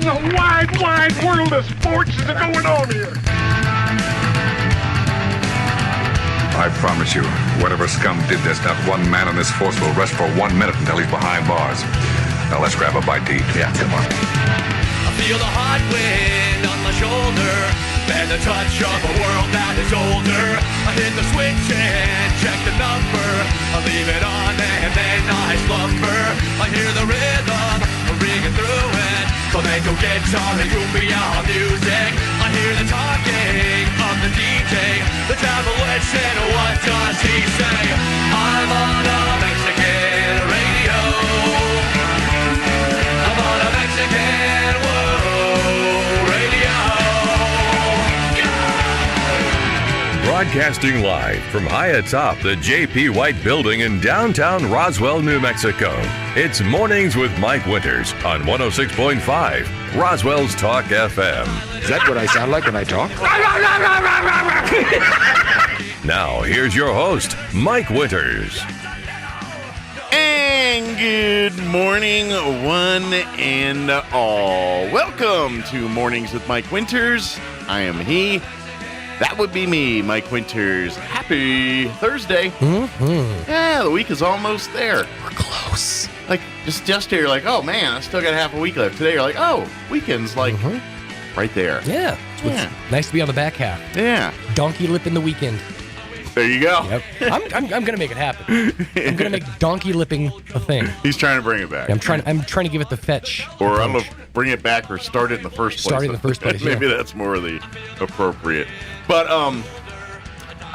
the wide, wide world of sports is going on here? I promise you, whatever scum did this, not one man on this force will rest for 1 minute until he's behind bars. Now let's grab a bite to eat. Yeah, come on. I feel the hot wind on my shoulder and the touch of a world that is older. I hit the switch and check the number. I leave it on and then I slumber. I hear the rhythm ringing through it. Flamenco guitar and cumbia music. I hear the talking of the DJ. The devil listen, what does he say? I'm on a Mexican radio. I'm on a Mexican radio. Broadcasting live from high atop the J.P. White Building in downtown Roswell, New Mexico. It's Mornings with Mike Winters on 106.5 Roswell's Talk FM. Is that what I sound like when I talk? Now, here's your host, Mike Winters. And good morning, one and all. Welcome to Mornings with Mike Winters. I am he. That would be me, Mike Winters. Happy Thursday. Mm-hmm. Yeah, the week is almost there. We're close. Like, just here, you're like, oh, man, I still got half a week left. Today, you're like, oh, weekend's like right there. Yeah. Yeah. Nice to be on the back half. Yeah. Donkey lip in the weekend. There you go. Yep. I'm going to make it happen. I'm going to make donkey lipping a thing. He's trying to bring it back. I'm trying to give it the fetch. Or I don't know, approach. bring it back or start it in the first place. Start it in the first place, Maybe yeah. that's more the appropriate. But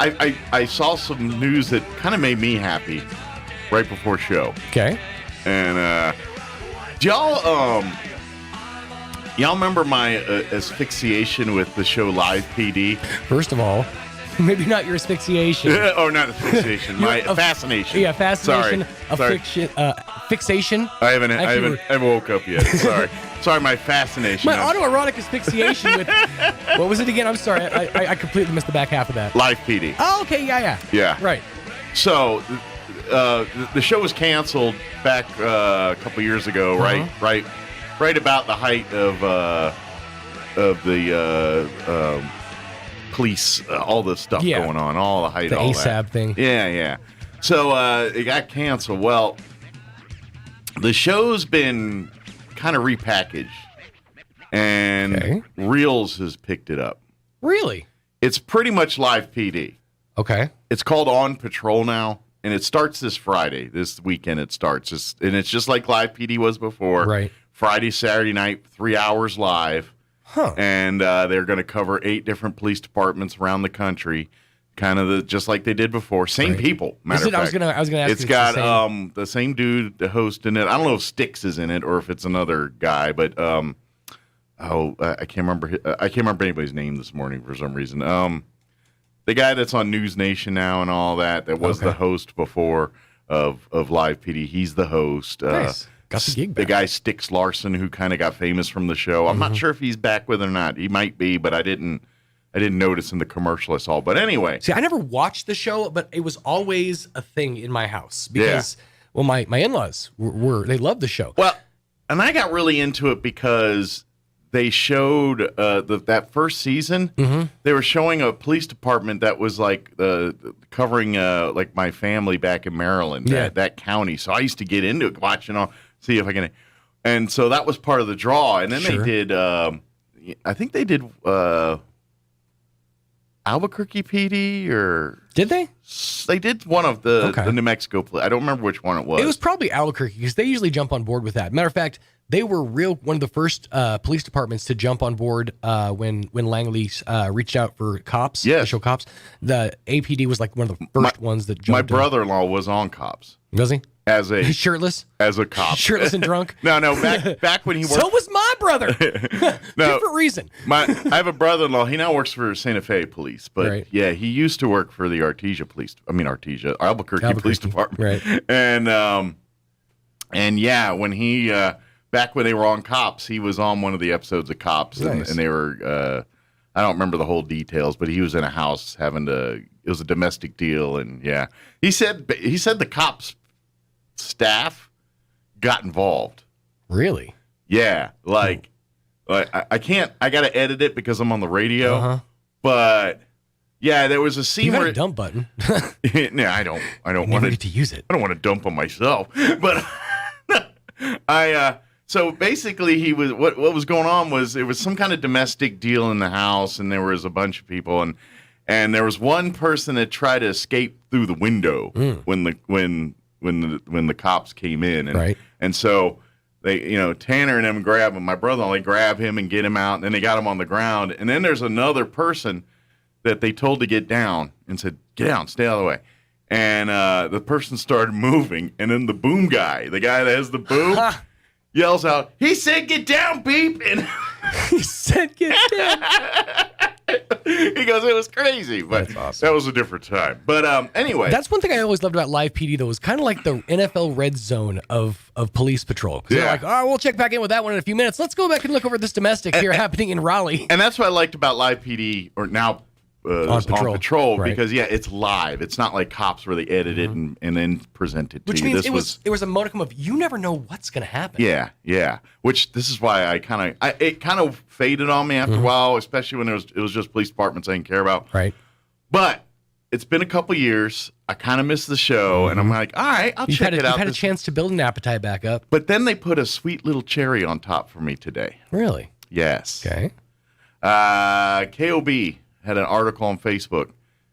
I saw some news that kind of made me happy right before show. Okay. And do y'all remember my asphyxiation with the show Live PD? First of all, maybe not your asphyxiation. Oh, not asphyxiation. My fascination. Yeah, fascination. Sorry. Fixation. I haven't woke up yet. Sorry, my fascination. My autoerotic asphyxiation with, what was it again? I'm sorry. I completely missed the back half of that. Live PD. Oh, okay. Yeah. Yeah. Right. So, the show was canceled back a couple years ago, right about the height of the police, all the stuff going on, all the height, the all ASAP that thing. Yeah. So it got canceled. Well, the show's been kind of repackaged, and Reels has picked it up. Really? It's pretty much Live PD. Okay. It's called On Patrol now, and it starts this Friday. This weekend it starts. And it's just like Live PD was before. Right. Friday, Saturday night, 3 hours live. Huh. And they're going to cover 8 different police departments around the country, kind of just like they did before. Same people, matter of fact. I was gonna ask. It's got the same dude, the host in it. I don't know if Styx is in it or if it's another guy, but I can't remember. I can't remember anybody's name this morning for some reason. The guy that's on News Nation now and all that was the host before of Live PD. He's the host. Nice. Got the gig back. The guy Styx Larson, who kind of got famous from the show. I'm not sure if he's back with it or not. He might be, but I didn't notice in the commercial I saw. But anyway. See, I never watched the show, but it was always a thing in my house because, well, my in-laws they loved the show. Well, and I got really into it because they showed that first season. Mm-hmm. They were showing a police department that was like covering like my family back in Maryland, that county. So I used to get into it, watching all. See if I can. And so that was part of the draw. And then they did, I think they did Albuquerque PD or. Did they? They did one of the New Mexico. I don't remember which one it was. It was probably Albuquerque because they usually jump on board with that. Matter of fact, they were one of the first police departments to jump on board when Langley reached out for cops, official cops. The APD was like one of the first ones that jumped. My brother-in-law was on Cops. Was he? As a shirtless? As a cop. Shirtless and drunk? No, back when he worked. So was my brother. Different reason. I have a brother-in-law. He now works for Santa Fe Police, but he used to work for the Albuquerque Police Department. Right. And when he back when they were on Cops, he was on one of the episodes of Cops, and they were. I don't remember the whole details, but he was in a house it was a domestic deal, and he said the cops staff got involved. Really? Yeah, like I can't. I got to edit it because I'm on the radio. But yeah, there was a scene you got where a dump button. No, I don't Never want get to use it. I don't want to dump on myself. But so basically he was what was going on was it was some kind of domestic deal in the house, and there was a bunch of people, and there was one person that tried to escape through the window when the cops came in, and so they, Tanner and them grab him. My brother-in-law grab him and get him out, and then they got him on the ground. And then there's another person that they told to get down and said, "Get down, stay out of the way." And the person started moving, and then the boom guy, the guy that has the boom, yells out, "He said get down, beep!" And he said get down. He goes, it was crazy, but that's awesome. That was a different time. But anyway. That's one thing I always loved about Live PD, though, was kind of like the NFL red zone of police patrol. Because they're like, oh, we'll check back in with that one in a few minutes. Let's go back and look over this domestic here happening in Raleigh. And that's what I liked about Live PD, or now on patrol, because it's live. It's not like Cops where they edit it and then present it to you. Which means it was a modicum of you never know what's going to happen. Yeah. Which this is why it kind of faded on me after a while, especially when it was just police departments I didn't care about. Right. But it's been a couple years. I kind of missed the show, and I'm like, all right, I'll check it out. You've had a chance to build an appetite back up. But then they put a sweet little cherry on top for me today. Really? Yes. Okay. KOB had an article on Facebook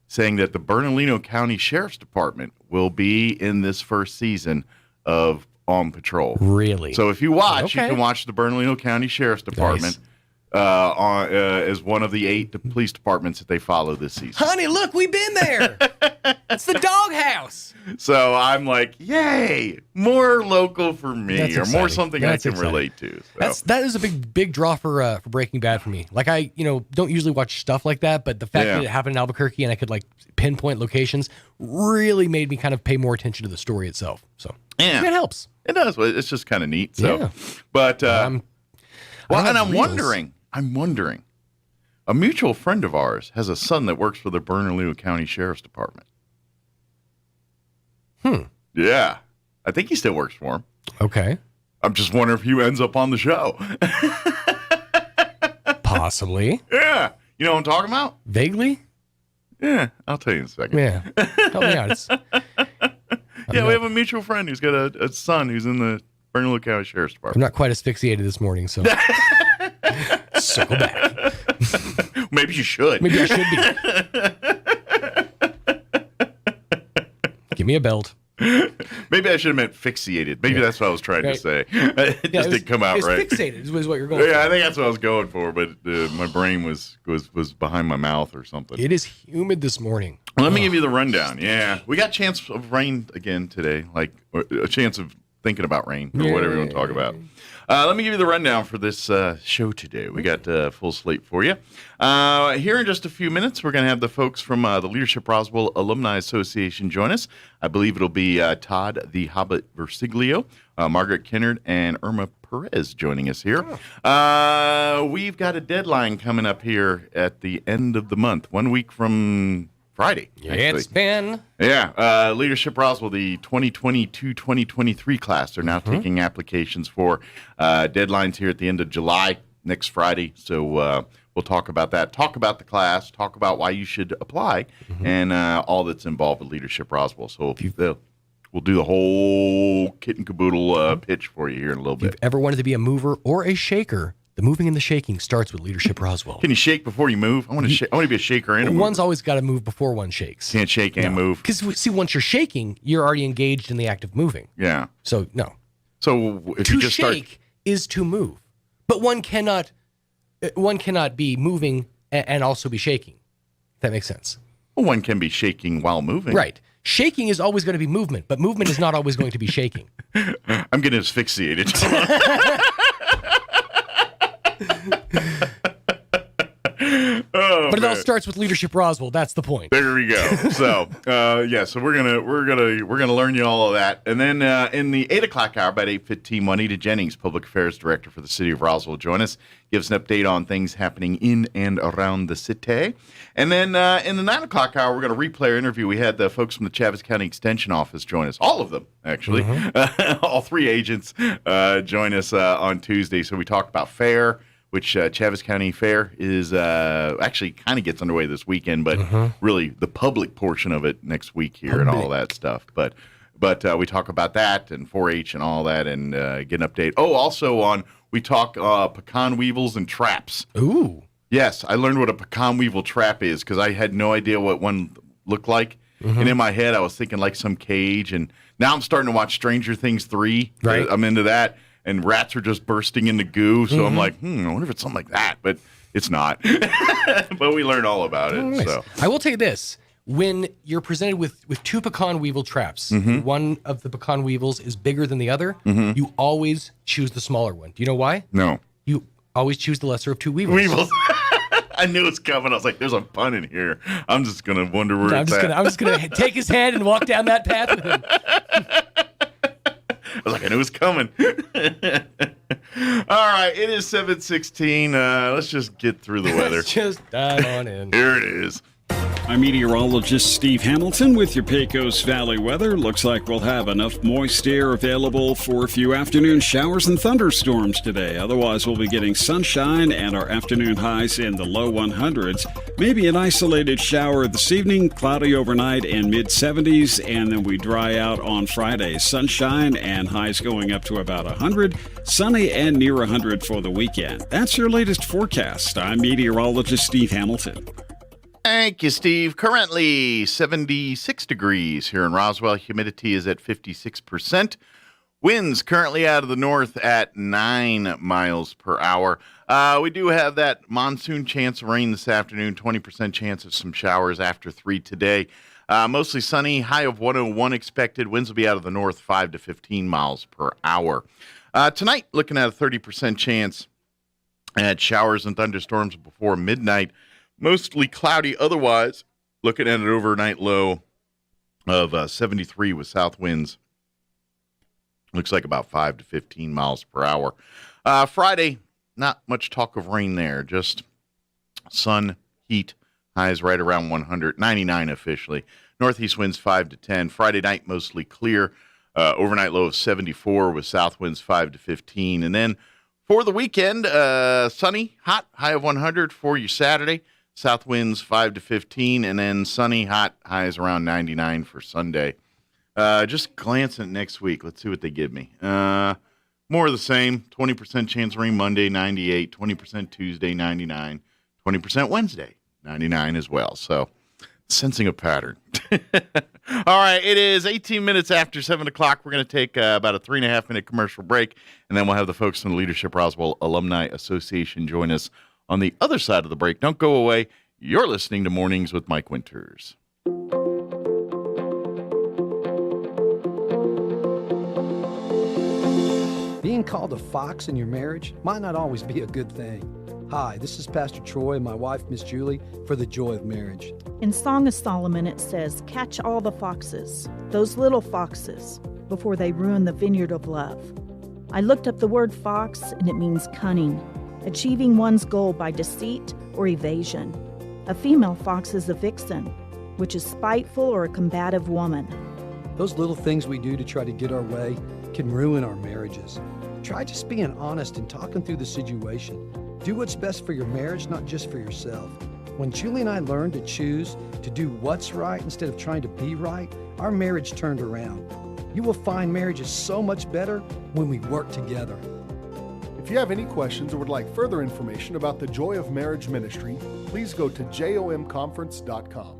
saying that the Bernalino County Sheriff's Department will be in this first season of On Patrol. Really? So if you watch, you can watch the Bernalino County Sheriff's Department as one of the 8 police departments that they follow this season. Honey, look, we've been there. It's the doghouse. So I'm like, yay, more local for me, or more something I can relate to. So. That is a big draw for Breaking Bad for me. Like I, don't usually watch stuff like that, but the fact that it happened in Albuquerque and I could like pinpoint locations really made me kind of pay more attention to the story itself. So it helps. It does. It's just kind of neat. So, but I'm wondering. A mutual friend of ours has a son that works for the Bernalillo County Sheriff's Department. Yeah. I think he still works for him. Okay. I'm just wondering if he ends up on the show. Possibly. Yeah. You know what I'm talking about? Vaguely? Yeah. I'll tell you in a second. Yeah. Help me out. We have a mutual friend who's got a son who's in the Bernalillo County Sheriff's Department. I'm not quite asphyxiated this morning, so circle back. Maybe you should. Maybe I should be. Give me a belt. Maybe I should have meant fixated. Maybe that's what I was trying to say. It just didn't come out right. Fixated is what you're going for. Yeah, I think that's what I was going for, but my brain was behind my mouth or something. It is humid this morning. Let me give you the rundown. Yeah, we got a chance of rain again today, like a chance of thinking about rain or whatever you want to talk about. Let me give you the rundown for this show today. We got a full slate for you. Here in just a few minutes, we're going to have the folks from the Leadership Roswell Alumni Association join us. I believe it'll be Todd the Hobbit Versiglio, Margaret Kennard, and Irma Perez joining us here. We've got a deadline coming up here at the end of the month, 1 week from Friday. It's been. Yeah. Leadership Roswell, the 2022-2023 class, are now taking applications for deadlines here at the end of July, next Friday. So we'll talk about that, talk about the class, talk about why you should apply, and all that's involved with Leadership Roswell. So we'll do the whole kit and caboodle pitch for you here in a little bit. If you've ever wanted to be a mover or a shaker, the moving and the shaking starts with Leadership Roswell. Can you shake before you move? I want to be a shaker and a mover. One's always got to move before one shakes. Can't shake and move. Because see, once you're shaking, you're already engaged in the act of moving. Yeah. So no. So if to you just shake is to move, but one cannot be moving and also be shaking. If that makes sense. Well, one can be shaking while moving. Right. Shaking is always going to be movement, but movement is not always going to be shaking. I'm getting asphyxiated. But it all starts with Leadership Roswell. That's the point. There we go. So so we're gonna learn you all of that, and then in the 8 o'clock hour, about 8:15, Juanita Jennings, Public Affairs Director for the City of Roswell, join us, gives an update on things happening in and around the city, and then in the 9 o'clock hour, we're gonna replay our interview. We had the folks from the Chaves County Extension Office join us, all of them actually, all 3 agents join us on Tuesday. So we talked about FAIR. which Chaves County Fair is actually kind of gets underway this weekend, but really the public portion of it next week here and all that stuff. But we talk about that and 4-H and all that and get an update. Oh, also we talk pecan weevils and traps. Ooh. Yes, I learned what a pecan weevil trap is because I had no idea what one looked like. And in my head, I was thinking like some cage. And now I'm starting to watch Stranger Things 3. Right. I'm into that. And rats are just bursting into goo. So I'm like, I wonder if it's something like that. But it's not. But we learned all about it. Nice. So I will tell you this. When you're presented with 2 pecan weevil traps, one of the pecan weevils is bigger than the other, you always choose the smaller one. Do you know why? No. You always choose the lesser of 2 weevils. Weevils. I knew it was coming. I was like, there's a pun in here. I'm just going to wonder where it's at. I'm just gonna take his hand and walk down that path with him. I was like, I knew it was coming. All right, it is 7:16. Let's just get through the weather. Just dive on in. Here it is. I'm meteorologist Steve Hamilton with your Pecos Valley weather. Looks like we'll have enough moist air available for a few afternoon showers and thunderstorms today. Otherwise, we'll be getting sunshine and our afternoon highs in the low 100s. Maybe an isolated shower this evening, cloudy overnight and mid-70s, and then we dry out on Friday. Sunshine and highs going up to about 100, sunny and near 100 for the weekend. That's your latest forecast. I'm meteorologist Steve Hamilton. Thank you, Steve. Currently 76 degrees here in Roswell. Humidity is at 56%. Winds currently out of the north at 9 miles per hour. We do have that monsoon chance of rain this afternoon, 20% chance of some showers after 3 today. Mostly sunny, high of 101 expected. Winds will be out of the north 5 to 15 miles per hour. Tonight, looking at a 30% chance at showers and thunderstorms before midnight. Mostly cloudy otherwise. Looking at an overnight low of 73 with south winds. Looks like about 5 to 15 miles per hour. Friday, not much talk of rain there. Just sun, heat, highs right around 100, 99 officially. Northeast winds 5 to 10. Friday night, mostly clear. Overnight low of 74 with south winds 5 to 15. And then for the weekend, sunny, hot, high of 100 for you Saturday. South winds 5 to 15, and then sunny, hot, highs around 99 for Sunday. Just glancing at next week. Let's see what they give me. More of the same. 20% chance of rain Monday, 98. 20% Tuesday, 99. 20% Wednesday, 99 as well. So, sensing a pattern. All right, it is 18 minutes after 7 o'clock. We're going to take about a 3.5-minute commercial break, and then we'll have the folks from the Leadership Roswell Alumni Association join us on the other side of the break. Don't go away. You're listening to Mornings with Mike Winters. Being called a fox in your marriage might not always be a good thing. Hi, this is Pastor Troy and my wife, Miss Julie, for the Joy of Marriage. In Song of Solomon, it says, "Catch all the foxes, those little foxes, before they ruin the vineyard of love." I looked up the word fox, and it means cunning, achieving one's goal by deceit or evasion. A female fox is a vixen, which is spiteful or a combative woman. Those little things we do to try to get our way can ruin our marriages. Try just being honest and talking through the situation. Do what's best for your marriage, not just for yourself. When Julie and I learned to choose to do what's right instead of trying to be right, our marriage turned around. You will find marriage is so much better when we work together. If you have any questions or would like further information about the Joy of Marriage Ministry, please go to jomconference.com.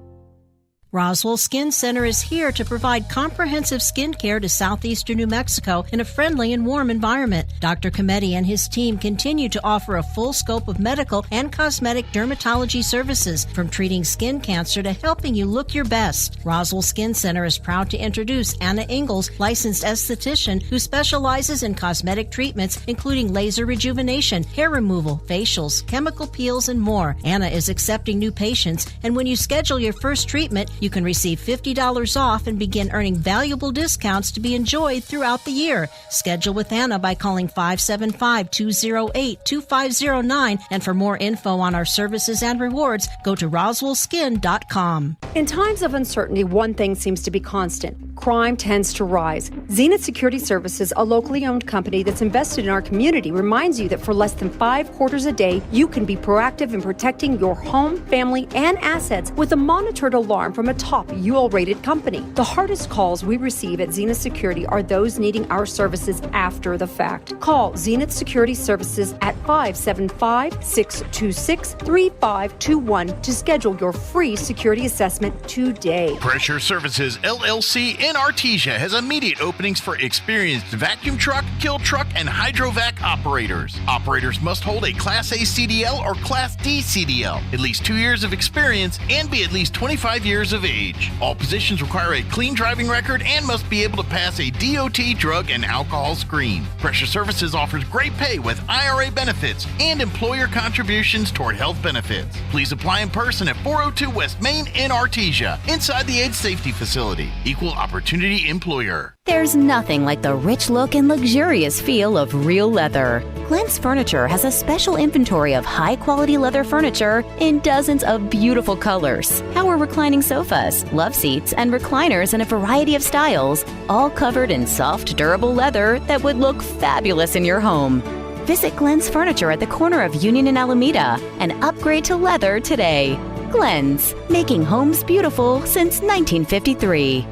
Roswell Skin Center is here to provide comprehensive skin care to southeastern New Mexico in a friendly and warm environment. Dr. Cometti and his team continue to offer a full scope of medical and cosmetic dermatology services, from treating skin cancer to helping you look your best. Roswell Skin Center is proud to introduce Anna Ingalls, licensed esthetician who specializes in cosmetic treatments including laser rejuvenation, hair removal, facials, chemical peels, and more. Anna is accepting new patients, and when you schedule your first treatment, you can receive $50 off and begin earning valuable discounts to be enjoyed throughout the year. Schedule with Anna by calling 575-208-2509. And for more info on our services and rewards, go to roswellskin.com. In times of uncertainty, one thing seems to be constant: crime tends to rise. Zenith Security Services, a locally owned company that's invested in our community, reminds you that for less than $5 a day, you can be proactive in protecting your home, family, and assets with a monitored alarm from a top UL-rated company. The hardest calls we receive at Zenith Security are those needing our services after the fact. Call Zenith Security Services at 575-626-3521 to schedule your free security assessment today. Pressure Services LLC in Artesia has immediate openings for experienced vacuum truck, kill truck, and hydrovac operators. Operators must hold a Class A CDL or Class D CDL, at least 2 years of experience, and be at least 25 years of age. All positions require a clean driving record and must be able to pass a DOT drug and alcohol screen. Pressure Services offers great pay with IRA benefits and employer contributions toward health benefits. Please apply in person at 402 West Main in Artesia, inside the Age Safety Facility. Equal Opportunity Employer. There's nothing like the rich look and luxurious feel of real leather. Glenn's Furniture has a special inventory of high-quality leather furniture in dozens of beautiful colors. Power reclining sofas, love seats, and recliners in a variety of styles, all covered in soft, durable leather that would look fabulous in your home. Visit Glenn's Furniture at the corner of Union and Alameda and upgrade to leather today. Glenn's, making homes beautiful since 1953.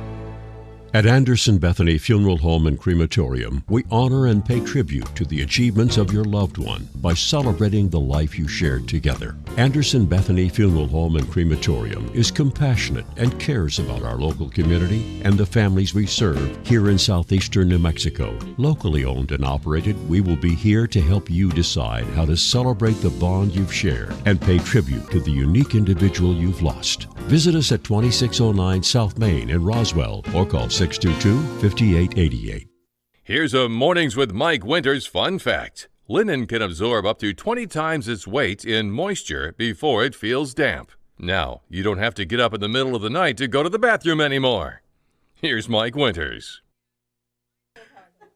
At Anderson Bethany Funeral Home and Crematorium, we honor and pay tribute to the achievements of your loved one by celebrating the life you shared together. Anderson Bethany Funeral Home and Crematorium is compassionate and cares about our local community and the families we serve here in southeastern New Mexico. Locally owned and operated, we will be here to help you decide how to celebrate the bond you've shared and pay tribute to the unique individual you've lost. Visit us at 2609 South Main in Roswell or call 622-5888. Here's a Mornings with Mike Winters fun fact. Linen can absorb up to 20 times its weight in moisture before it feels damp. Now, you don't have to get up in the middle of the night to go to the bathroom anymore. Here's Mike Winters.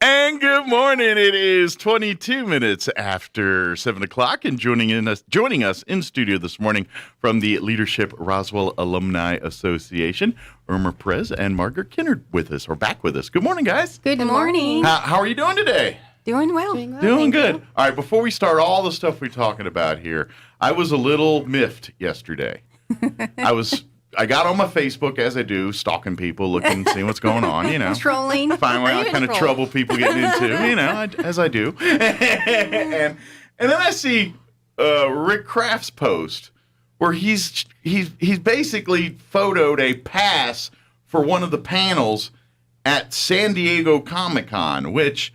And good morning. It is 22 minutes after 7 o'clock, and joining us in studio this morning from the Leadership Roswell Alumni Association, Irma Perez and Margaret Kinnard back with us. Good morning, guys. Good morning. How are you doing today? Doing well. Doing good. All right, before we start all the stuff we're talking about here, I was a little miffed yesterday. I got on my Facebook, as I do, stalking people, looking, seeing what's going on, Trolling. Find out what kind of trouble people getting into, as I do. And then I see Rick Kraft's post where he's basically photoed a pass for one of the panels at San Diego Comic-Con, which,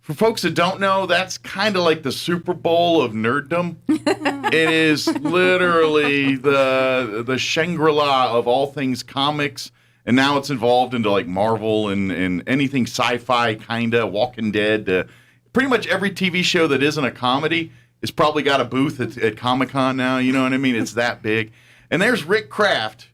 for folks that don't know, that's kind of like the Super Bowl of nerddom. It is literally the Shangri-La of all things comics, and now it's involved into like Marvel and anything sci-fi, kind of Walking Dead. Pretty much every TV show that isn't a comedy has probably got a booth at Comic-Con now. You know what I mean? It's that big. And there's Rick Kraft,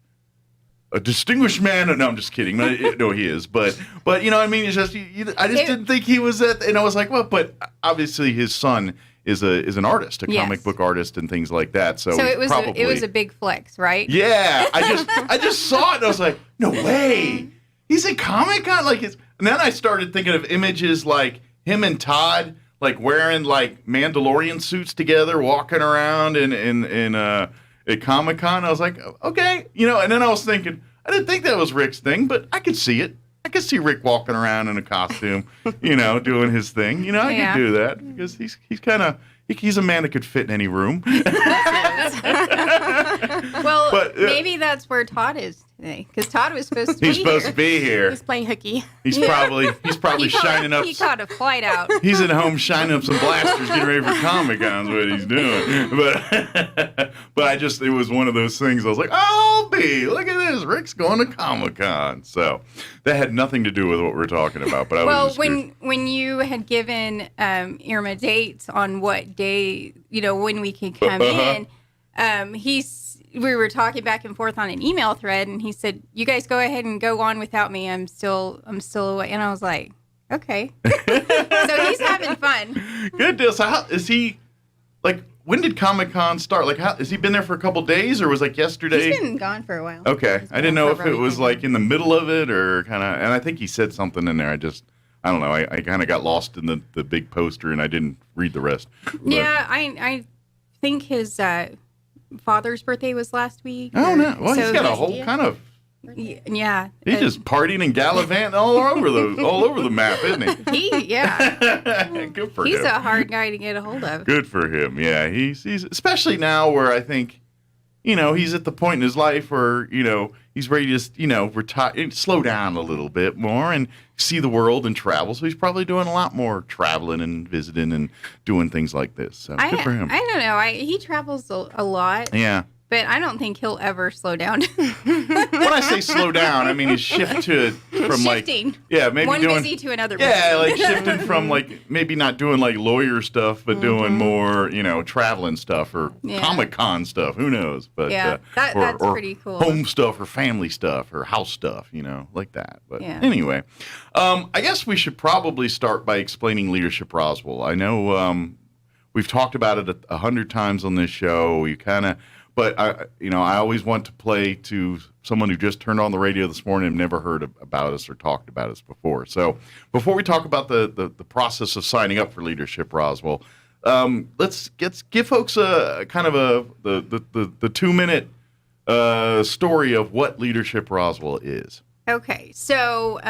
a distinguished man. No, I'm just kidding. No, he is. But you know what I mean? It's just I just didn't think he was that. And I was like, well, but obviously his son is an artist, comic book artist, and things like that. So it was a big flex, right? Yeah, I just saw it and I was like, no way, he's in Comic-Con. And then I started thinking of images like him and Todd like wearing like Mandalorian suits together, walking around at Comic-Con. I was like, okay, and then I was thinking, I didn't think that was Rick's thing, but I could see it. I could see Rick walking around in a costume, doing his thing. I could do that because he's a man that could fit in any room. Well, maybe that's where Todd is today, because Todd was supposed to be here. He's supposed to be here. He's playing hooky. He's probably shining up. He caught a flight out. He's at home shining up some blasters, getting ready for Comic-Con is what he's doing. But it was one of those things. I was like, look at this. Rick's going to Comic-Con. So that had nothing to do with what we're talking about. But when you had given Irma dates on what day, when we could come in, we were talking back and forth on an email thread, and he said, "You guys go ahead and go on without me. I'm still away." And I was like, "Okay." So he's having fun. Good deal. So how is he? Like, when did Comic-Con start? Like, how has he been there for a couple days, or was like yesterday? He's been gone for a while. Okay, I didn't know if it was like in the middle of it or kind of. And I think he said something in there. I don't know. I kind of got lost in the big poster and I didn't read the rest. But, yeah, I think his father's birthday was last week. Oh no! Well, he's got a whole kind of. Yeah, He's just partying and gallivanting all over the map, isn't he? Good for him. He's a hard guy to get a hold of. Good for him. Yeah, he's especially now where I think, he's at the point in his life where he's ready to just retire, slow down a little bit more and see the world and travel. So he's probably doing a lot more traveling and visiting and doing things like this. So good for him. I don't know. He travels a lot. Yeah. But I don't think he'll ever slow down. When I say slow down, I mean he's shifting from shifting. Maybe one doing busy to another. Busy. Yeah, like shifting from maybe not doing like lawyer stuff, but doing more traveling stuff or Comic-Con stuff. Who knows? But that's pretty cool. Home stuff or family stuff or house stuff, like that. But anyway, I guess we should probably start by explaining Leadership Roswell. I know we've talked about it 100 times on this show. But I always want to play to someone who just turned on the radio this morning and never heard about us or talked about us before. So before we talk about the process of signing up for Leadership Roswell, let's give folks a kind of the 2-minute story of what Leadership Roswell is. Okay, so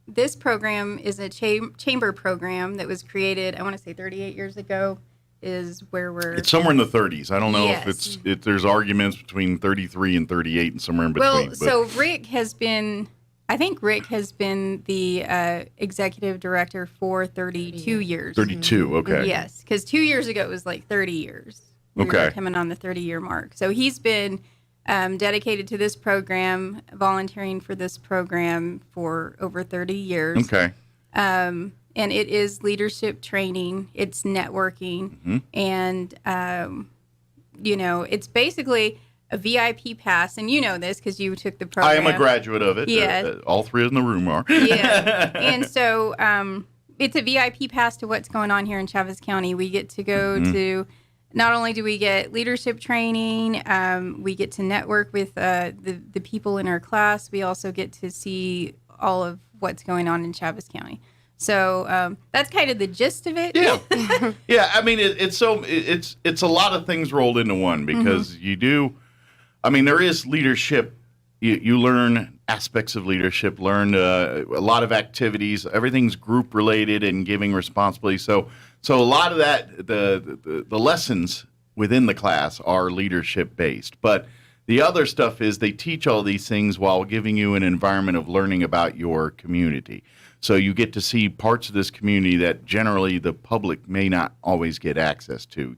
this program is a chamber program that was created, I want to say 38 years ago. Is where it's somewhere in the 30s. I don't know if there's arguments between 33 and 38 and somewhere in between. Well, so Rick has been the executive director for 32 years. 32, okay. Yes, because 2 years ago it was like 30 years. We were coming on the 30-year mark. So he's been dedicated to this program, volunteering for this program for over 30 years. Okay. And it is leadership training, it's networking, and, it's basically a VIP pass. And you know this because you took the program. I am a graduate of it. Yeah. All three in the room are. Yeah. And so it's a VIP pass to what's going on here in Chavez County. We get to go to, not only do we get leadership training, we get to network with the people in our class. We also get to see all of what's going on in Chavez County. So that's kind of the gist of it. Yeah, yeah. I mean, it's a lot of things rolled into one because you do. I mean, there is leadership. You learn aspects of leadership. Learn a lot of activities. Everything's group related and giving responsibility. So a lot of that the lessons within the class are leadership based, but the other stuff is they teach all these things while giving you an environment of learning about your community. So you get to see parts of this community that generally the public may not always get access to,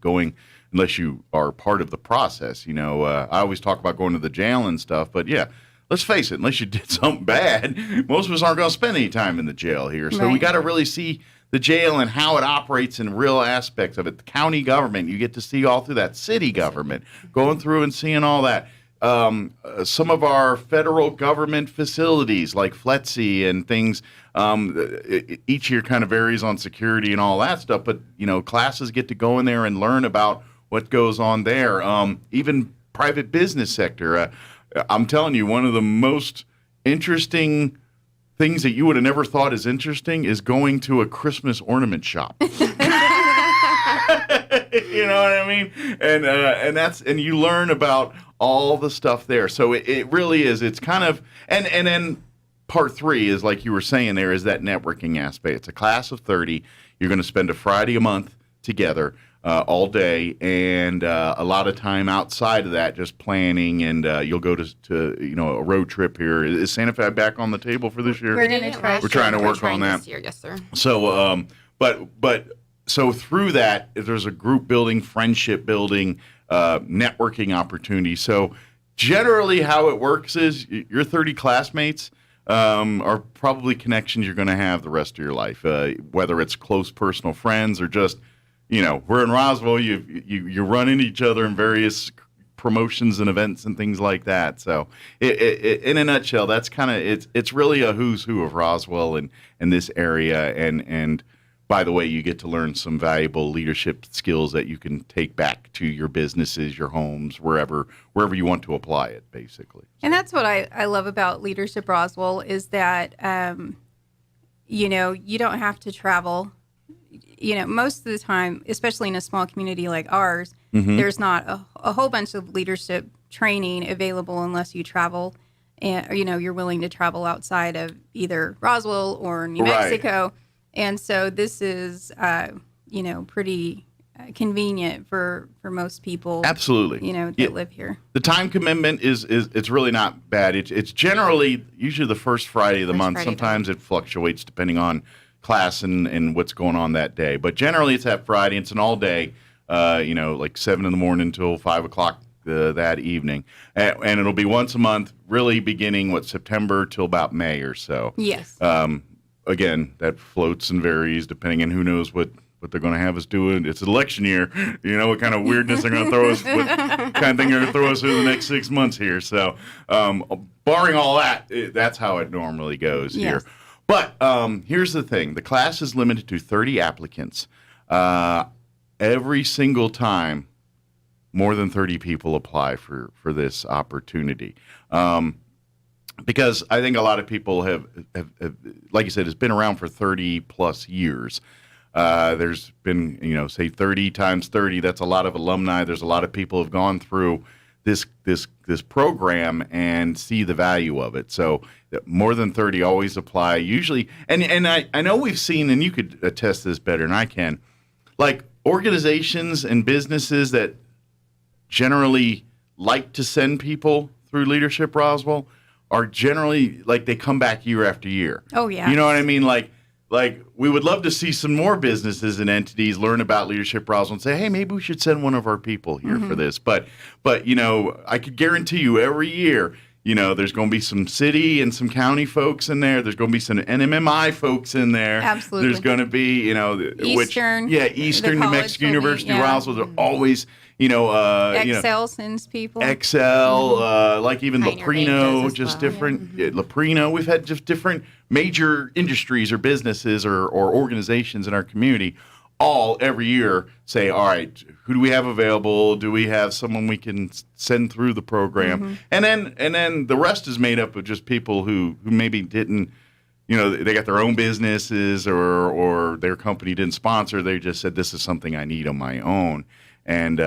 unless you are part of the process. I always talk about going to the jail and stuff, but yeah, let's face it, unless you did something bad, most of us aren't going to spend any time in the jail here. So we got to really see the jail and how it operates in real aspects of it. The county government, you get to see all through that. City government, going through and seeing all that. Some of our federal government facilities like FLETC and things, each year kind of varies on security and all that stuff, but classes get to go in there and learn about what goes on there. Even private business sector. I'm telling you, one of the most interesting things that you would have never thought is interesting is going to a Christmas ornament shop. You know what I mean? And you learn about all the stuff there. So it really is. It's kind of and then part 3 is like you were saying there is that networking aspect. It's a class of 30. You're going to spend a Friday a month together all day, and a lot of time outside of that just planning. And you'll go to a road trip here. Is Santa Fe back on the table for this year? We're going to try. We're trying to work on that this year, yes, sir. So, So through that, there's a group building, friendship building, networking opportunity. So generally how it works is your 30 classmates are probably connections you're going to have the rest of your life, whether it's close personal friends or just, we're in Roswell, you run into each other in various promotions and events and things like that. So in a nutshell, that's kind of, it's really a who's who of Roswell and this area. by the way, you get to learn some valuable leadership skills that you can take back to your businesses, your homes, wherever you want to apply it, basically. And that's what I love about Leadership Roswell is that, you don't have to travel. Most of the time, especially in a small community like ours, there's not a whole bunch of leadership training available unless you travel and, you're willing to travel outside of either Roswell or New Mexico. And so this is, pretty convenient for most people. Absolutely. That live here. The time commitment is it's really not bad. It's generally usually the first Friday of the month. Sometimes it fluctuates depending on class and what's going on that day. But generally it's that Friday. It's an all day, like 7 in the morning until 5 o'clock that evening. And it'll be once a month, really beginning, September till about May or so. Yes. Again, that floats and varies depending on who knows what they're going to have us doing. It's election year. What kind of weirdness they're going to throw us, what kind of thing they're going to throw us through the next 6 months here. So, barring all that, that's how it normally goes here. But here's the thing. The class is limited to 30 applicants. Every single time, more than 30 people apply for this opportunity. Because I think a lot of people have, like you said, it's been around for 30 plus years. There's been, say 30 times 30, that's a lot of alumni. There's a lot of people who have gone through this program and see the value of it. So more than 30 always apply usually. And I know we've seen, and you could attest this better than I can, like organizations and businesses that generally like to send people through Leadership Roswell are generally like they come back year after year. Oh, yeah. You know what I mean? Like we would love to see some more businesses and entities learn about Leadership Roswell and say, hey, maybe we should send one of our people here for this. But I could guarantee you every year, there's going to be some city and some county folks in there. There's going to be some NMMI folks in there. Absolutely. There's going to be, Eastern. Eastern New Mexico University, Roswell. They're always, Excel sends people. Excel, like even Pioneer Leprino, Bankers just as well. different. Leprino, we've had just different major industries or businesses or organizations in our community all every year say, all right, who do we have available? Do we have someone we can send through the program? And then the rest is made up of just people who maybe didn't, they got their own businesses or their company didn't sponsor. They just said, this is something I need on my own and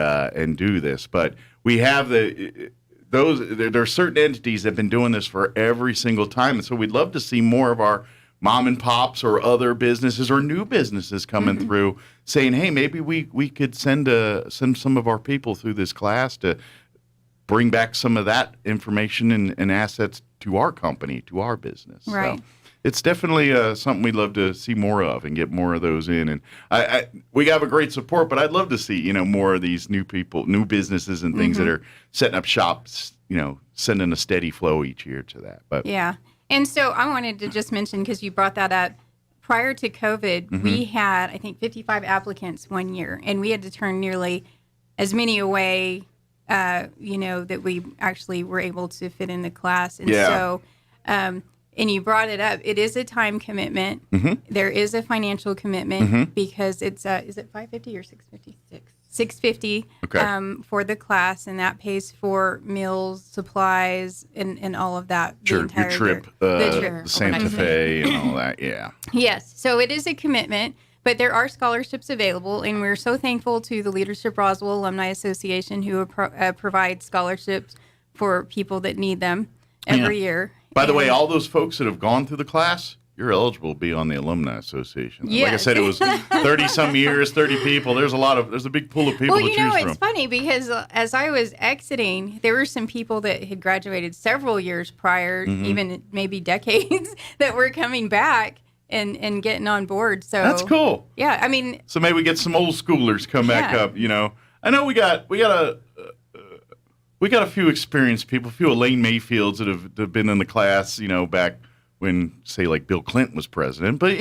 do this. But we have there are certain entities that have been doing this for every single time. And so we'd love to see more of our mom and pops or other businesses or new businesses coming through saying, hey, maybe we could send some of our people through this class to bring back some of that information and assets to our company, to our business. Right. So it's definitely something we'd love to see more of and get more of those in. And we have a great support, but I'd love to see, more of these new people, new businesses and things that are setting up shops, sending a steady flow each year to that. But yeah. And so I wanted to just mention, because you brought that up, prior to COVID, we had, I think, 55 applicants one year, and we had to turn nearly as many away, that we actually were able to fit in the class. And so, and you brought it up, it is a time commitment. There is a financial commitment because it's, is it $550 or $650? $650 for the class, and that pays for meals, supplies, and all of that. Your trip, the Santa Fe and all that, Yes, so it is a commitment, but there are scholarships available, and we're so thankful to the Leadership Roswell Alumni Association who provides scholarships for people that need them every year. By the way, all those folks that have gone through the class, you're eligible to be on the Alumni Association. Yes. Like I said, it was 30-some years, 30 people. There's a big pool of people to choose from. It's funny because as I was exiting, there were some people that had graduated several years prior, even maybe decades, that were coming back and getting on board. So that's cool. Yeah, I mean. So maybe we get some old schoolers come back up. I know we got a few experienced people, a few Elaine Mayfields that have been in the class, back when, say, like Bill Clinton was president, but I'm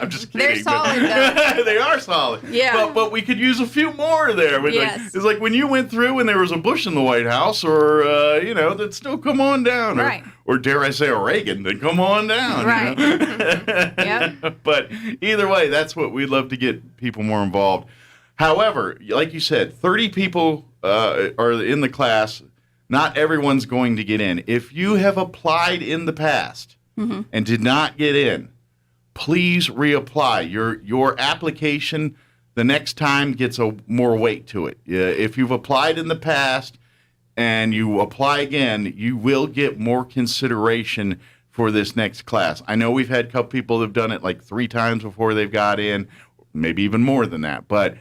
just kidding. They're solid, though. They are solid. Yeah. But we could use a few more there. Yes. It's like when you went through and there was a Bush in the White House, or that still come on down, right? Or dare I say a Reagan, then come on down. Right. Yeah. But either way, that's what we'd love to get people more involved. However, like you said, 30 people are in the class. Not everyone's going to get in. If you have applied in the past and did not get in, please reapply. Your application the next time gets more weight to it. If you've applied in the past and you apply again, you will get more consideration for this next class. I know we've had a couple people that have done it like 3 times before they've got in, maybe even more than that. But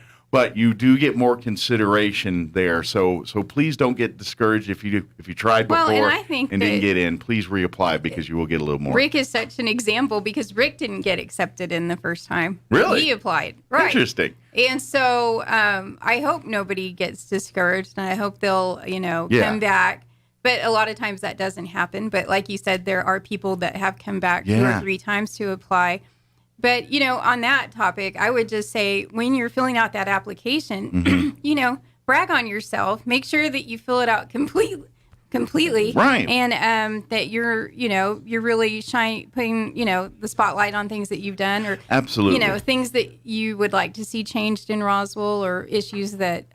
you do get more consideration there. So please don't get discouraged if you tried before and didn't get in. Please reapply because you will get a little more. Rick is such an example because Rick didn't get accepted in the first time. Really? He applied. Right. Interesting. And so I hope nobody gets discouraged, and I hope they'll come back. But a lot of times that doesn't happen. But like you said, there are people that have come back 2 or 3 times to apply. But, on that topic, I would just say when you're filling out that application, brag on yourself. Make sure that you fill it out completely. Right. And that you're really putting, the spotlight on things that you've done or, absolutely, things that you would like to see changed in Roswell or issues that,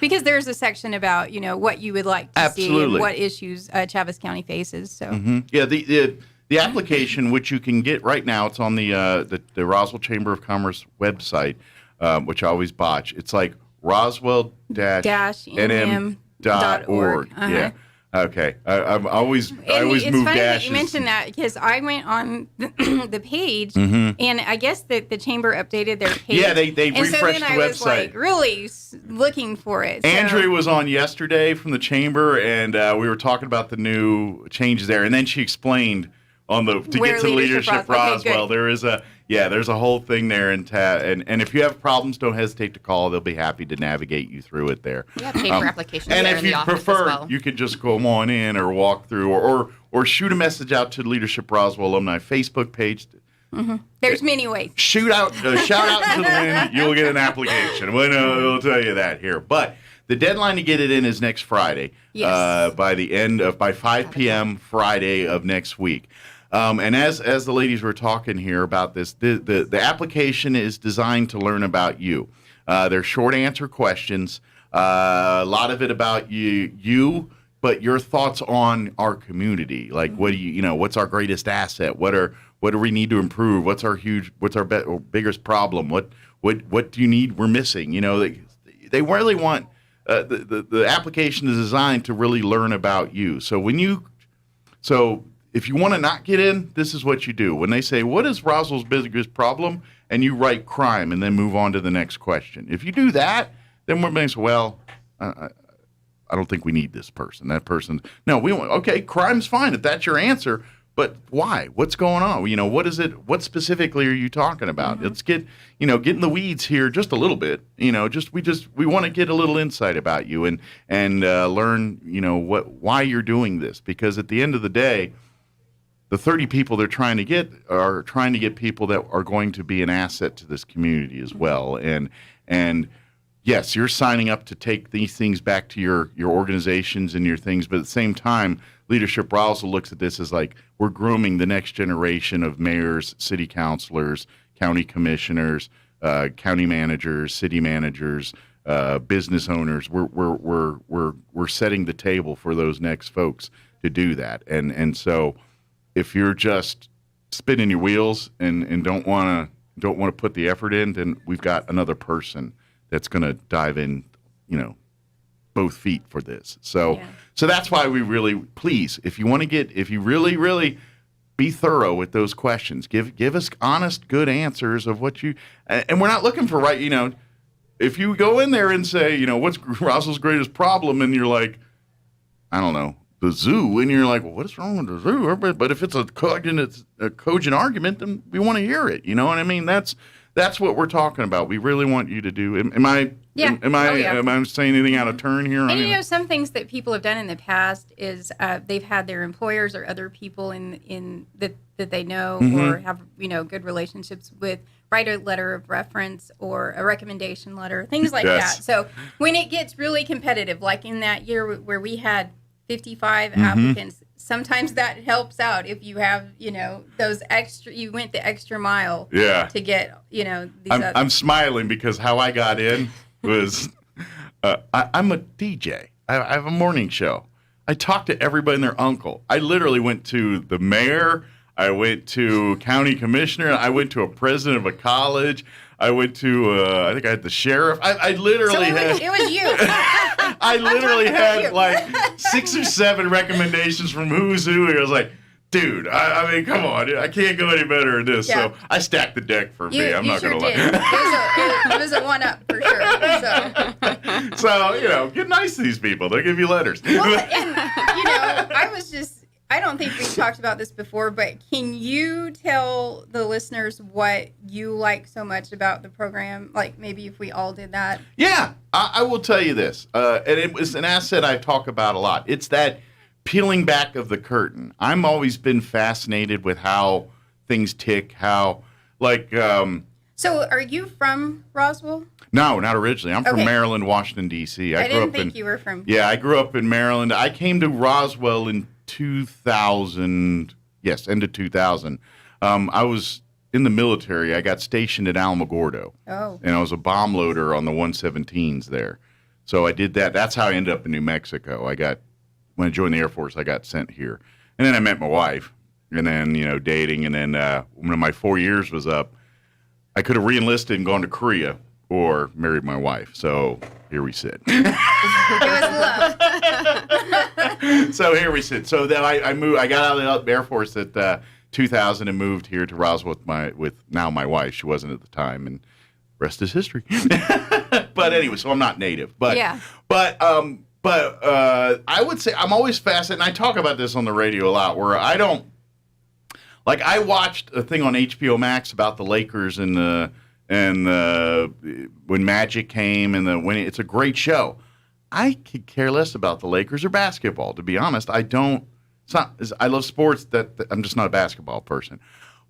because there's a section about, what you would like to see and what issues Chaves County faces. So, yeah, the application, which you can get right now, it's on the Roswell Chamber of Commerce website, which I always botch. It's like roswell-nm.org. Yeah. Okay. I always move dashes. It's funny that you mentioned that because I went on the page and I guess that the chamber updated their page. Yeah, they refreshed the website. And so then I was like really looking for it. Andrea was on yesterday from the chamber, and we were talking about the new changes there, and then she explained to get to Leadership Roswell, okay, there's a whole thing there, and if you have problems, don't hesitate to call. They'll be happy to navigate you through it there. Yeah, paper applications. And if you prefer, you could just go on in or walk through, or shoot a message out to Leadership Roswell alumni Facebook page. There's many ways. Shout out to the wind. You'll get an application. We'll tell you that here, but. The deadline to get it in is next Friday. Yes. By 5 p.m. Friday of next week. And as the ladies were talking here about this, the application is designed to learn about you. They're short answer questions. A lot of it about you, but your thoughts on our community. Like, what do what's our greatest asset? What do we need to improve? What's our biggest problem? What do you need? We're missing. They really want. The application is designed to really learn about you. So if you want to not get in, this is what you do. When they say, what is Roswell's biggest problem? And you write crime and then move on to the next question. If you do that, then we're going to say, well, I don't think we need this person. That person. No, we want, okay, crime's fine if that's your answer. But why? What's going on? What is it? What specifically are you talking about? Let's get in the weeds here just a little bit. We want to get a little insight about you and learn, why you're doing this. Because at the end of the day, the 30 people they're trying to get are trying to get people that are going to be an asset to this community as well. And yes, you're signing up to take these things back to your organizations and your things, but at the same time, Leadership Roswell looks at this as like we're grooming the next generation of mayors, city councilors, county commissioners, county managers, city managers, business owners. We're setting the table for those next folks to do that. And so if you're just spinning your wheels and don't want to put the effort in, then we've got another person that's going to dive in, both feet for this. So that's why we really, please, if you really, really be thorough with those questions, give us honest, good answers of what and we're not looking for if you go in there and say, what's Roswell's greatest problem? And you're like, I don't know, the zoo. And you're like, well, what is wrong with the zoo? But if it's a cogent argument, then we want to hear it. You know what I mean? That's what we're talking about. We really want you to do. Am I saying anything out of turn here? And some things that people have done in the past is they've had their employers or other people in that they know or have good relationships with write a letter of reference or a recommendation letter, things like that. So when it gets really competitive, like in that year where we had 55 applicants, sometimes that helps out if you have, those extra, you went the extra mile to get, these I'm smiling because how I got in was, I'm a DJ. I have a morning show. I talked to everybody and their uncle. I literally went to the mayor. I went to county commissioner. I went to a president of a college. I went to, I think I had the sheriff. I literally had. It was you. I literally had like 6 or 7 recommendations from who's who. And I was like, dude, I mean, come on. I can't go any better than this. Yeah. So I stacked the deck for me. I'm not going to lie. It was a one-up for sure. So, get nice to these people. They'll give you letters. Well, and, I don't think we've talked about this before, but can you tell the listeners what you like so much about the program? Like maybe if we all did that. Yeah, I will tell you this. And it was an asset I talk about a lot. It's that peeling back of the curtain. I'm always been fascinated with how things tick, So are you from Roswell? No, not originally. I'm from Maryland, Washington, D.C. I didn't think you were from. Yeah, I grew up in Maryland. I came to Roswell in 2000. Yes, end of 2000. I was in the military. I got stationed at Alamogordo. Oh. And I was a bomb loader on the 117s there. So I did that. That's how I ended up in New Mexico. When I joined the Air Force, I got sent here. And then I met my wife. And then, dating. And then when my 4 years was up, I could have re-enlisted and gone to Korea or married my wife. So here we sit. It was love. So here we sit. So then I moved. I got out of the Air Force at 2000 and moved here to Roswell with now my wife. She wasn't at the time, and rest is history. But anyway, so I'm not native. But I would say I'm always fascinated. And I talk about this on the radio a lot, where I don't like. I watched a thing on HBO Max about the Lakers and when Magic came and it's a great show. I could care less about the Lakers or basketball, to be honest. I love sports. I'm just not a basketball person.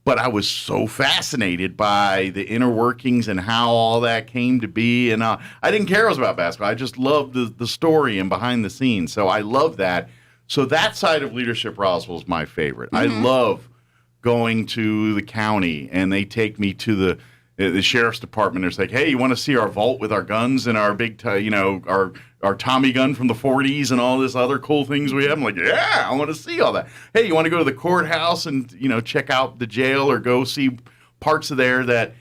But I was so fascinated by the inner workings and how all that came to be. And I didn't care it was about basketball. I just loved the story and behind the scenes. So I love that. So that side of Leadership Roswell is my favorite. Mm-hmm. I love going to the county and they take me to the sheriff's department. It's like, hey, you want to see our vault with our guns and our big, our Tommy gun from the 40s and all this other cool things we have? I'm like, yeah, I want to see all that. Hey, you want to go to the courthouse and, check out the jail or go see parts of there that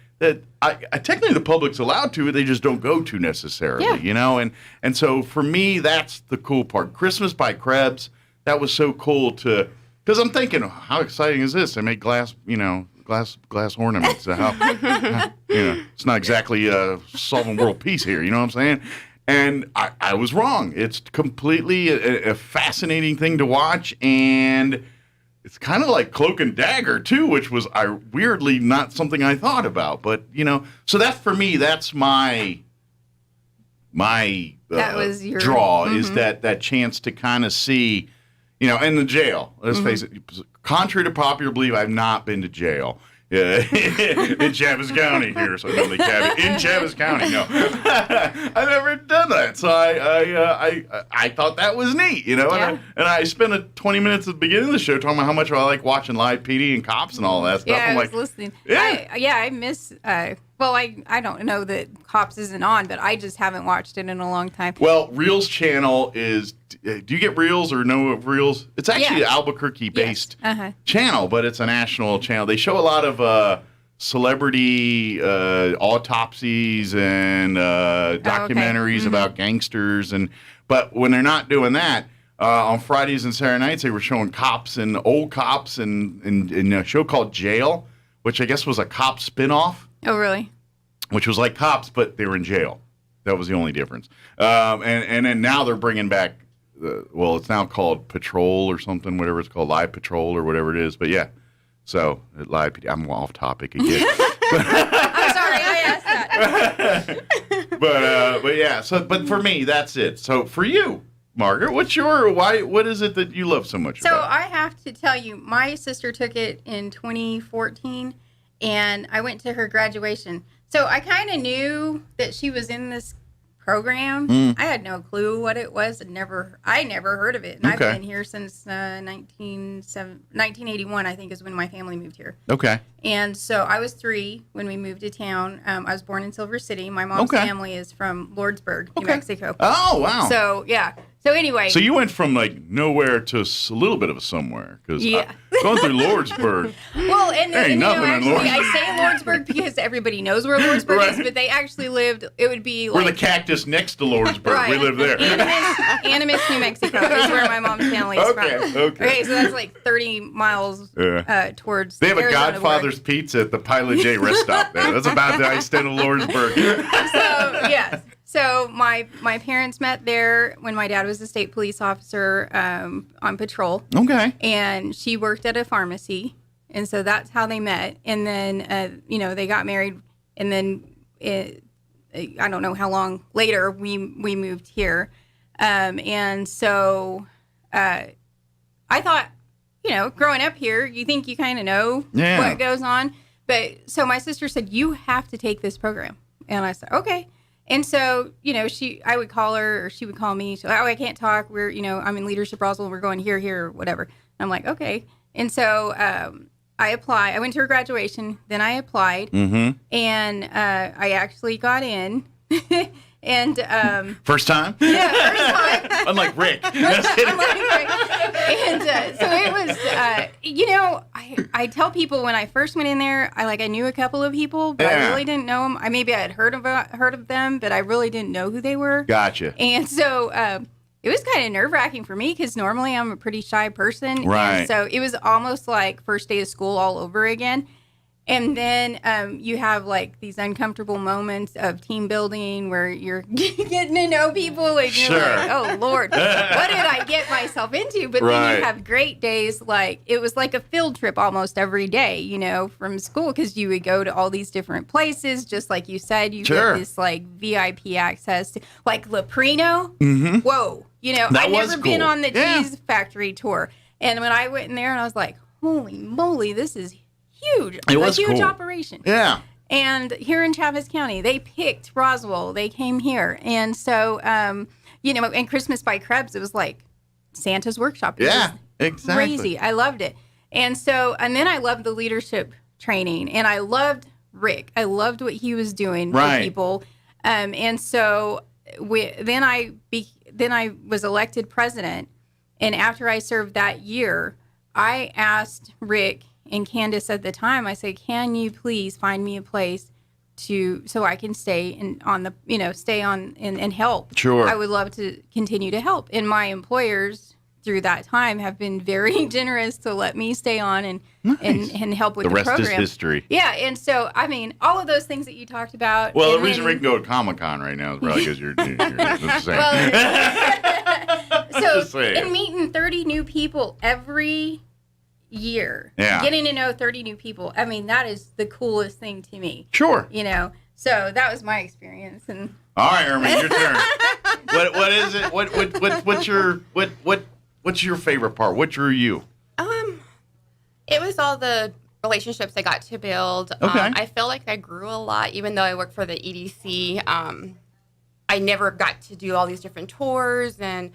I technically the public's allowed to, they just don't go to necessarily, And so for me, that's the cool part. Christmas by Krebs, that was so cool because I'm thinking, how exciting is this? They make glass ornaments. It's not exactly solving world peace here. You know what I'm saying? And I was wrong. It's completely a fascinating thing to watch, and it's kind of like Cloak and Dagger too, which was weirdly not something I thought about. But so that for me, that's my that was your draw is that chance to kind of see. In the jail, let's face it, contrary to popular belief, I've not been to jail in Chaves County here. So in Chaves County, no. I've never done that. So I thought that was neat, and I spent 20 minutes at the beginning of the show talking about how much I like watching live PD and cops and all that stuff. Yeah, I was listening. Yeah, I miss... I don't know that Cops isn't on, but I just haven't watched it in a long time. Well, Reels channel is... Do you get Reels or know of Reels? It's actually an Albuquerque-based channel, but it's a national channel. They show a lot of celebrity autopsies and documentaries about gangsters. But when they're not doing that, on Fridays and Saturday nights, they were showing cops and old cops and a show called Jail, which I guess was a cop spinoff. Oh, really? Which was like Cops, but they were in jail. That was the only difference. And then now they're bringing back, it's now called Patrol or something, whatever it's called, Live Patrol or whatever it is. But yeah, so I'm off topic again. I'm sorry, I asked that. But yeah, but for me, that's it. So for you, Margaret, what is it that you love so much about it? I have to tell you, my sister took it in 2014. And I went to her graduation. So I kind of knew that she was in this program. I had no clue what it was. I never heard of it. And I've been here since 1981, I think, is when my family moved here. Okay. And so I was 3 when we moved to town. I was born in Silver City. My mom's family is from Lordsburg, New Mexico. Oh, wow. So, yeah. So anyway. So you went from like nowhere to a little bit of a somewhere. Because going through Lordsburg. Well, and there ain't nothing in actually, Lordsburg. I say Lordsburg because everybody knows where Lordsburg is, but they actually lived, it would be like. We're the cactus next to Lordsburg. Right. We live there. Animus, New Mexico is where my mom's family is from. Okay. So that's like 30 miles towards They have Arizona a Godfather's Pizza at the Pilot J rest stop there. That's about the extent of Lordsburg. So, yes. So my parents met there when my dad was a state police officer on patrol. Okay. And she worked at a pharmacy. And so that's how they met. And then, they got married. And then, I don't know how long later, we moved here. And so I thought, growing up here, you think you kind of know what goes on. But so my sister said, you have to take this program. And I said, okay. And so, I would call her or she would call me. So, I can't talk. I'm in Leadership Roswell. We're going here, or whatever. And I'm like, okay. And so I applied. I went to her graduation. Then I applied. Mm-hmm. And I actually got in. And first time? Yeah, first time. Unlike Rick. And so it was, I tell people when I first went in there, I knew a couple of people, but I really didn't know them. Maybe I had heard of them, but I really didn't know who they were. Gotcha. And so it was kind of nerve-wracking for me because normally I'm a pretty shy person. Right. And so it was almost like first day of school all over again. And then you have like these uncomfortable moments of team building where you're getting to know people and you're like, oh Lord, what did I get myself into? But then you have great days, like it was like a field trip almost every day, from school, because you would go to all these different places, just like you said, you get this like VIP access to like Leprino. Mm-hmm. Whoa, I've never been on the cheese factory tour, and when I went in there and I was like, holy moly, this is huge. It was a huge cool. operation. Yeah. And here in Travis County, they picked Roswell. They came here. And so, and Christmas by Krebs, it was like Santa's workshop. It was exactly. Crazy. I loved it. And so, and then I loved the leadership training. And I loved Rick. I loved what he was doing for people. And so then I was elected president. And after I served that year, I asked Rick and Candace at the time, I said, can you please find me a place so I can stay and and help. Sure. I would love to continue to help. And my employers through that time have been very generous to let me stay on and help with the rest program. is history. Yeah, and so all of those things that you talked about. Well, the reason we can go to Comic-Con right now is probably because you're the same. So in meeting 30 new people every year, getting to know 30 new people, that is the coolest thing to me. Sure. So that was my experience. And all right, Irma, your turn. What is it? What's your favorite part? What drew you? It was all the relationships I got to build. Okay. I feel like I grew a lot, even though I worked for the EDC. I never got to do all these different tours, and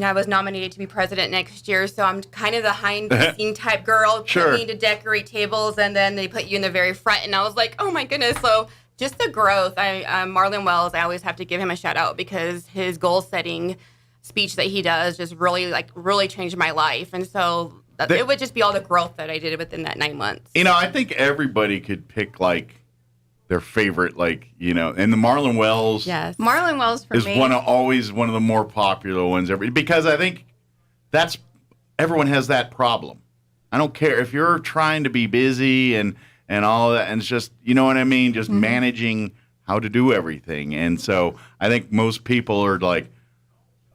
I was nominated to be president next year, so I'm kind of the behind-the-scene type girl, putting to decorate tables, and then they put you in the very front, and I was like, oh my goodness. So just the growth. Marlon Wells, I always have to give him a shout out because his goal-setting speech that he does just really changed my life, and so it would just be all the growth that I did within that 9 months. I think everybody could pick their favorite, and the Marlon Wells. Yes, Marlon Wells for is me always one of the more popular ones because I think everyone has that problem. I don't care if you're trying to be busy and all that, and it's just just managing how to do everything, and so I think most people are like,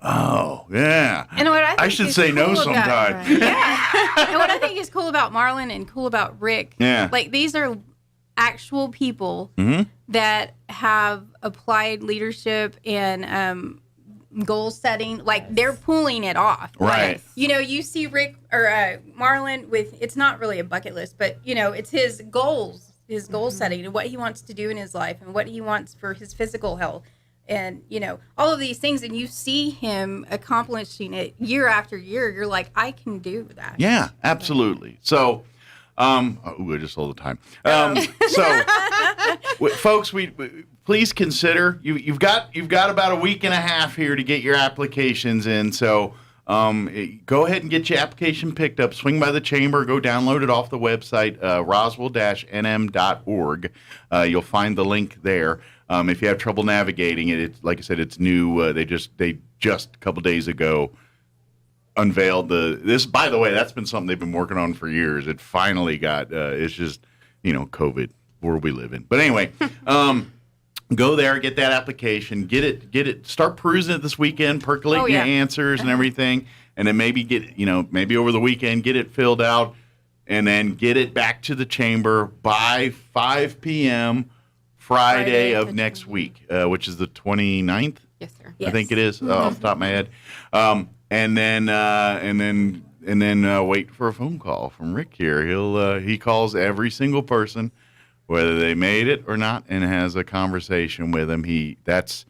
oh yeah, and what I should say no sometime. And what I think is cool about Marlon and cool about Rick, these are actual people that have applied leadership and goal setting. They're pulling it off. Right. You see Rick or Marlon with, it's not really a bucket list, but it's his goals, his goal setting and what he wants to do in his life and what he wants for his physical health. and all of these things, and you see him accomplishing it year after year. You're like, I can do that. Yeah, absolutely. So, I just all the time. Folks, we please consider you've got about a week and a half here to get your applications in. So. Go ahead and get your application picked up. Swing by the chamber. Go download it off the website, roswell-nm.org. You'll find the link there. If you have trouble navigating it, it's like I said, it's new. They just a couple days ago unveiled this. By the way, that's been something they've been working on for years. It finally got. It's just COVID world we live in. But anyway. Go there, get that application, get it, start perusing it this weekend, percolate your answers and everything, and then maybe maybe over the weekend, get it filled out, and then get it back to the chamber by 5 p.m. Friday of next week, which is the 29th? Yes, sir. I think it is, off the top of my head. And then wait for a phone call from Rick here. He calls every single person, whether they made it or not, and has a conversation with them. That's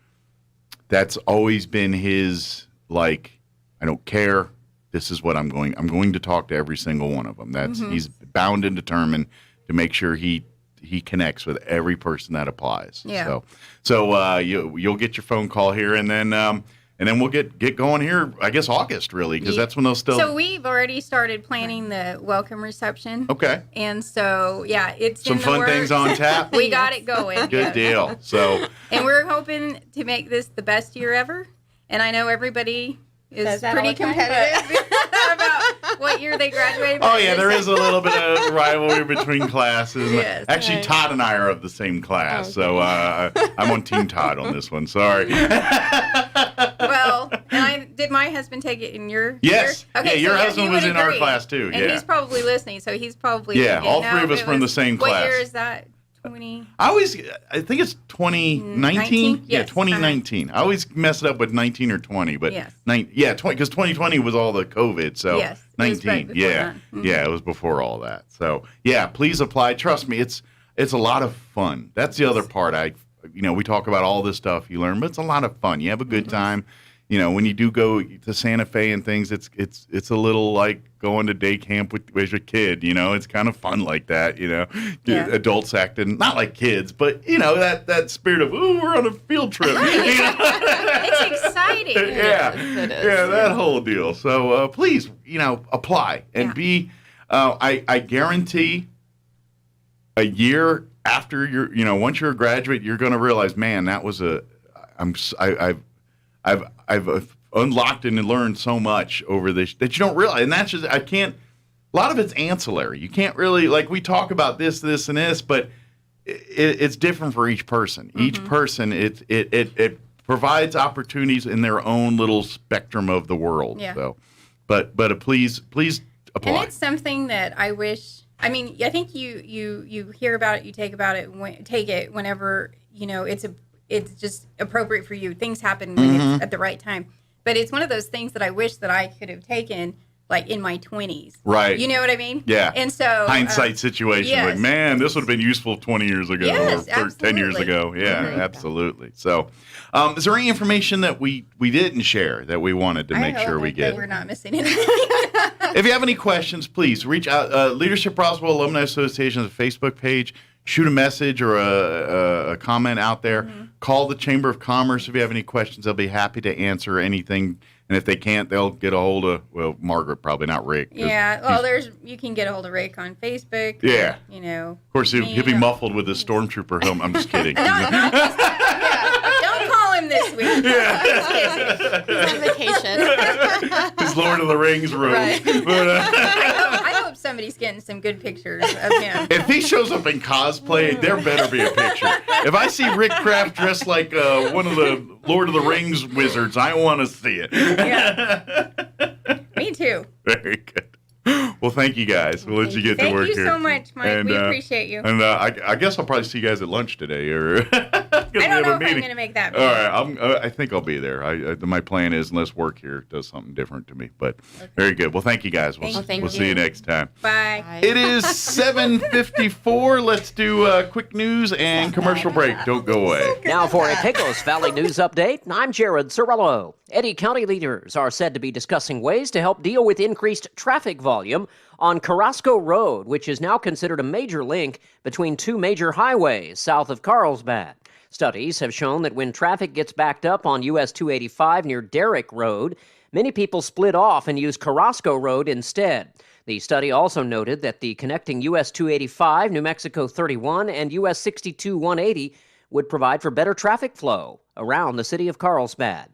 always been his, like, I don't care. This is what I'm going to talk to every single one of them. He's bound and determined to make sure he connects with every person that applies. Yeah. So you'll get your phone call here, and then we'll get going here, I guess August, really, because that's when they'll still. So we've already started planning the welcome reception. Okay. And so, it's some fun things on tap. We got it going. Good deal. So. And we're hoping to make this the best year ever. And I know everybody is pretty competitive about what year they graduated. Oh, yeah, there is a little bit of rivalry between classes. Yes, actually, right. Todd and I are of the same class, so I'm on Team Todd on this one. Sorry. Well, did my husband take it in your Yes. year? Okay, your so husband was in our class, too. And he's probably listening, so he's probably all three of us were in the same class. What year is that? 20? I think it's 2019. Yeah, 2019. I always mess it up with 19 or 20, but 20 because 2020 was all the COVID. So 19. Yeah, it was before all that. So please apply. Trust me, it's a lot of fun. That's the other part. We talk about all this stuff you learn, but it's a lot of fun. You have a good time. When you do go to Santa Fe and things, it's a little like going to day camp with your kid. It's kind of fun like that. Adults acting not like kids, but that spirit of we're on a field trip. It's exciting. That whole deal. So please, apply and be. I guarantee a year after once you're a graduate, you're going to realize, man, that was I've unlocked and learned so much over this that you don't realize, and that's just a lot of it's ancillary. You can't really, like, we talk about this, and this, but it's different for each person. Mm-hmm. Each person, it provides opportunities in their own little spectrum of the world. Yeah. So, but please apply. And it's something that I wish. I mean, I think you hear about it, you take it whenever it's just appropriate for you. Things happen when it's at the right time. But it's one of those things that I wish that I could have taken, like, in my 20s. Right. You know what I mean? Yeah. And so hindsight situation. Yes. Like, man, this would have been useful 20 years ago or 10 years ago. Yeah, absolutely. So, is there any information that we didn't share that we wanted to make sure we get? We're not missing anything. If you have any questions, please reach out. Leadership Roswell Alumni Association's Facebook page. Shoot a message or a comment out there. Mm-hmm. Call the Chamber of Commerce if you have any questions. They'll be happy to answer anything. And if they can't, they'll get a hold of, Margaret, probably not Rick. Yeah, well, you can get a hold of Rick on Facebook. Yeah. Or, of course, he'll be muffled with his stormtrooper helmet. I'm just kidding. Don't call him this week. Yeah. He's on vacation. His Lord of the Rings robe. Right. I hope somebody's getting some good pictures of him. If he shows up in cosplay, there better be a picture. If I see Rick Kraft dressed like one of the Lord of the Rings wizards, I want to see it. Yeah. Me too. Very good. Well, thank you guys. We'll let you get to work here. Thank you so much, Mike. We appreciate you. And I guess I'll probably see you guys at lunch today. Or 'Cause I we don't have know a if I'm meeting. going to make that. All right, I think I'll be there. My plan is, unless work here does something different to me. But very good. Well, thank you guys. We'll see you next time. Bye. It is 7:54. Let's do quick news and commercial break. Don't go away. Now for a Pecos Valley news update, I'm Jared Cirillo. Eddy County leaders are said to be discussing ways to help deal with increased traffic volume on Carrasco Road, which is now considered a major link between two major highways south of Carlsbad. Studies have shown that when traffic gets backed up on US 285 near Derrick Road, many people split off and use Carrasco Road instead. The study also noted that the connecting US 285, New Mexico 31, and US 62 180 would provide for better traffic flow around the city of Carlsbad.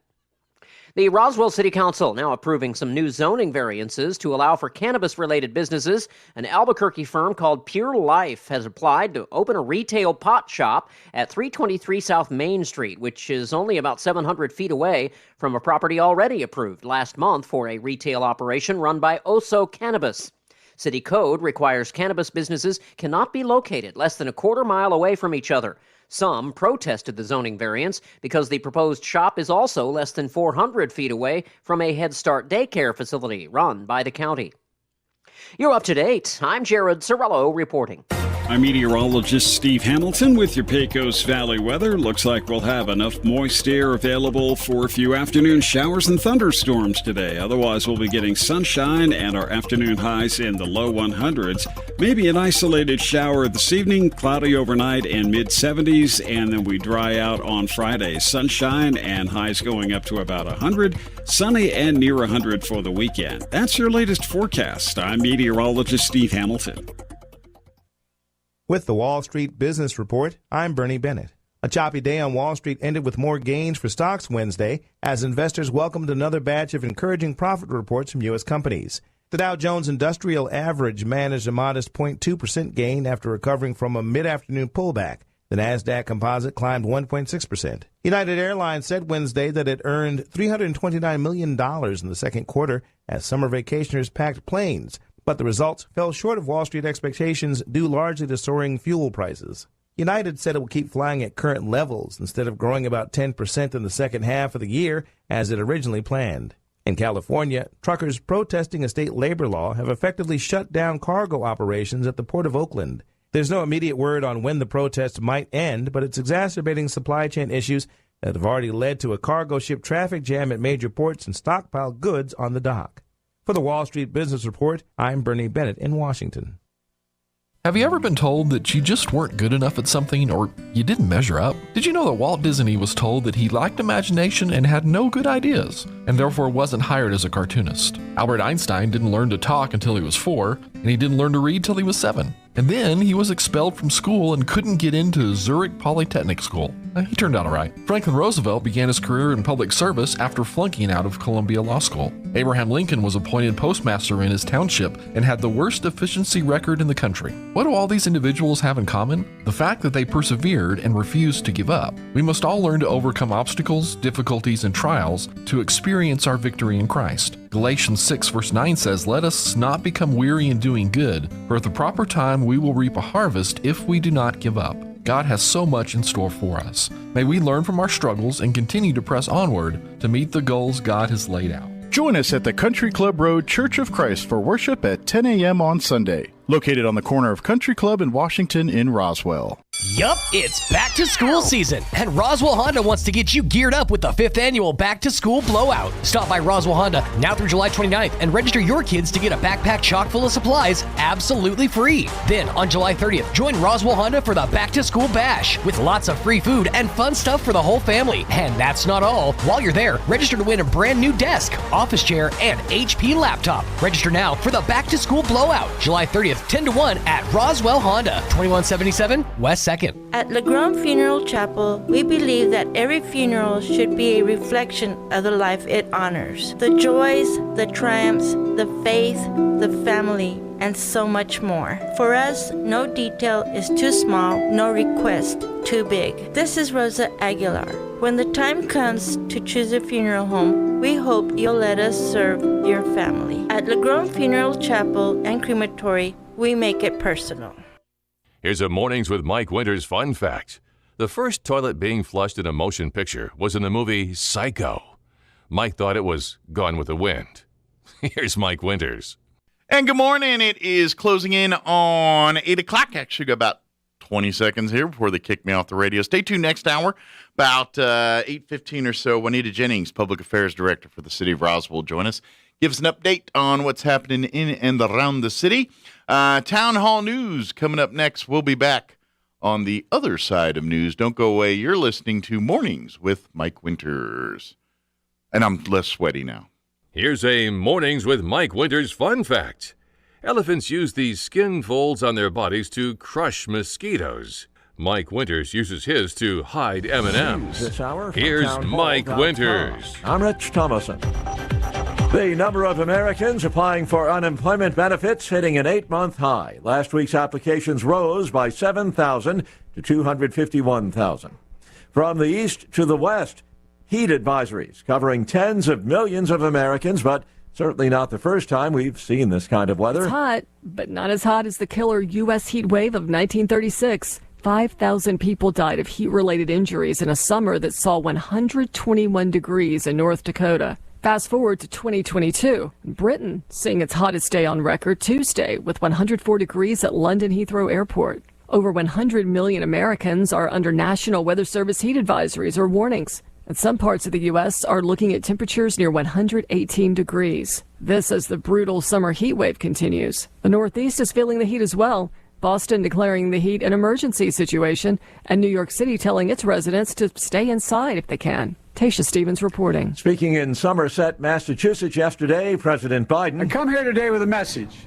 The Roswell City Council now approving some new zoning variances to allow for cannabis-related businesses. An Albuquerque firm called Pure Life has applied to open a retail pot shop at 323 South Main Street, which is only about 700 feet away from a property already approved last month for a retail operation run by Oso Cannabis. City code requires cannabis businesses cannot be located less than a quarter mile away from each other. Some protested the zoning variance because the proposed shop is also less than 400 feet away from a Head Start daycare facility run by the county. You're up to date. I'm Jared Cirillo reporting. I'm meteorologist Steve Hamilton with your Pecos Valley weather. Looks like we'll have enough moist air available for a few afternoon showers and thunderstorms today. Otherwise, we'll be getting sunshine and our afternoon highs in the low 100s. Maybe an isolated shower this evening, cloudy overnight and mid-70s, and then we dry out on Friday. Sunshine and highs going up to about 100, sunny and near 100 for the weekend. That's your latest forecast. I'm meteorologist Steve Hamilton. With the Wall Street Business Report, I'm Bernie Bennett. A choppy day on Wall Street ended with more gains for stocks Wednesday as investors welcomed another batch of encouraging profit reports from U.S. companies. The Dow Jones Industrial Average managed a modest 0.2% gain after recovering from a mid-afternoon pullback. The Nasdaq Composite climbed 1.6%. United Airlines said Wednesday that it earned $329 million in the second quarter as summer vacationers packed planes, but the results fell short of Wall Street expectations due largely to soaring fuel prices. United said it will keep flying at current levels instead of growing about 10% in the second half of the year as it originally planned. In California, truckers protesting a state labor law have effectively shut down cargo operations at the Port of Oakland. There's no immediate word on when the protests might end, but it's exacerbating supply chain issues that have already led to a cargo ship traffic jam at major ports and stockpiled goods on the dock. For the Wall Street Business Report, I'm Bernie Bennett in Washington. Have you ever been told that you just weren't good enough at something or you didn't measure up? Did you know that Walt Disney was told that he lacked imagination and had no good ideas, and therefore wasn't hired as a cartoonist? Albert Einstein didn't learn to talk until he was 4, and he didn't learn to read till he was 7. And then he was expelled from school and couldn't get into Zurich Polytechnic School. He turned out all right. Franklin Roosevelt began his career in public service after flunking out of Columbia Law School. Abraham Lincoln was appointed postmaster in his township and had the worst efficiency record in the country. What do all these individuals have in common? The fact that they persevered and refused to give up. We must all learn to overcome obstacles, difficulties, and trials to experience our victory in Christ. Galatians 6 verse 9 says, "Let us not become weary in doing good, for at the proper time we will reap a harvest if we do not give up." God has so much in store for us. May we learn from our struggles and continue to press onward to meet the goals God has laid out. Join us at the Country Club Road Church of Christ for worship at 10 a.m. on Sunday. Located on the corner of Country Club and Washington in Roswell. Yup, it's back to school season, and Roswell Honda wants to get you geared up with the 5th annual Back to School Blowout. Stop by Roswell Honda now through July 29th and register your kids to get a backpack chock full of supplies absolutely free. Then on July 30th, join Roswell Honda for the Back to School Bash with lots of free food and fun stuff for the whole family. And that's not all. While you're there, register to win a brand new desk, office chair, and HP laptop. Register now for the Back to School Blowout, July 30th, 10 to 1 at Roswell Honda, 2177 West 2nd. At LeGrand Funeral Chapel, we believe that every funeral should be a reflection of the life it honors. The joys, the triumphs, the faith, the family, and so much more. For us, no detail is too small, no request too big. This is Rosa Aguilar. When the time comes to choose a funeral home, we hope you'll let us serve your family. At LeGrand Funeral Chapel and Crematory, we make it personal. Here's a Mornings with Mike Winters fun fact. The first toilet being flushed in a motion picture was in the movie Psycho. Mike thought it was Gone with the Wind. Here's Mike Winters. And good morning. It is closing in on 8 o'clock. Actually, got about 20 seconds here before they kick me off the radio. Stay tuned next hour. About 8:15 or so, Juanita Jennings, Public Affairs Director for the City of Roswell, will join us. Give us an update on what's happening in and around the city. Town Hall News coming up next. We'll be back on the other side of news. Don't go away. You're listening to Mornings with Mike Winters. And I'm less sweaty now. Here's a Mornings with Mike Winters fun fact. Elephants use these skin folds on their bodies to crush mosquitoes. Mike Winters uses his to hide M&Ms. This hour from Here's Mike Winters. I'm Rich Thomason. The number of Americans applying for unemployment benefits hitting an 8-month high. Last week's applications rose by 7,000 to 251,000. From the east to the west, heat advisories covering tens of millions of Americans, but certainly not the first time we've seen this kind of weather. It's hot, but not as hot as the killer U.S. heat wave of 1936. 5,000 people died of heat-related injuries in a summer that saw 121 degrees in North Dakota. Fast forward to 2022. Britain seeing its hottest day on record Tuesday with 104 degrees at London Heathrow Airport. Over 100 million Americans are under National Weather Service heat advisories or warnings. And some parts of the U.S. are looking at temperatures near 118 degrees. This as the brutal summer heat wave continues. The Northeast is feeling the heat as well. Boston declaring the heat an emergency situation, and New York City telling its residents to stay inside if they can. Tasha Stevens reporting. Speaking in Somerset, Massachusetts yesterday, President Biden. I come here today with a message.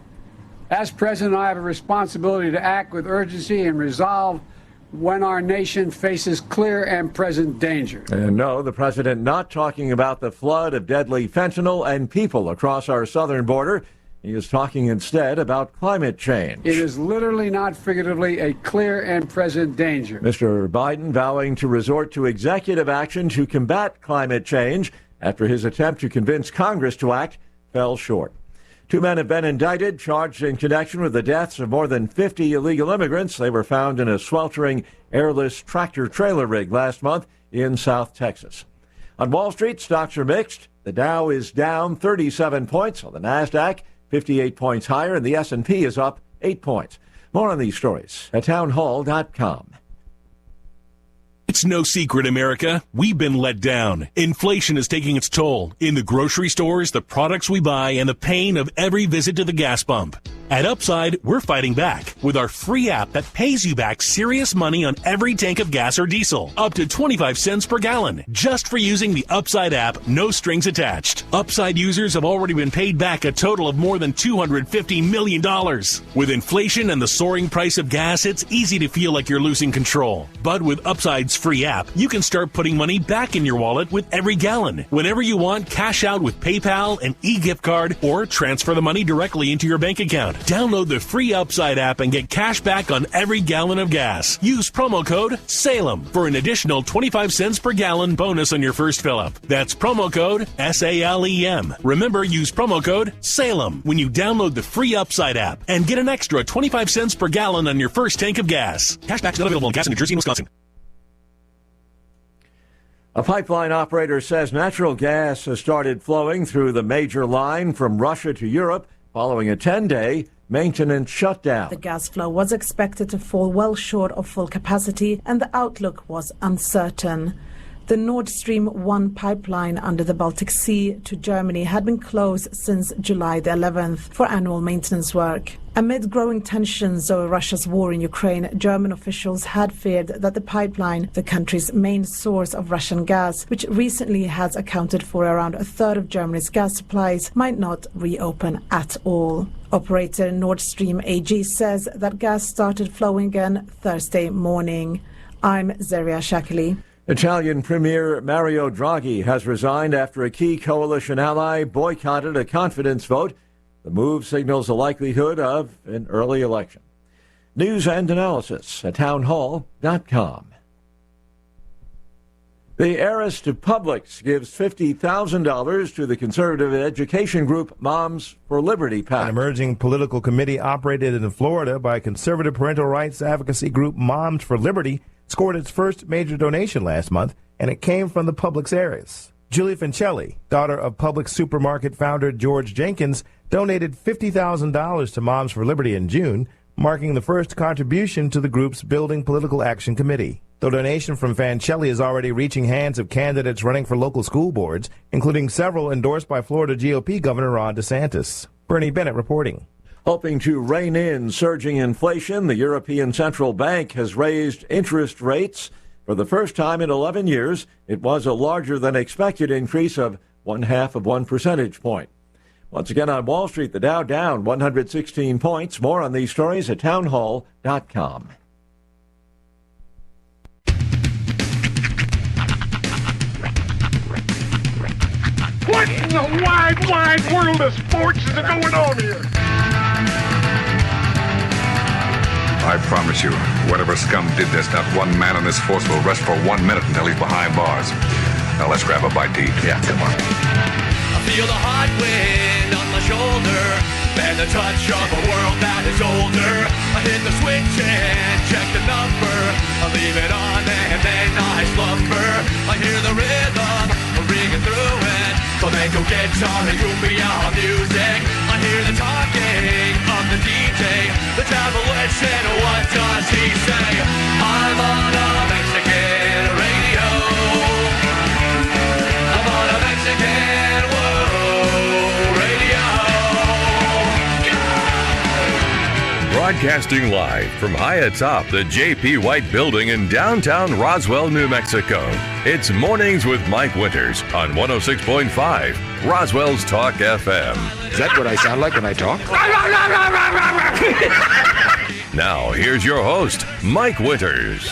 As president, I have a responsibility to act with urgency and resolve when our nation faces clear and present danger. And no, the president not talking about the flood of deadly fentanyl and people across our southern border. He is talking instead about climate change. It is literally, not figuratively, a clear and present danger. Mr. Biden vowing to resort to executive action to combat climate change after his attempt to convince Congress to act fell short. 2 men have been indicted, charged in connection with the deaths of more than 50 illegal immigrants. They were found in a sweltering, airless tractor-trailer rig last month in South Texas. On Wall Street, stocks are mixed. The Dow is down 37 points, while the NASDAQ 58 points higher, and the S&P is up 8 points. More on these stories at townhall.com. It's no secret, America. We've been let down. Inflation is taking its toll in the grocery stores, the products we buy, and the pain of every visit to the gas pump. At Upside, we're fighting back with our free app that pays you back serious money on every tank of gas or diesel, up to 25 cents per gallon, just for using the Upside app, no strings attached. Upside users have already been paid back a total of more than $250 million. With inflation and the soaring price of gas, it's easy to feel like you're losing control. But with Upside's free app, you can start putting money back in your wallet with every gallon. Whenever you want, cash out with PayPal, an e-gift card, or transfer the money directly into your bank account. Download the free Upside app and get cash back on every gallon of gas. Use promo code SALEM for an additional 25 cents per gallon bonus on your first fill-up. That's promo code SALEM. Remember, use promo code SALEM when you download the free Upside app and get an extra 25 cents per gallon on your first tank of gas. Cashback is not available in gas in New Jersey and Wisconsin. A pipeline operator says natural gas has started flowing through the major line from Russia to Europe following a 10-day maintenance shutdown. The gas flow was expected to fall well short of full capacity, and the outlook was uncertain. The Nord Stream 1 pipeline under the Baltic Sea to Germany had been closed since July the 11th for annual maintenance work. Amid growing tensions over Russia's war in Ukraine, German officials had feared that the pipeline, the country's main source of Russian gas, which recently has accounted for around a third of Germany's gas supplies, might not reopen at all. Operator Nord Stream AG says that gas started flowing again Thursday morning. I'm Zeria Shakili. Italian Premier Mario Draghi has resigned after a key coalition ally boycotted a confidence vote. The move signals the likelihood of an early election. News and analysis at townhall.com. The heiress to Publix gives $50,000 to the conservative education group Moms for Liberty PAC. An emerging political committee operated in Florida by conservative parental rights advocacy group Moms for Liberty scored its first major donation last month, and it came from the Publix areas. Julie Fincelli, daughter of Publix supermarket founder George Jenkins, donated $50,000 to Moms for Liberty in June, marking the first contribution to the group's Building Political Action Committee. The donation from Fancelli is already reaching hands of candidates running for local school boards, including several endorsed by Florida GOP Governor Ron DeSantis. Bernie Bennett reporting. Hoping to rein in surging inflation, the European Central Bank has raised interest rates for the first time in 11 years. It was a larger than expected increase of 0.5 of 1 percentage point. Once again on Wall Street, the Dow down 116 points. More on these stories at townhall.com. What in the wide, wide world of sports is going on here? I promise you, whatever scum did this, not one man on this force will rest for 1 minute until he's behind bars. Now let's grab a bite to eat. Yeah, come on. I feel the hot wind on my shoulder and the touch of a world that is older. I hit the switch and check the number. I leave it on and then I slumber. I hear the rhythm ringing through it. Flamenco guitar and cumbia music. I hear the talking of the DJ. The devil listen, what does he say? I'm on a Mexican radio. I'm on a Mexican radio. Broadcasting live from high atop the J.P. White Building in downtown Roswell, New Mexico. It's Mornings with Mike Winters on 106.5 Roswell's Talk FM. Is that what I sound like when I talk? Now, here's your host, Mike Winters.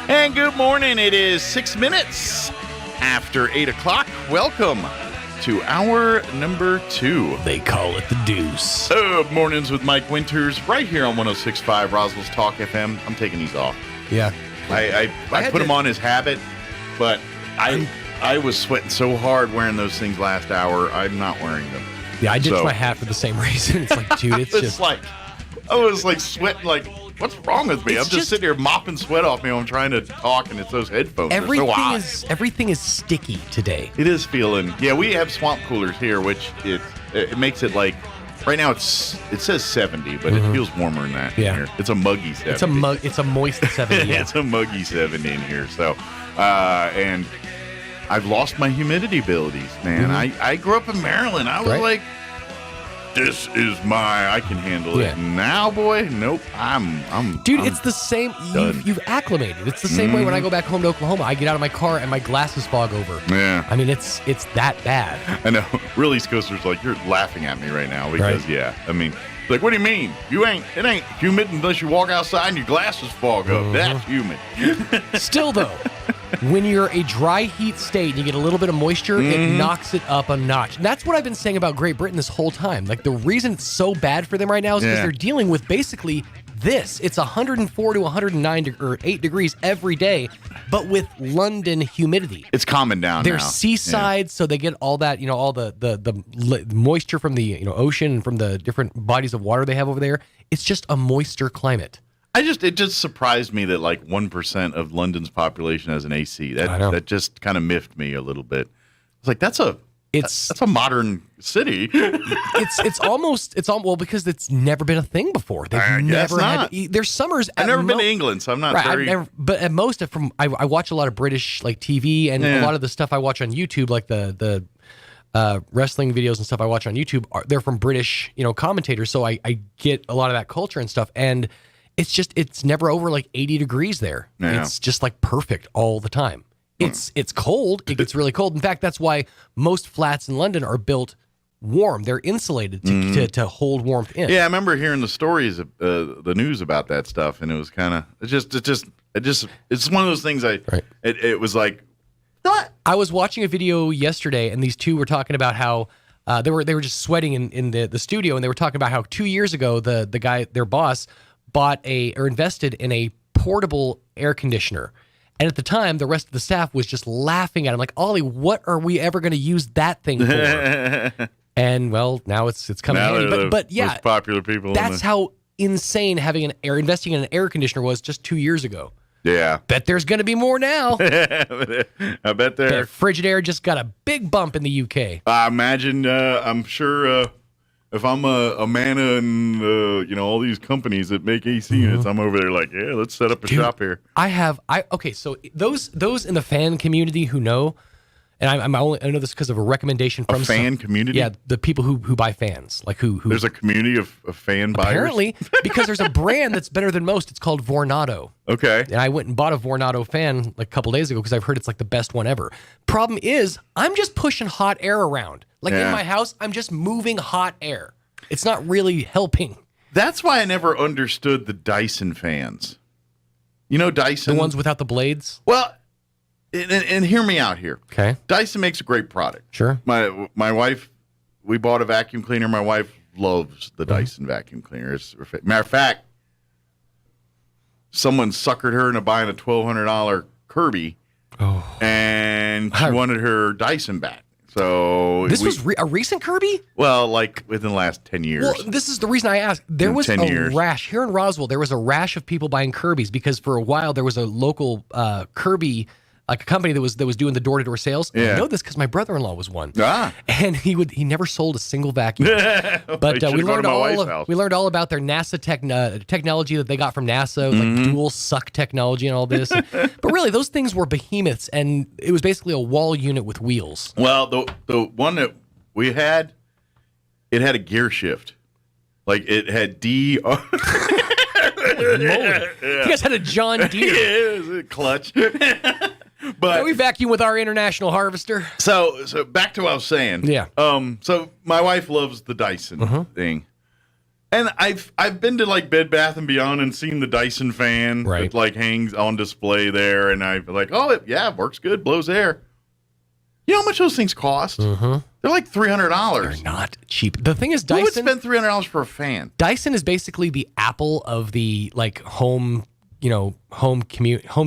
And good morning. It is 6 minutes after 8 o'clock. Welcome to hour number 2. They call it the deuce. Mornings with Mike Winters, right here on 106.5 Roswell's Talk FM. I'm taking these off. Yeah. I put them on as habit, but I was sweating so hard wearing those things last hour. I'm not wearing them. Yeah, I ditched my hat for the same reason. It's like, dude, it's just like I was like sweating like, what's wrong with me? I'm just sitting here mopping sweat off me when I'm trying to talk, and it's those headphones. They're so hot. Everything is sticky today. It is feeling. Yeah, we have swamp coolers here, which it makes it like right now it says 70, but it feels warmer than that in here. It's a muggy 70. It's a moist 70. Yeah. It's a muggy 70 in here. So, and I've lost my humidity abilities, man. I grew up in Maryland. I was like, this is I can handle it. Now, boy, nope. Dude, it's the same. You've acclimated. It's the same way when I go back home to Oklahoma. I get out of my car and my glasses fog over. Yeah. I mean, it's that bad. I know. Real East Coasters like, you're laughing at me right now because, I mean, like, what do you mean? It ain't humid unless you walk outside and your glasses fog up. That's humid. Still, though, when you're a dry heat state and you get a little bit of moisture, it knocks it up a notch. And that's what I've been saying about Great Britain this whole time. Like, the reason it's so bad for them right now is because they're dealing with basically this. It's 104 to 109 or 8 degrees every day, but with London humidity. It's calming down They're now. seaside, so they get all that, all the moisture from the ocean and from the different bodies of water they have over there. It's just a moister climate. It just surprised me that like 1% of London's population has an AC. That just kind of miffed me a little bit. It's like that's a modern city. Well, because it's never been a thing before. They've never had. There's summers. I've never been to England, so I'm not very. But at most, I watch a lot of British like TV and a lot of the stuff I watch on YouTube, like the wrestling videos and stuff I watch on YouTube. They're from British, commentators, so I get a lot of that culture and stuff. And it's never over like 80 degrees there. Yeah. It's just like perfect all the time. It's cold. It gets really cold. In fact, that's why most flats in London are built warm. They're insulated to hold warmth in. Yeah, I remember hearing the stories, the news about that stuff, and it was kind of it's one of those things. It was like. What? I was watching a video yesterday, and these two were talking about how they were just sweating in the studio, and they were talking about how 2 years ago the guy, their boss, invested in a portable air conditioner. And at the time, the rest of the staff was just laughing at him, like, Ollie, what are we ever going to use that thing for? And, well, now it's coming handy. But yeah, most popular people. That's how insane investing in an air conditioner was just 2 years ago. Yeah. Bet there's going to be more now. I bet there. Frigidaire just got a big bump in the UK. I imagine, I'm sure if I'm a Amana and, all these companies that make AC units, I'm over there like, yeah, let's set up a shop here. Okay, so those in the fan community who know, and I know this because of a recommendation from a fan community. Yeah, the people who buy fans, like who. There's a community of fan buyers. Apparently, because there's a brand that's better than most. It's called Vornado. Okay. And I went and bought a Vornado fan like a couple days ago because I've heard it's like the best one ever. Problem is, I'm just pushing hot air around. Like in my house, I'm just moving hot air. It's not really helping. That's why I never understood the Dyson fans. You know Dyson? The ones without the blades? Well, and hear me out here. Okay. Dyson makes a great product. Sure. My wife, we bought a vacuum cleaner. My wife loves the Dyson vacuum cleaner. Matter of fact, someone suckered her into buying a $1,200 Kirby, and she wanted her Dyson back. So this was a recent Kirby? Well, like within the last 10 years. Well, this is the reason I asked. There was a rash here in Roswell. There was a rash of people buying Kirbys because for a while there was a local Kirby, like a company that was doing the door-to-door sales. Yeah. I know this because my brother-in-law was one. Ah. And he never sold a single vacuum. But we learned all about their NASA technology that they got from NASA, like dual suck technology and all this. But really, those things were behemoths, and it was basically a wall unit with wheels. Well, the one that we had, it had a gear shift. Like it had D. Holy moly. You guys had a John Deere. Yeah, it was a clutch. But we vacuum with our international harvester. So back to what I was saying. Yeah. So my wife loves the Dyson thing, and I've been to like Bed Bath and Beyond and seen the Dyson fan that like hangs on display there, and I'm like, oh it works good, blows air. You know how much those things cost? They're like $300. They're not cheap. The thing is, Dyson. Who would spend $300 for a fan? Dyson is basically the Apple of the like home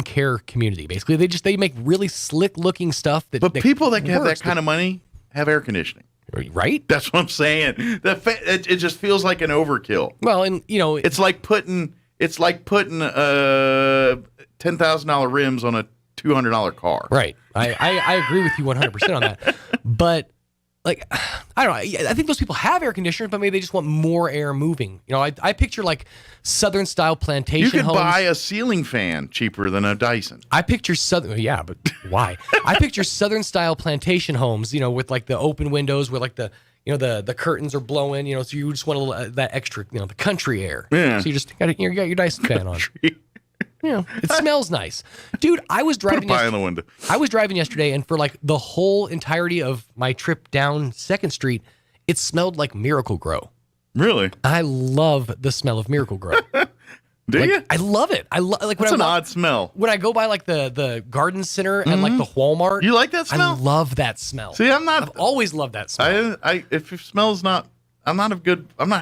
care community. Basically, they make really slick looking stuff that. People that have that kind of money have air conditioning, right? That's what I'm saying. It just feels like an overkill. Well, and it's like putting $10,000 rims on a $200 car. Right. I agree with you 100% on that. But like, I don't know. I think those people have air conditioners, but maybe they just want more air moving. I picture like Southern style plantation homes. You could buy a ceiling fan cheaper than a Dyson. I picture but why? I picture Southern style plantation homes, with like the open windows where like the curtains are blowing, so you just want a little that extra, the country air. Yeah. So you got your Dyson fan on. It smells nice. Dude, I was driving Put a pie in the window. I was driving yesterday, and for like the whole entirety of my trip down 2nd Street, it smelled like Miracle Grow. Really? I love the smell of Miracle Grow. Do you? I love it. It's an odd smell. When I go by like the garden center and like the Walmart. You like that smell? I love that smell. See, I've always loved that smell. If it smells not, I'm not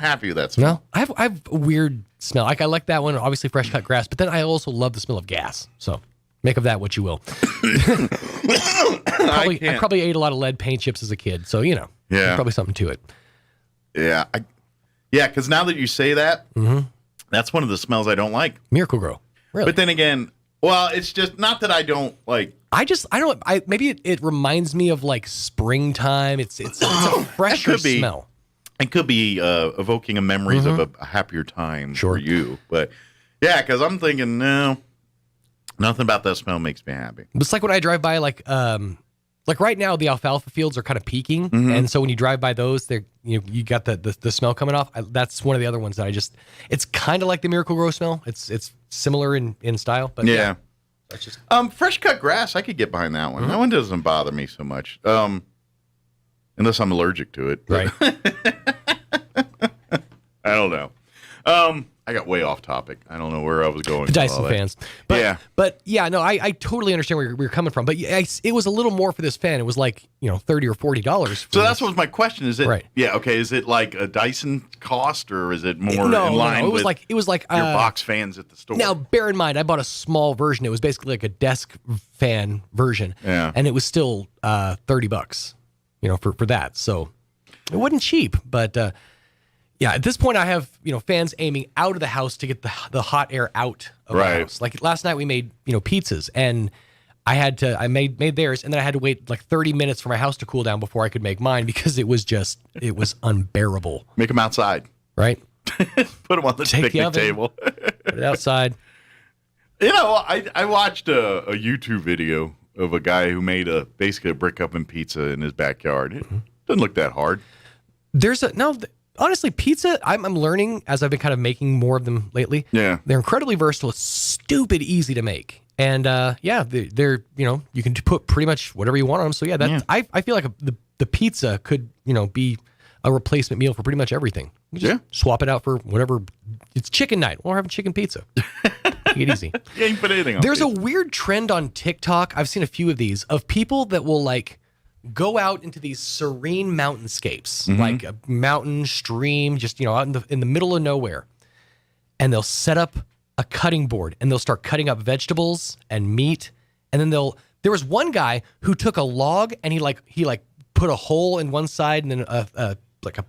happy with that smell. No, I have a weird smell. Like I like that one, obviously fresh cut grass, but then I also love the smell of gas. So make of that what you will. I probably ate a lot of lead paint chips as a kid, so there's probably something to it. Yeah, because now that you say that, that's one of the smells I don't like. Miracle Grow, really. But then again, well, it's just not that I don't like. Maybe it reminds me of like springtime. It's a fresher smell. It could be evoking a memories of a happier time for you. But yeah, because I'm thinking, no, nothing about that smell makes me happy. It's like when I drive by, like right now, the alfalfa fields are kind of peaking. And so when you drive by those, you got the smell coming off. That's one of the other ones that it's kind of like the Miracle Grow smell. It's similar in style, but yeah. That's just fresh cut grass. I could get behind that one. That one doesn't bother me so much. Unless I'm allergic to it. Right. I don't know. I got way off topic. I don't know where I was going. The Dyson fans. But I totally understand where you're coming from. But it was a little more for this fan. It was like, $30 or $40. So that's what my question is. Right. Yeah. Okay. Is it like a Dyson cost, or is it more in line with it was like your box fans at the store? Now, bear in mind, I bought a small version. It was basically like a desk fan version. Yeah. And it was still $30. For that. So it wasn't cheap, but Yeah, at this point, I have fans aiming out of the house to get the hot air out of the house. Like last night, we made pizzas, and I made theirs, and then I had to wait like 30 minutes for my house to cool down before I could make mine because it was unbearable. Make them outside, right? Put them on the picnic table. Put it outside. I watched a YouTube video of a guy who made basically a brick oven pizza in his backyard. It doesn't look that hard. Honestly, pizza, I'm learning as I've been kind of making more of them lately. Yeah. They're incredibly versatile. It's stupid easy to make. And they're you can put pretty much whatever you want on them. So I feel like the pizza could, be a replacement meal for pretty much everything. You just swap it out for whatever. It's chicken night. We're having chicken pizza. Take it easy. Yeah, you can put anything on There's pizza. a weird trend on TikTok. I've seen a few of these of people that will go out into these serene mountainscapes, like a mountain stream, just out in the middle of nowhere, and they'll set up a cutting board and they'll start cutting up vegetables and meat, and then there was one guy who took a log and he put a hole in one side and then a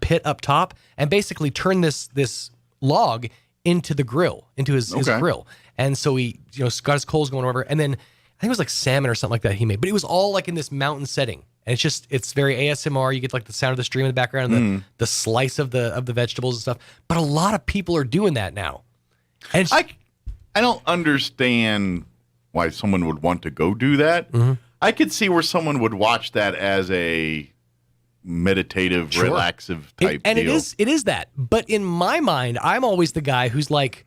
pit up top, and basically turned this log into the grill, into his grill, and so he got his coals going over, and then I think it was like salmon or something like that he made, but it was all like in this mountain setting. And it's very ASMR. You get like the sound of the stream in the background and the slice of the vegetables and stuff. But a lot of people are doing that now. And I don't understand why someone would want to go do that. I could see where someone would watch that as a meditative, relaxive type deal. And it is that. But in my mind, I'm always the guy who's like,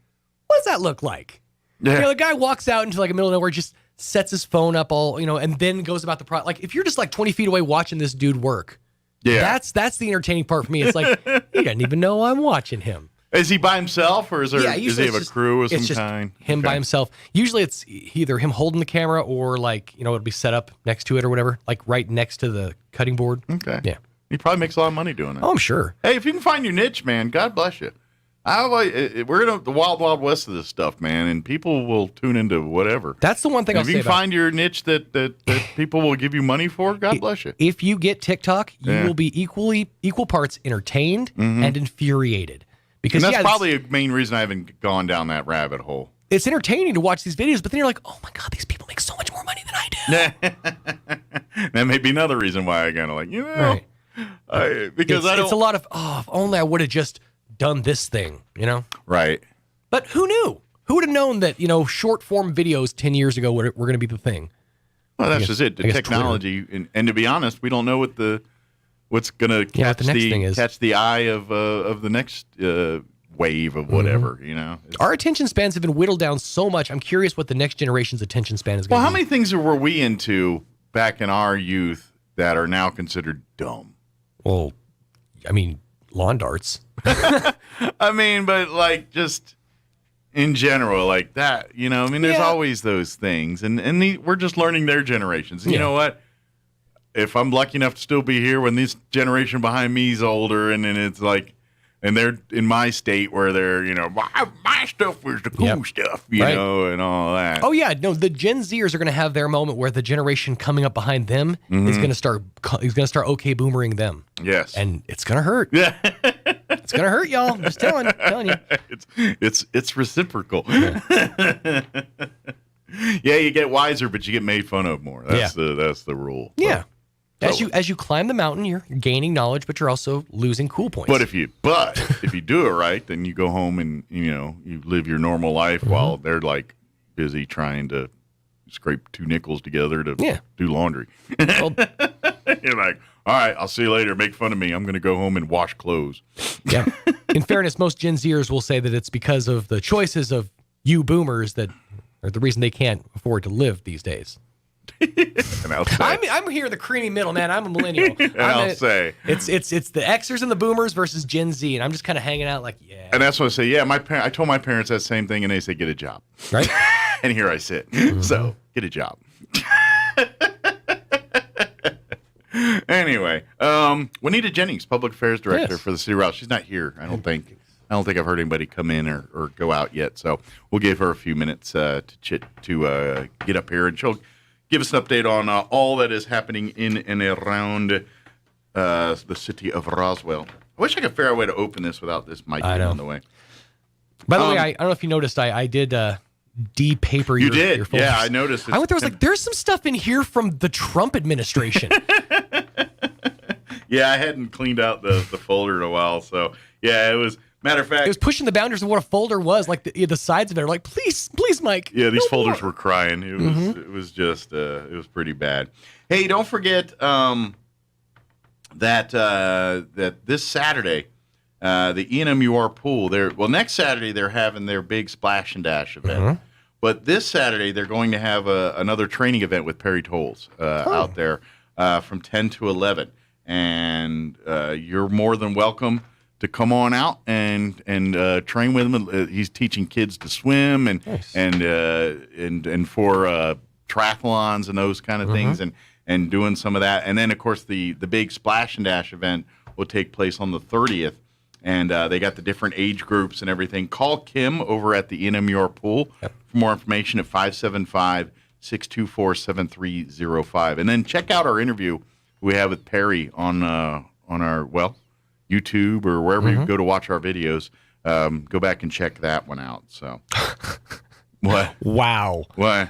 what does that look like? Yeah. The guy walks out into like a middle of nowhere, just sets his phone up all, and then goes about the product. Like if you're just like 20 feet away watching this dude work, that's the entertaining part for me. It's like, he doesn't even know I'm watching him. Is he by himself or does he have a crew of some kind? Him by himself. Usually it's either him holding the camera or it'll be set up next to it or whatever, like right next to the cutting board. Okay. Yeah. He probably makes a lot of money doing it. Oh, I'm sure. Hey, if you can find your niche, man, God bless you. We're in the wild, wild west of this stuff, man, and people will tune into whatever. That's the one thing I'll say. If you can find your niche that people will give you money for, God bless you. If you get TikTok, you will be equal parts entertained and infuriated. Because and that's probably a main reason I haven't gone down that rabbit hole. It's entertaining to watch these videos, but then you're like, oh my God, these people make so much more money than I do. That may be another reason why I kind of because it's a lot of, if only I would have just done this thing, Right. But who knew? Who would have known that, short form videos 10 years ago were going to be the thing? Well, that's just it. The technology, and to be honest, we don't know what's going to catch the eye of the next wave of whatever. Our attention spans have been whittled down so much. I'm curious what the next generation's attention span is going to be. Well, how many things were we into back in our youth that are now considered dumb? Well, I mean, lawn darts. But just in general, like that, there's always those things, and we're just learning their generations. And you know what? If I'm lucky enough to still be here when this generation behind me is older, and then it's like, and they're in my state where they're, my stuff was the cool stuff, and all that. Oh yeah, no, the Gen Zers are going to have their moment where the generation coming up behind them is going to start okay boomering them. Yes, and it's going to hurt. Yeah, it's going to hurt, y'all. I'm just telling you. It's reciprocal. Yeah. You get wiser, but you get made fun of more. That's the rule. Yeah. As you climb the mountain, you're gaining knowledge, but you're also losing cool points. But if you do it right, then you go home and you live your normal life while they're like busy trying to scrape 2 nickels together to do laundry. Well, you're like, all right, I'll see you later. Make fun of me. I'm going to go home and wash clothes. Yeah. In fairness, most Gen Zers will say that it's because of the choices of you boomers that are the reason they can't afford to live these days. And I'll say, I'm here the creamy middle, man. I'm a millennial. I'll say it's the Xers and the boomers versus Gen Z, and I'm just kind of hanging out like, yeah. And that's what I say. Yeah, I told my parents that same thing, and they say, get a job. Right. And here I sit. So get a job. Anyway, Juanita Jennings, Public Affairs Director for the City of Roswell. She's not here, I don't think. I don't think I've heard anybody come in or go out yet. So we'll give her a few minutes to get up here, and she'll give us an update on all that is happening in and around the city of Roswell. I wish I could figure out a way to open this without this mic being in the way. By the way, I don't know if you noticed, I did de-paper your did. your folders. Yeah, I noticed. I went there, I was like, there's some stuff in here from the Trump administration. Yeah, I hadn't cleaned out the folder in a while, so yeah, it was. Matter of fact, it was pushing the boundaries of what a folder was, like the sides of it are like, please, Mike. Yeah, these no folders more. were crying. It was just it was pretty bad. Hey, don't forget that this Saturday, the ENMUR pool. Next Saturday they're having their big Splash and Dash event, but this Saturday they're going to have another training event with Perry Tolles out there from 10 to 11, and you're more than welcome to come on out and train with him. He's teaching kids to swim and for triathlons and those kind of things, and doing some of that. And then of course the big Splash and Dash event will take place on the 30th, and they got the different age groups and everything. Call Kim over at the NMUR pool for more information at 575-624-7305, and then check out our interview we have with Perry on our YouTube or wherever you go to watch our videos. Go back and check that one out. So, what? Wow. What?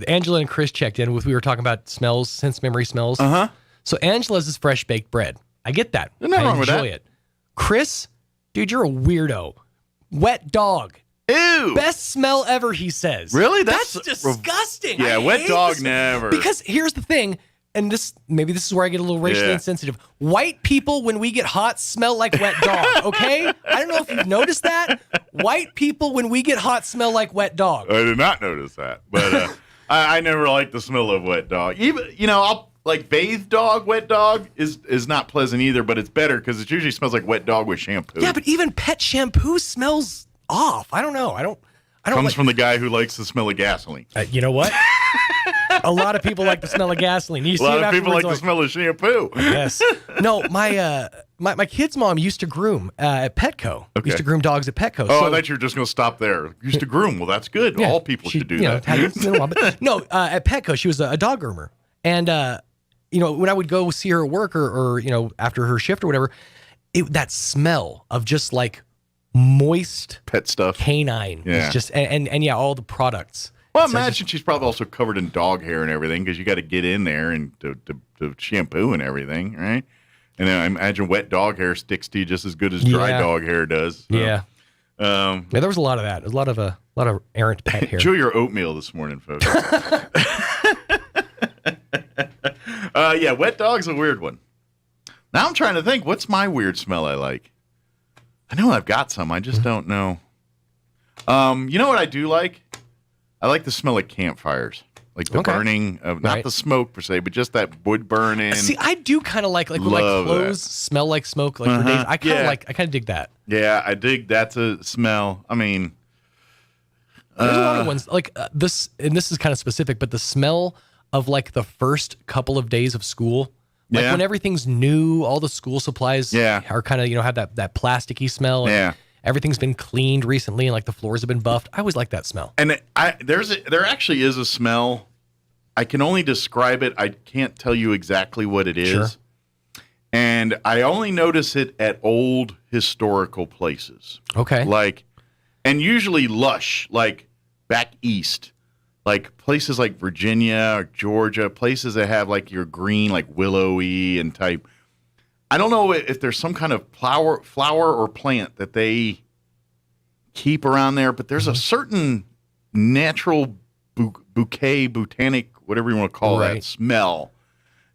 Angela and Chris checked in. We were talking about smells, sense memory smells. So Angela's is fresh baked bread. I get that. There's nothing wrong with enjoy that. it. Chris, dude, you're a weirdo. Wet dog. Ew. Best smell ever, he says. Really? That's disgusting. Yeah, I wet hate dog this. never. Because here's the thing. And maybe this is where I get a little racially insensitive. White people, when we get hot, smell like wet dog, okay? I don't know if you've noticed that. White people, when we get hot, smell like wet dog. I did not notice that, but I never liked the smell of wet dog. Even I'll like bathed dog, wet dog is not pleasant either, but it's better because it usually smells like wet dog with shampoo. Yeah, but even pet shampoo smells off. I don't know. I don't. Comes from the guy who likes the smell of gasoline. You know what? A lot of people like the smell of gasoline. You A lot of people like the smell of shampoo. Yes. No, my kid's mom used to groom at Petco. Okay. Used to groom dogs at Petco. Oh, I thought you were just going to stop there. Used to groom. Well, that's good. Yeah, All people should do that. No, at Petco, she was a dog groomer. And, when I would go see her at work or after her shift or whatever, that smell of just like moist pet stuff, canine. Yeah. It's just, and all the products. Well, imagine she's probably also covered in dog hair and everything because you got to get in there and to shampoo and everything, right? And then I imagine wet dog hair sticks to you just as good as dry dog hair does. So. Yeah. Yeah, there was a lot of that. There was a lot of errant pet hair. Enjoy your oatmeal this morning, folks. Yeah, wet dog's a weird one. Now I'm trying to think, what's my weird smell I like? I know I've got some. I just don't know. You know what I do like? I like the smell of campfires. Like the burning of, not the smoke per se, but just that wood burning. See, I do kind of like when my clothes smell like smoke, like for days. I kind of dig that. Yeah, I dig that's a smell. I mean, there's a lot of ones like this, and this is kind of specific, but the smell of like the first couple of days of school, like when everything's new, all the school supplies are kind of have that plasticky smell. And everything's been cleaned recently, and like the floors have been buffed. I always like that smell. And there actually is a smell. I can only describe it. I can't tell you exactly what it is. Sure. And I only notice it at old historical places. Okay. And usually lush, like back east, like places like Virginia or Georgia, places that have like your green, like willowy and type. I don't know if there's some kind of flower or plant that they keep around there, but there's a certain natural botanic, whatever you want to call that, smell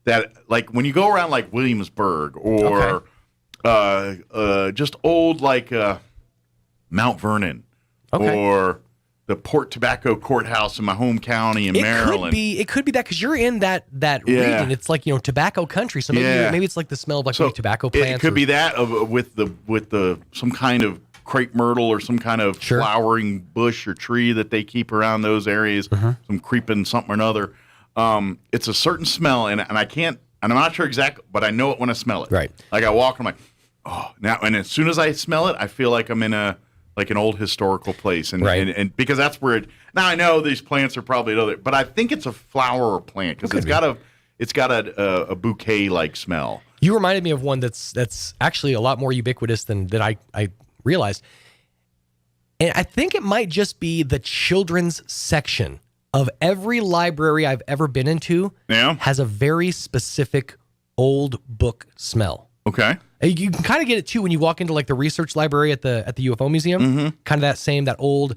that, like when you go around like Williamsburg or just old like Mount Vernon or the Port Tobacco Courthouse in my home county in Maryland. It could be that because you're in that region. It's like tobacco country. So maybe it's like the smell of like tobacco plants. It could be that with the some kind of crepe myrtle or some kind of flowering bush or tree that they keep around those areas. Some creeping something or another. It's a certain smell, and I can't. And I'm not sure exactly, but I know it when I smell it. Right. Like I walk, I'm like, oh, now. And as soon as I smell it, I feel like I'm in an old historical place, and because that's where it. Now I know these plants are probably other, but I think it's a flower or plant because it's got a bouquet like smell. You reminded me of one that's actually a lot more ubiquitous than I realized. And I think it might just be the children's section of every library I've ever been into has a very specific old book smell. Okay. You can kind of get it too when you walk into like the research library at the UFO museum. Kind of that old.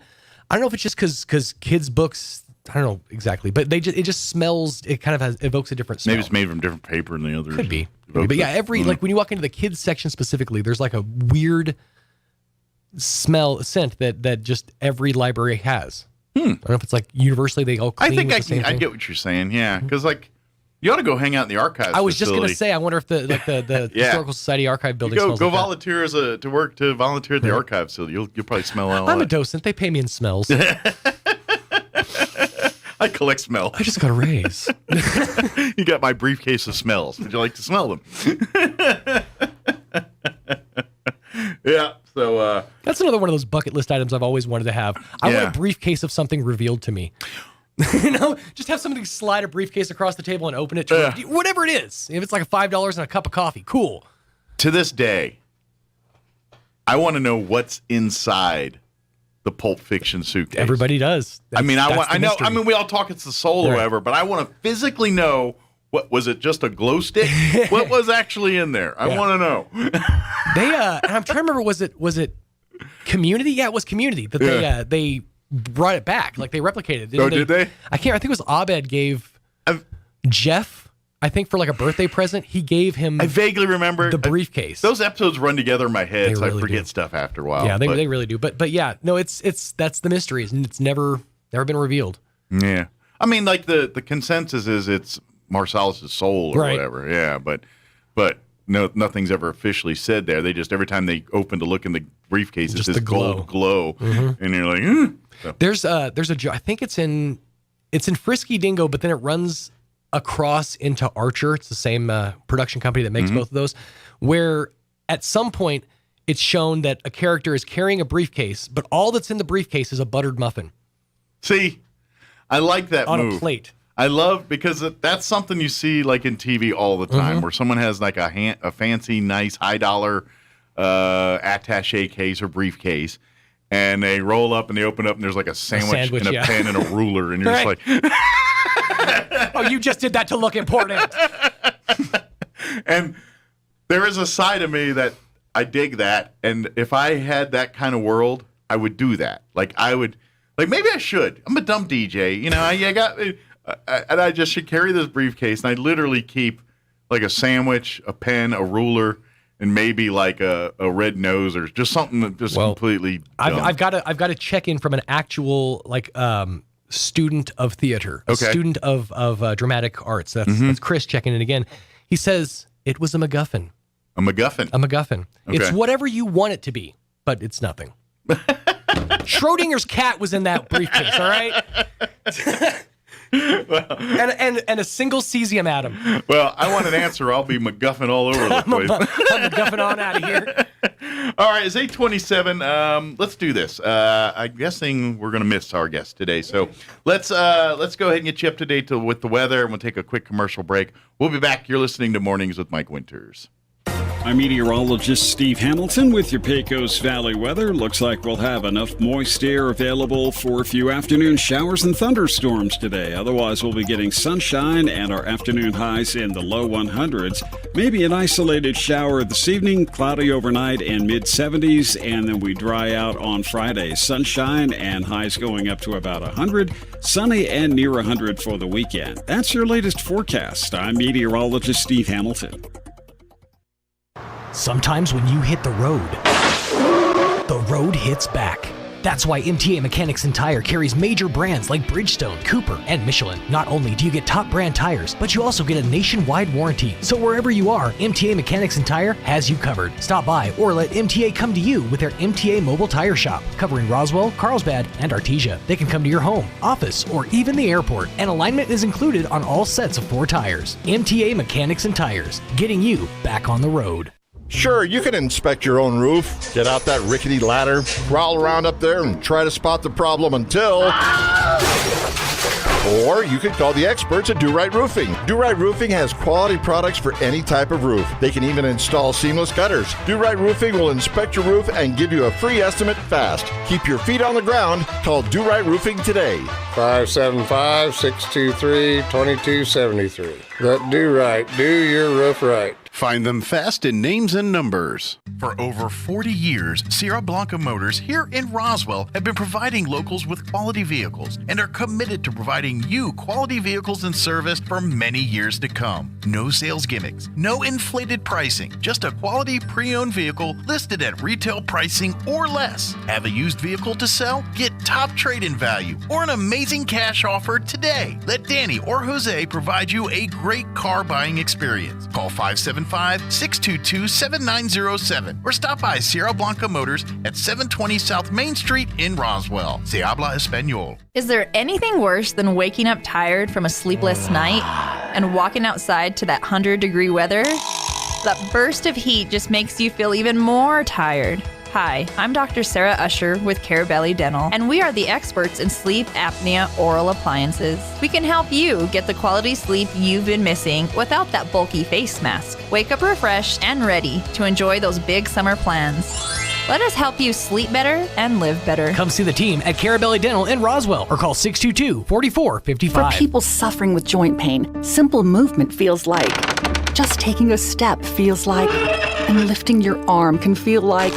I don't know if it's just because kids' books. I don't know exactly, but it just smells. It kind of evokes a different smell. Maybe it's made from different paper than the others. Could be. But yeah, like when you walk into the kids section specifically, there's like a weird scent that just every library has. I don't know if it's like universally they all clean. I think I get what you're saying. Yeah, because like you ought to go hang out in the archives. I was facility. just gonna say, I wonder if the Historical Society archive building smells go like volunteer volunteer at the archives, so you'll probably smell all I'm that. a docent. They pay me in smells. I collect smells. I just got a raise. You got my briefcase of smells. Would you like to smell them? Yeah. So that's another one of those bucket list items I've always wanted to have. I want a briefcase of something revealed to me. Just have somebody slide a briefcase across the table and open it to whatever it is. If it's like $5 and a cup of coffee, cool. To this day, I want to know what's inside the Pulp Fiction suitcase. Everybody does. I mean, we all talk it's the soul or whatever, but I want to physically know. What was it? Just a glow stick? What was actually in there? I want to know. And I'm trying to remember. Was it Community? Yeah, it was Community. That they brought it back. Like they replicated. Did they? I think it was Abed gave Jeff. I think for like a birthday present, he gave him. I vaguely remember the briefcase. Those episodes run together in my head, so I forget stuff after a while. Yeah, they really do. But yeah, no, it's that's the mystery, and it's never been revealed. Yeah, I mean, like the consensus is it's Marsalis' soul or whatever. Yeah, but no, nothing's ever officially said there. They just every time they open to look in the briefcase, it's this gold glow, and you're like, So. There's a I think it's in Frisky Dingo, but then it runs across into Archer. It's the same production company that makes both of those. Where at some point it's shown that a character is carrying a briefcase, but all that's in the briefcase is a buttered muffin. See, I like that on move. A plate. I love because that's something you see like in TV all the time, where someone has like a fancy, nice, high dollar attaché case or briefcase, and they roll up and they open up and there's like a sandwich and a pen and a ruler, and you're just like, oh, you just did that to look important. And there is a side of me that I dig that, and if I had that kind of world, I would do that. Like maybe I should. I'm a dumb DJ, and I just should carry this briefcase, and I literally keep like a sandwich, a pen, a ruler, and maybe like a red nose or just something that just completely. I've got to check in from an actual student of theater, a student of dramatic arts. That's Chris checking in again. He says it was a MacGuffin. A MacGuffin. A MacGuffin. Okay. It's whatever you want it to be, but it's nothing. Schrodinger's cat was in that briefcase. All right. and a single cesium atom. Well, I want an answer. I'll be MacGuffin all over the place. I'm MacGuffin on out of here. All right, it's 8:27. Let's do this. I'm guessing we're going to miss our guest today, so let's go ahead and get you up to date with the weather, and we'll take a quick commercial break. We'll be back. You're listening to Mornings with Mike Winters. I'm meteorologist Steve Hamilton with your Pecos Valley weather. Looks like we'll have enough moist air available for a few afternoon showers and thunderstorms today. Otherwise, we'll be getting sunshine and our afternoon highs in the low 100s. Maybe an isolated shower this evening, cloudy overnight and mid-70s, and then we dry out on Friday. Sunshine and highs going up to about 100, sunny and near 100 for the weekend. That's your latest forecast. I'm meteorologist Steve Hamilton. Sometimes when you hit the road hits back. That's why MTA Mechanics and Tire carries major brands like Bridgestone, Cooper, and Michelin. Not only do you get top brand tires, but you also get a nationwide warranty. So wherever you are, MTA Mechanics and Tire has you covered. Stop by or let MTA come to you with their MTA Mobile Tire Shop, covering Roswell, Carlsbad, and Artesia. They can come to your home, office, or even the airport, and alignment is included on all sets of 4 tires. MTA Mechanics and Tires, getting you back on the road. Sure, you can inspect your own roof, get out that rickety ladder, crawl around up there and try to spot the problem until Or you can call the experts at Do Right Roofing. Do Right Roofing has quality products for any type of roof. They can even install seamless gutters. Do Right Roofing will inspect your roof and give you a free estimate fast. Keep your feet on the ground. Call Do Right Roofing today. 575-623-2273. Let Do Right do your roof right. Find them fast in names and numbers. For over 40 years, Sierra Blanca Motors here in Roswell have been providing locals with quality vehicles and are committed to providing you quality vehicles and service for many years to come. No sales gimmicks, no inflated pricing, just a quality pre-owned vehicle listed at retail pricing or less. Have a used vehicle to sell? Get top trade-in value or an amazing cash offer today. Let Danny or Jose provide you a great car buying experience. Call 575-622-7907 or stop by Sierra Blanca Motors at 720 South Main Street in Roswell. Se habla español. Is there anything worse than waking up tired from a sleepless night and walking outside to that 100-degree weather? That burst of heat just makes you feel even more tired. Hi, I'm Dr. Sarah Usher with Carabelli Dental, and we are the experts in sleep apnea oral appliances. We can help you get the quality sleep you've been missing without that bulky face mask. Wake up refreshed and ready to enjoy those big summer plans. Let us help you sleep better and live better. Come see the team at Carabelli Dental in Roswell or call 622-4455. For people suffering with joint pain, simple movement feels like just taking a step feels like, and lifting your arm can feel like.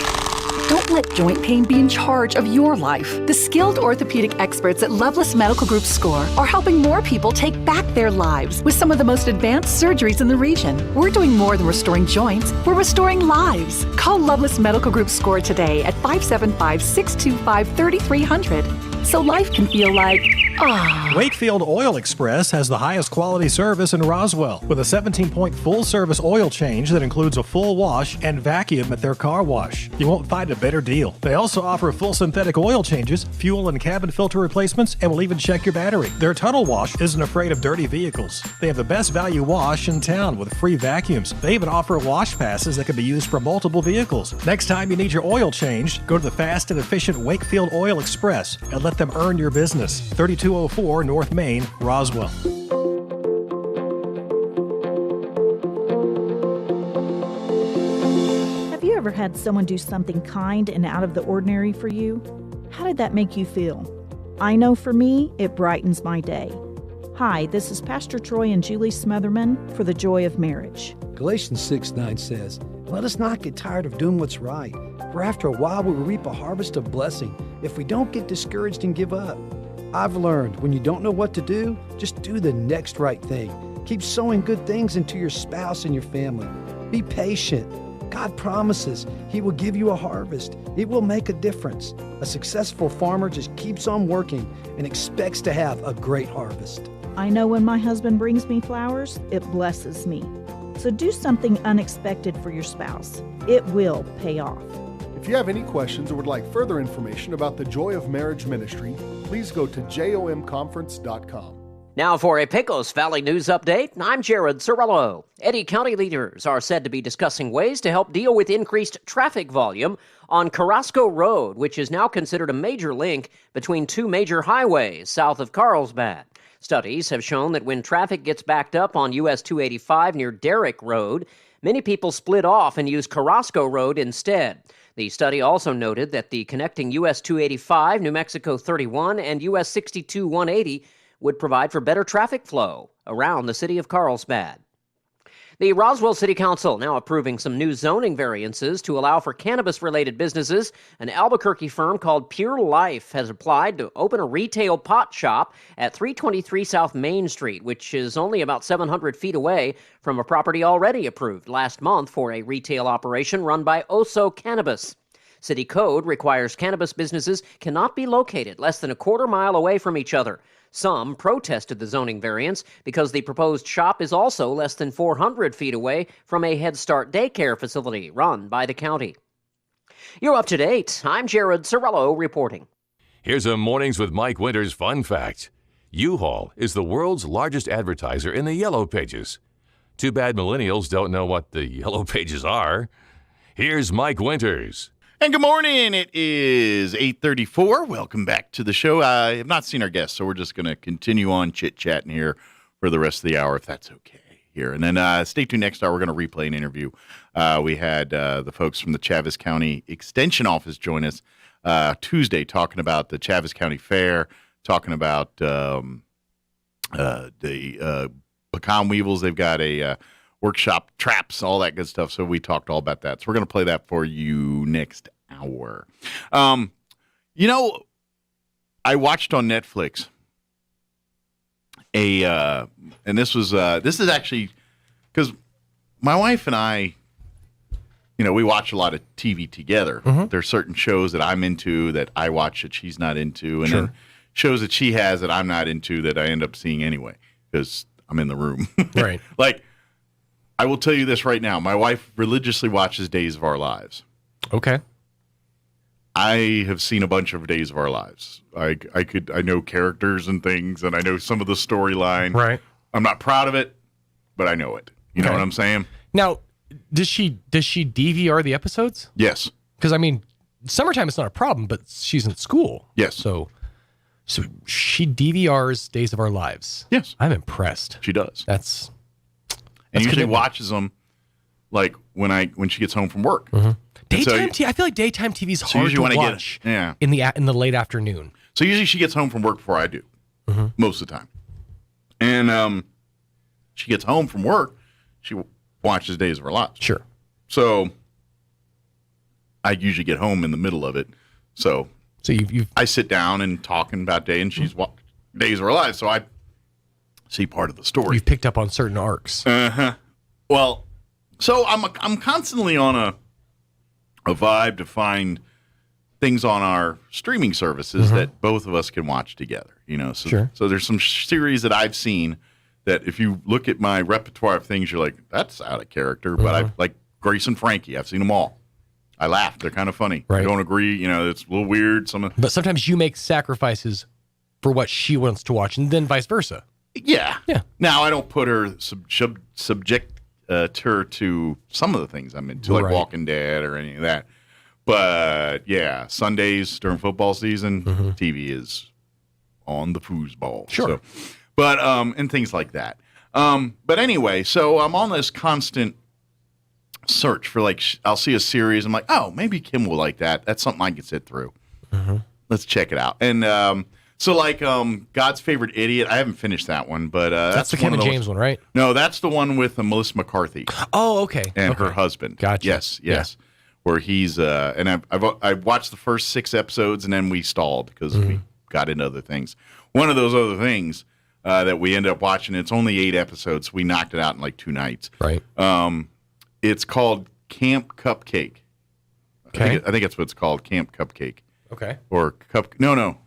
Don't let joint pain be in charge of your life. The skilled orthopedic experts at Loveless Medical Group SCORE are helping more people take back their lives with some of the most advanced surgeries in the region. We're doing more than restoring joints, we're restoring lives. Call Loveless Medical Group SCORE today at 575-625-3300 so life can feel like, Wakefield Oil Express has the highest quality service in Roswell with a 17-point full-service oil change that includes a full wash and vacuum at their car wash. You won't find a better deal. They also offer full synthetic oil changes, fuel and cabin filter replacements, and will even check your battery. Their tunnel wash isn't afraid of dirty vehicles. They have the best value wash in town with free vacuums. They even offer wash passes that can be used for multiple vehicles. Next time you need your oil changed, go to the fast and efficient Wakefield Oil Express and let them earn your business. 3204 North Main, Roswell. Have you ever had someone do something kind and out of the ordinary for you? How did that make you feel? I know for me, it brightens my day. Hi, this is Pastor Troy and Julie Smotherman for The Joy of Marriage. Galatians 6:9 says, "Let us not get tired of doing what's right, for after a while we will reap a harvest of blessing if we don't get discouraged and give up." I've learned when you don't know what to do, just do the next right thing. Keep sowing good things into your spouse and your family. Be patient. God promises He will give you a harvest. It will make a difference. A successful farmer just keeps on working and expects to have a great harvest. I know when my husband brings me flowers, it blesses me. So do something unexpected for your spouse. It will pay off. If you have any questions or would like further information about the Joy of Marriage Ministry, please go to jomconference.com. Now for a Pecos Valley News Update, I'm Jared Cirillo. Eddy County leaders are said to be discussing ways to help deal with increased traffic volume on Carrasco Road, which is now considered a major link between two major highways south of Carlsbad. Studies have shown that when traffic gets backed up on US 285 near Derrick Road, many people split off and use Carrasco Road instead. The study also noted that the connecting US 285, New Mexico 31, and US 62 180 would provide for better traffic flow around the city of Carlsbad. The Roswell City Council now approving some new zoning variances to allow for cannabis-related businesses. An Albuquerque firm called Pure Life has applied to open a retail pot shop at 323 South Main Street, which is only about 700 feet away from a property already approved last month for a retail operation run by Oso Cannabis. City code requires cannabis businesses cannot be located less than a quarter mile away from each other. Some protested the zoning variance because the proposed shop is also less than 400 feet away from a Head Start daycare facility run by the county. You're up to date. I'm Jared Cirillo reporting. Here's a Mornings with Mike Winters fun fact. U-Haul is the world's largest advertiser in the Yellow Pages. Too bad millennials don't know what the Yellow Pages are. Here's Mike Winters. And good morning. It is 8:34. Welcome back to the show. I have not seen our guests, so we're just going to continue on chit-chatting here for the rest of the hour, if that's okay here. And then stay tuned next hour. We're going to replay an interview. We had the folks from the Chaves County Extension Office join us Tuesday talking about the Chaves County Fair, talking about the pecan weevils. They've got a workshop, traps, all that good stuff. So we talked all about that. So we're going to play that for you next hour. I watched on Netflix and this is actually because my wife and I, we watch a lot of TV together. Mm-hmm. There's certain shows that I'm into that I watch that she's not into, and Sure. then shows that she has that I'm not into that I end up seeing anyway because I'm in the room. Right. Like, I will tell you this right now. My wife religiously watches Days of Our Lives. Okay. I have seen a bunch of Days of Our Lives. I know characters and things, and I know some of the storyline. Right. I'm not proud of it, but I know it. You know what I'm saying? Now, does she DVR the episodes? Yes. Because, summertime is not a problem, but she's in school. Yes. So she DVRs Days of Our Lives. Yes. I'm impressed. She does. That's usually commitment. watches them like when she gets home from work. Mm-hmm. And so- Daytime TV. I feel like daytime TV is So hard usually to when I get- watch. yeah. In the late afternoon. So usually she gets home from work before I do, Mm-hmm. most of the time. And she gets home from work, she watches Days of Our Lives. Sure. So I usually get home in the middle of it. So I sit down and talking about day, and she's watched Days of Our Lives. So I see part of the story. You've picked up on certain arcs. Uh-huh. Well, so I'm constantly on a vibe to find things on our streaming services that both of us can watch together. So, Sure. So there's some series that I've seen that if you look at my repertoire of things, you're like, that's out of character. But I like Grace and Frankie. I've seen them all. I laugh. They're kind of funny. Right. I don't agree. It's a little weird. But sometimes you make sacrifices for what she wants to watch, and then vice versa. Yeah. Yeah. Now, I don't put her subject her to some of the things I'm into, like Right. Walking Dead or any of that. But, yeah, Sundays during football season, TV is on the foosball. Sure. So, but, and things like that. But anyway, so I'm on this constant search for, like, I'll see a series. I'm like, oh, maybe Kim will like that. That's something I can sit through. Let's check it out. And so, like, God's Favorite Idiot, I haven't finished that one, but That's the Kevin James one, right? No, that's the one with Melissa McCarthy. Oh, okay. And Okay. her husband. Gotcha. Yes. Yeah. Where he's and I've watched the first 6 episodes, and then we stalled because we got into other things. One of those other things that we ended up watching, it's only 8 episodes. We knocked it out in like 2 nights. Right. It's called Camp Cupcake. Okay. I think that's what it's called, Camp Cupcake. Okay. Or no.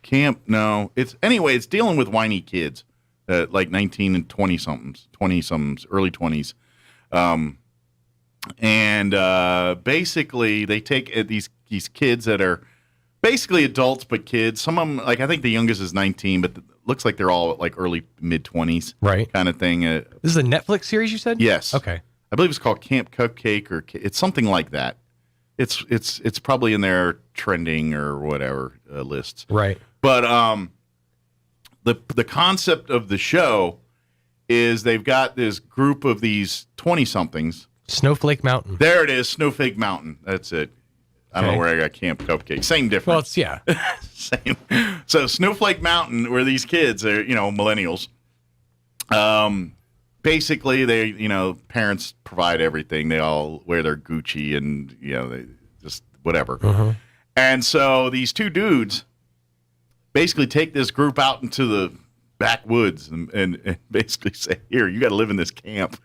Camp, no. It's dealing with whiny kids, like 19 and 20-somethings, early 20s. And basically they take these kids that are basically adults but kids. Some of them, like I think the youngest is 19, but looks like they're all like early mid-20s, right? Kind of thing. This is a Netflix series, you said? Yes. Okay. I believe it's called Camp Cupcake, or it's something like that. It's probably in their trending or whatever lists, right? But the concept of the show is they've got this group of these 20-somethings. Snowflake Mountain. There it is, Snowflake Mountain. That's it. I don't know where I got Camp Cupcake. Same difference. Well, it's, yeah. Same. So Snowflake Mountain, where these kids are, millennials. Basically, they, parents provide everything. They all wear their Gucci and, they just whatever. And so these 2 dudes basically take this group out into the backwoods and basically say, here, you got to live in this camp.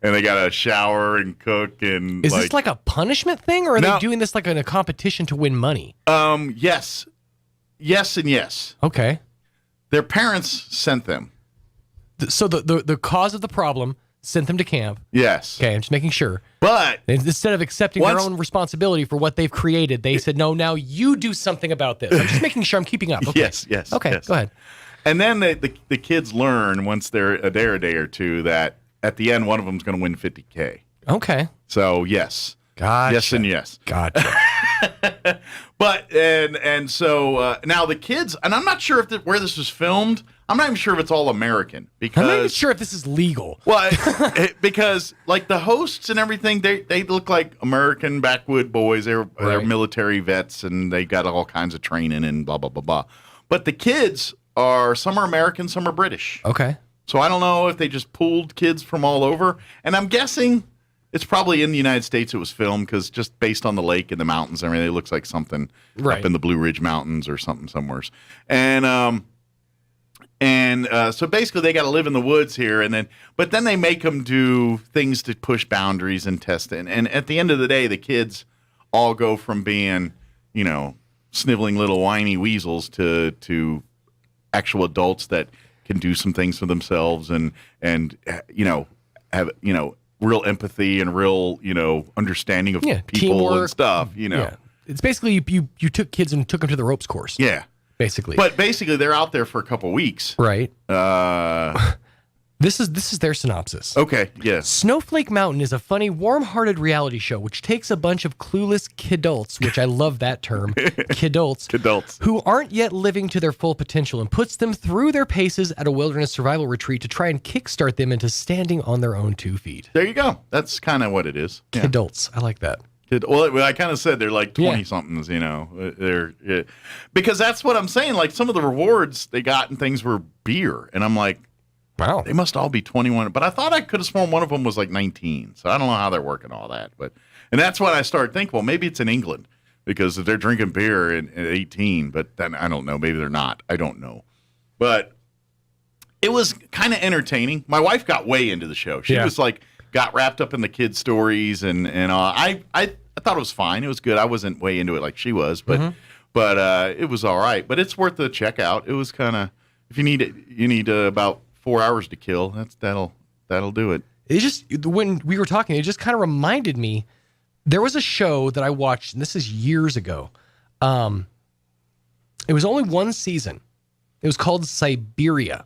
And they got to shower and cook. And Is this like a punishment thing, or are No. they doing this like in a competition to win money? Yes. Yes and yes. Okay. Their parents sent them. So the cause of the problem sent them to camp. Yes. Okay, I'm just making sure. But instead of accepting their own responsibility for what they've created, they said, no, now you do something about this. I'm just making sure I'm keeping up. Okay. Yes. Okay, yes. go ahead. And then the kids learn once they're a day or two that at the end, one of them's going to win $50K. Okay. So, yes. Gotcha. Yes and yes. Gotcha. But and so now the kids, and I'm not sure if where this was filmed. I'm not even sure if it's all American because I'm not even sure if this is legal. Well, because like the hosts and everything, they look like American backwood boys. They're military vets and they got all kinds of training and blah blah blah blah. But the kids some are American, some are British. Okay. So I don't know if they just pulled kids from all over, and I'm guessing it's probably in the United States it was filmed because just based on the lake and the mountains and everything, it looks like something up in the Blue Ridge Mountains or something somewhere. And so basically they got to live in the woods here, but then they make them do things to push boundaries and test it. And at the end of the day, the kids all go from being, sniveling little whiny weasels to actual adults that can do some things for themselves and have real empathy and real understanding of people teamwork and stuff. Yeah. It's basically you took kids and took them to the ropes course. Yeah. Basically. But basically, they're out there for a couple weeks. Right. This is their synopsis. Okay, yes. Snowflake Mountain is a funny, warm-hearted reality show which takes a bunch of clueless kidults, which I love that term, kidults, who aren't yet living to their full potential and puts them through their paces at a wilderness survival retreat to try and kickstart them into standing on their own 2 feet. There you go. That's kind of what it is. Yeah. Kidults. I like that. Well, I kind of said they're like 20-somethings, They're because that's what I'm saying. Like some of the rewards they got and things were beer, and I'm like, wow, they must all be 21. But I thought I could have sworn one of them was like 19. So I don't know how they're working all that. And that's when I started thinking, well, maybe it's in England because if they're drinking beer at 18, but then I don't know. Maybe they're not. I don't know. But it was kind of entertaining. My wife got way into the show. She was like. Got wrapped up in the kids' stories, and I thought it was fine. It was good. I wasn't way into it like she was, but it was all right. But it's worth the check out. It was kind of if you need about 4 hours to kill. That'll do it. It just when we were talking, it just kind of reminded me. There was a show that I watched, and this is years ago. It was only one season. It was called Siberia.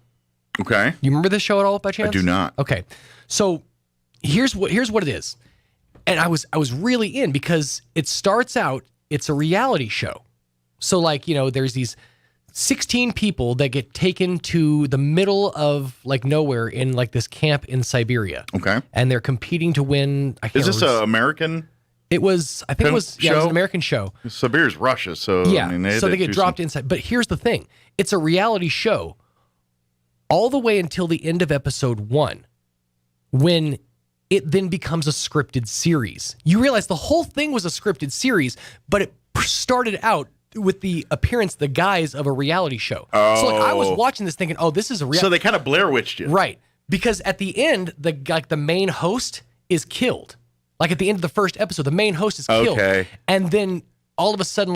Okay. You remember this show at all by chance? I do not. Okay, so. Here's what it is. And I was really in because it starts out, it's a reality show. So there's these 16 people that get taken to the middle of nowhere in this camp in Siberia. Okay. And they're competing to win. Is this an American? It was it was an American show. Siberia's Russia, so so they get dropped inside. But here's the thing. It's a reality show all the way until the end of episode 1 when it then becomes a scripted series. You realize the whole thing was a scripted series, but it started out with the guise of a reality show. Oh. So I was watching this thinking, this is a reality. So they kind of Blair Witched you. Right. Because at the end, the main host is killed. Like at the end of the first episode, the main host is killed. Okay. And then all of a sudden,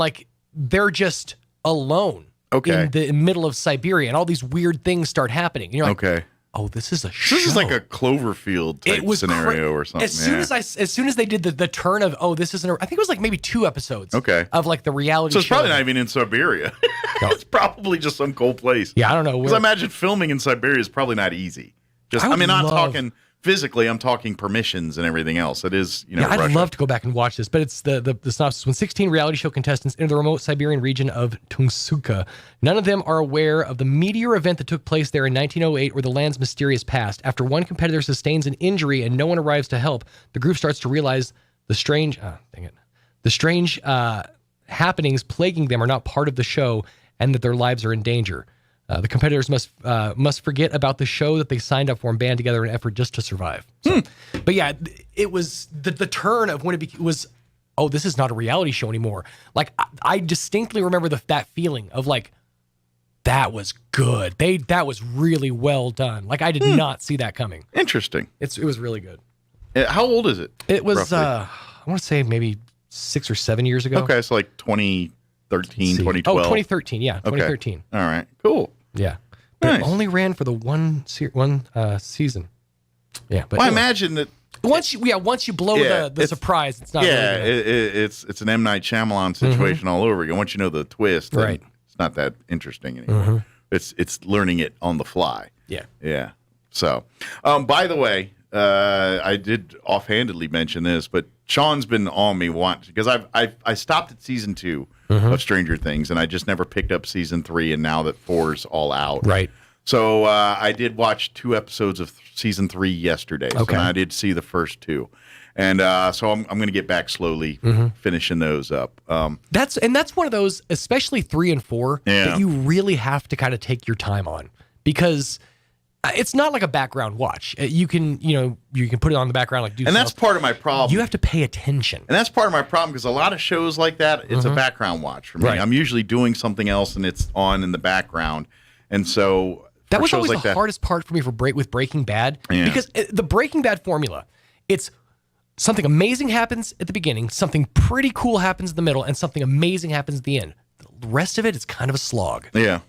they're just alone in the middle of Siberia, and all these weird things start happening. And you're like, okay. Oh, this is a show. This is like a Cloverfield type scenario or something. As soon as they did the turn of this isn't. I think it was maybe 2 episodes. Okay. Of the reality. So it's show. probably not even in Siberia. It's probably just some cold place. Yeah, I don't know. Because I imagine filming in Siberia is probably not easy. Not talking physically. I'm talking permissions and everything else. It is, I'd Russia. love to go back and watch this, but it's the synopsis. When 16 reality show contestants enter the remote Siberian region of Tungsuka, none of them are aware of the meteor event that took place there in 1908 or the land's mysterious past. After one competitor sustains an injury and no one arrives to help, the group starts to realize the strange happenings plaguing them are not part of the show and that their lives are in danger. The competitors must forget about the show that they signed up for and band together in an effort just to survive. So, But yeah, it was the turn of when it was, this is not a reality show anymore. I distinctly remember that feeling of that was good. That was really well done. I did not see that coming. Interesting. It was really good. How old is it? It was, I want to say maybe 6 or 7 years ago. Okay, so 2013, 2012. 2013, yeah. 2013. Okay. All right, cool. Yeah. But Nice. it only ran for the one season. Yeah. But I imagine that once you blow the surprise, it's not Yeah, really good. it's an M. Night Shyamalan situation all over again. Once you know the twist, then Right. it's not that interesting anymore. It's learning it on the fly. Yeah. Yeah. So, by the way, I did offhandedly mention this, but Sean's been on me once because I stopped at season 2 of Stranger Things, and I just never picked up season 3, and now that 4's all out. Right. So I did watch 2 episodes of season 3 yesterday. Okay. So I did see the first 2. And so I'm going to get back slowly, finishing those up. That's one of those, especially 3 and 4, that you really have to kind of take your time on, because it's not like a background watch. You can put it on the background, like do. And that's part of my problem. You have to pay attention. And that's part of my problem, because a lot of shows like that, it's a background watch for me. Right. I'm usually doing something else, and it's on in the background. And so that was always like the hardest part for me with Breaking Bad, because the Breaking Bad formula, it's something amazing happens at the beginning, something pretty cool happens in the middle, and something amazing happens at the end. The rest of it is kind of a slog. Yeah.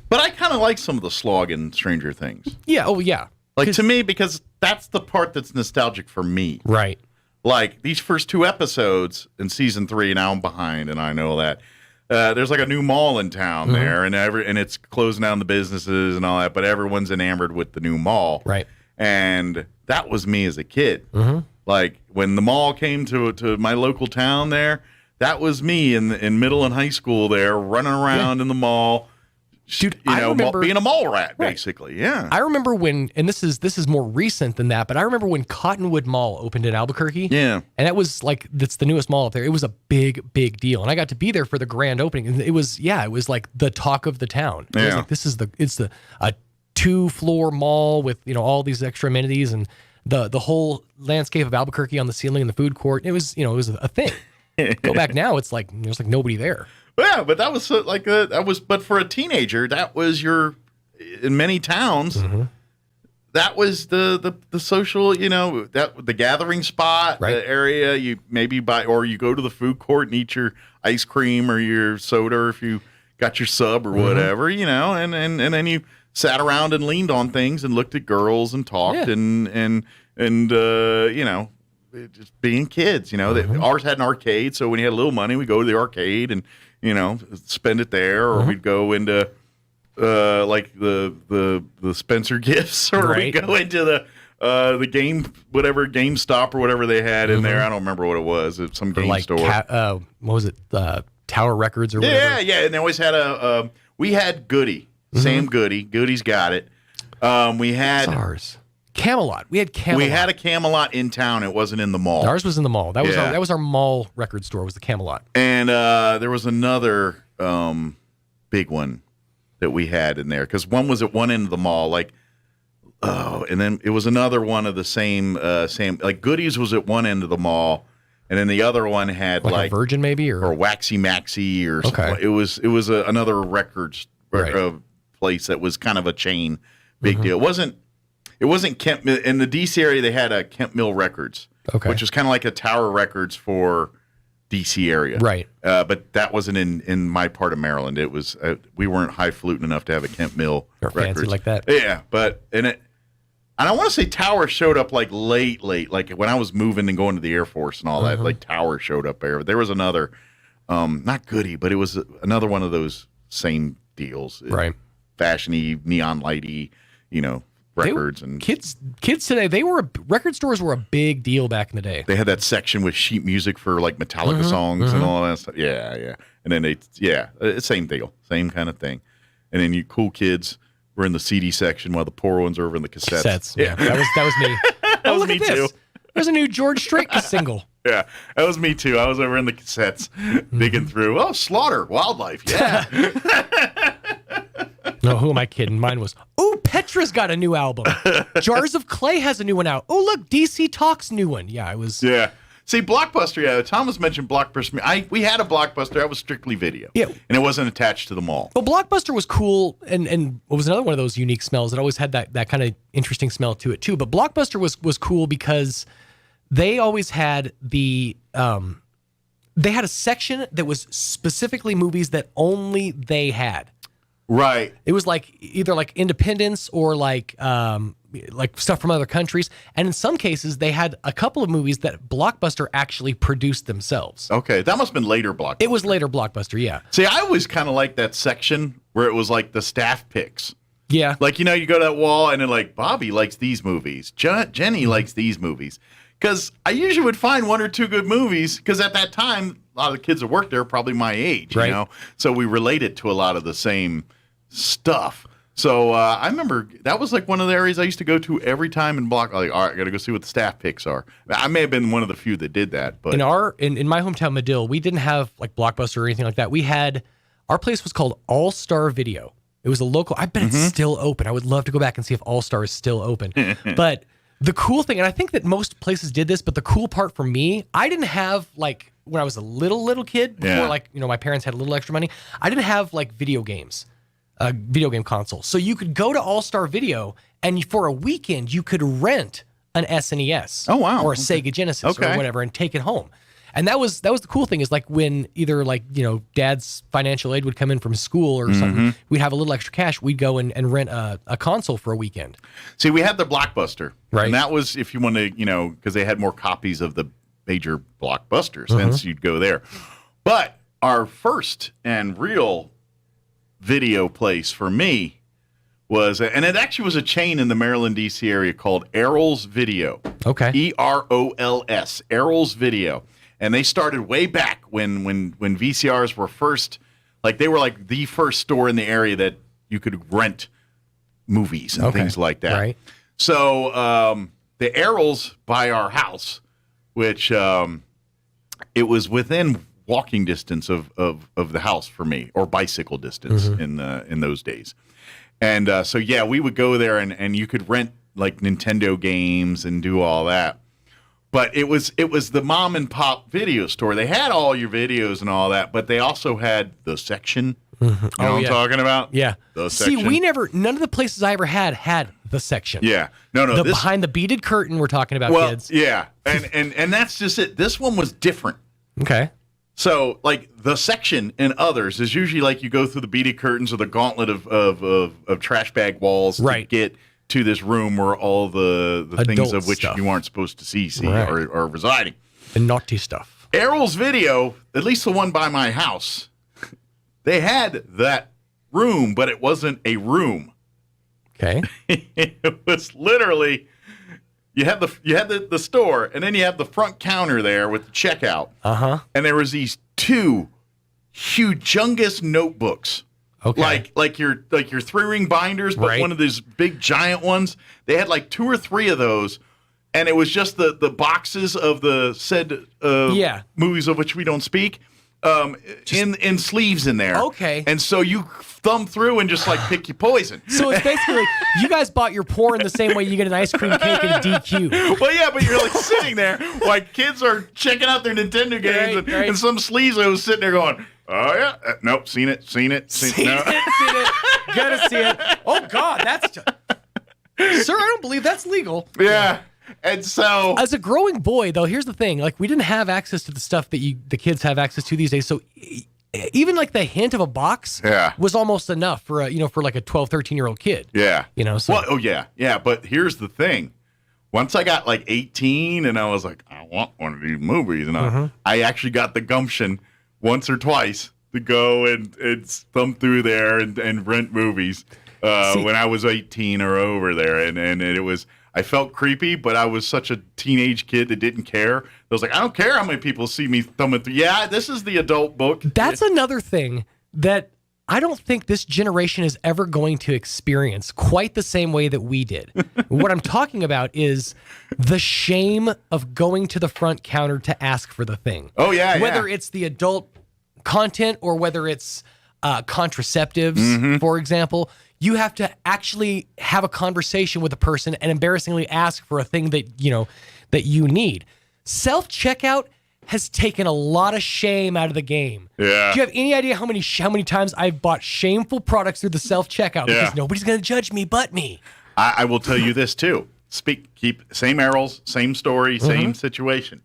But I kind of like some of the slog in Stranger Things. Yeah, oh yeah. Like, to me, because that's the part that's nostalgic for me. Right. Like, these first 2 episodes in season 3, now I'm behind, and I know that. There's like a new mall in town there, and it's closing down the businesses and all that, but everyone's enamored with the new mall. Right. And that was me as a kid. Like, when the mall came to my local town there, that was me in middle and high school there, running around in the mall. Dude, I remember being a mall rat, basically. Yeah. I remember when, and this is more recent than that, but I remember when Cottonwood Mall opened in Albuquerque. Yeah. And that was that's the newest mall up there. It was a big, big deal. And I got to be there for the grand opening. And it was like the talk of the town. It was like, it's a 2-floor mall with, all these extra amenities and the whole landscape of Albuquerque on the ceiling in the food court. It was a thing. Go back now, it's like there's like nobody there. Yeah, but that was but for a teenager, that was in many towns, that was the social, the gathering spot, the area you maybe buy, or you go to the food court and eat your ice cream or your soda, or if you got your sub or whatever, and then you sat around and leaned on things and looked at girls and talked and just being kids, Ours had an arcade, so when you had a little money, we'd go to the arcade and, spend it there, or we'd go into like the Spencer Gifts, or we'd go into the GameStop or whatever they had in there. I don't remember what it was. It's some game store. What was it? Tower Records or whatever? Yeah. And they always had we had Goody. Sam Goody. Goody's got it. We had ours. Camelot. We had Camelot. We had a Camelot in town. It wasn't in the mall. Ours was in the mall. That was our mall record store, was the Camelot. And there was another big one that we had in there, because one was at one end of the mall, and then it was another one of the same like Goody's was at one end of the mall, and then the other one had like a Virgin maybe or Waxy Maxy or something. It was another records place that was kind of a chain, big deal. It wasn't Kemp in the DC area. They had a Kemp Mill Records, which was kind of like a Tower Records for DC area, right? But that wasn't in my part of Maryland. It was we weren't highfalutin enough to have a Kemp Mill or Records fancy like that. Yeah, but and I want to say Tower showed up like late, like when I was moving and going to the Air Force and all that. Like Tower showed up there. But there was another, not Goody, but it was another one of those same deals, right? Fashiony, neon lighty, records and kids today. Record stores were a big deal back in the day. They had that section with sheet music for like Metallica songs and all that stuff. Yeah. And then same deal, same kind of thing. And then you cool kids were in the CD section while the poor ones are over in the cassettes. Yeah, that was me. That was me too. There's a new George Strait single. Yeah, that was me too. I was over in the cassettes digging through. Oh, Slaughter, Wildlife. Yeah. No, who am I kidding? Mine was, Petra's got a new album. Jars of Clay has a new one out. Oh, look, DC Talk's new one. Yeah, I was. Yeah. See, Blockbuster, Thomas mentioned Blockbuster. We had a Blockbuster. That was strictly video. Yeah. And it wasn't attached to the mall. Well, Blockbuster was cool, and it was another one of those unique smells. It always had that kind of interesting smell to it, too. But Blockbuster was cool because they always had they had a section that was specifically movies that only they had. Right. It was like either like independence or like stuff from other countries. And in some cases, they had a couple of movies that Blockbuster actually produced themselves. Okay. That must have been later Blockbuster. It was later Blockbuster, yeah. See, I always kind of liked that section where it was like the staff picks. Yeah. Like, you go to that wall and then like, Bobby likes these movies. Jenny likes these movies. Because I usually would find one or two good movies because at that time, a lot of the kids that worked there are probably my age, right. you know? So we related to a lot of the same stuff. So I remember that was like one of the areas I used to go to every time in Block. Like, all right, I got to go see what the staff picks are. I may have been one of the few that did that. But in my hometown, Medill, we didn't have like Blockbuster or anything like that. Our place was called All Star Video. It was a local. I bet it's still open. I would love to go back and see if All Star is still open. But the cool thing, and I think that most places did this, but the cool part for me, I didn't have like when I was a little kid before my parents had a little extra money. I didn't have like video games. A video game console. So you could go to All-Star Video and for a weekend you could rent an SNES. Oh wow. Or a Sega Genesis or whatever and take it home. And that was the cool thing is like when either like, dad's financial aid would come in from school or something, we'd have a little extra cash, we'd go and rent a console for a weekend. See, we had the Blockbuster. Right. And that was if you want to, because they had more copies of the major blockbusters, hence you'd go there. But our first and real video place for me was, and it actually was a chain in the Maryland, D.C. area called Errol's Video. Okay. E-R-O-L-S, Errol's Video. And they started way back when VCRs were first, like they were like the first store in the area that you could rent movies and things like that. Right. So the Errol's by our house, which it was within walking distance of the house for me, or bicycle distance in those days. And so, we would go there and you could rent like Nintendo games and do all that. But it was the mom and pop video store. They had all your videos and all that, but they also had the section. You know what I'm talking about? Yeah. The section. See, none of the places I ever had the section. Yeah. No. Behind the beaded curtain we're talking about, kids. Yeah. And that's just it. This one was different. Okay. So, like, the section in others is usually like you go through the beaded curtains or the gauntlet of trash bag walls to get to this room where all the things of which you aren't supposed to see are residing. The naughty stuff. Errol's Video, at least the one by my house, they had that room, but it wasn't a room. Okay. It was literally... You had the store, and then you have the front counter there with the checkout. And there was these two humongous notebooks. Okay. Like your 3-ring binders, but one of these big giant ones. They had like 2 or 3 of those, and it was just the boxes of the said movies of which we don't speak. In sleeves in there. Okay. And so you thumb through and just like pick your poison. So it's basically like you guys bought your porn the same way you get an ice cream cake at a DQ. Well, yeah, but you're like sitting there like kids are checking out their Nintendo games and some sleazo's sitting there going, oh yeah, nope, seen it. Seen it. Gotta see it. Oh God, sir, I don't believe that's legal. Yeah. And so, as a growing boy, though, here's the thing: like, we didn't have access to the stuff that the kids have access to these days. So, even like the hint of a box, was almost enough for for like a 12, 13-year-old kid. Yeah, So. Well, oh yeah. But here's the thing: once I got like 18, and I was like, I want one of these movies, and I actually got the gumption once or twice to go and thumb through there and rent movies when I was 18 or over there, and it was. I felt creepy, but I was such a teenage kid that didn't care. I was like, I don't care how many people see me thumbing through. Yeah, this is the adult book. That's another thing that I don't think this generation is ever going to experience quite the same way that we did. What I'm talking about is the shame of going to the front counter to ask for the thing. Oh, yeah, Whether it's the adult content or whether it's contraceptives, for example. You have to actually have a conversation with a person and embarrassingly ask for a thing that you need. Self-checkout has taken a lot of shame out of the game. Yeah. Do you have any idea how many times I've bought shameful products through the self-checkout because nobody's going to judge me but me? I will tell you this too. Keep same Errol's, same story, same situation.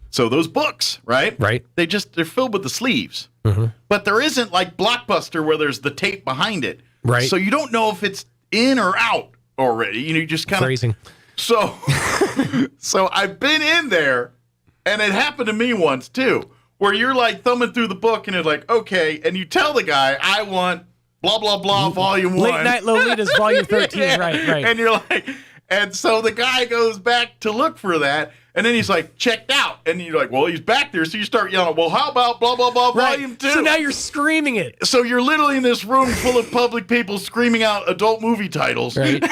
So those books, right? Right. They're filled with the sleeves. But there isn't like Blockbuster where there's the tape behind it. Right. So you don't know if it's in or out already. You just kind of phrasing. So I've been in there, and it happened to me once too, where you're like thumbing through the book and it's like, okay, and you tell the guy, I want blah, blah, blah, volume 1. Late Night Lolita's volume 13, right. And you're like, and so the guy goes back to look for that, and then he's like, checked out. And you're like, well, he's back there. So you start yelling, well, how about blah, blah, blah, volume 2? So now you're screaming it. So you're literally in this room full of public people screaming out adult movie titles. Right.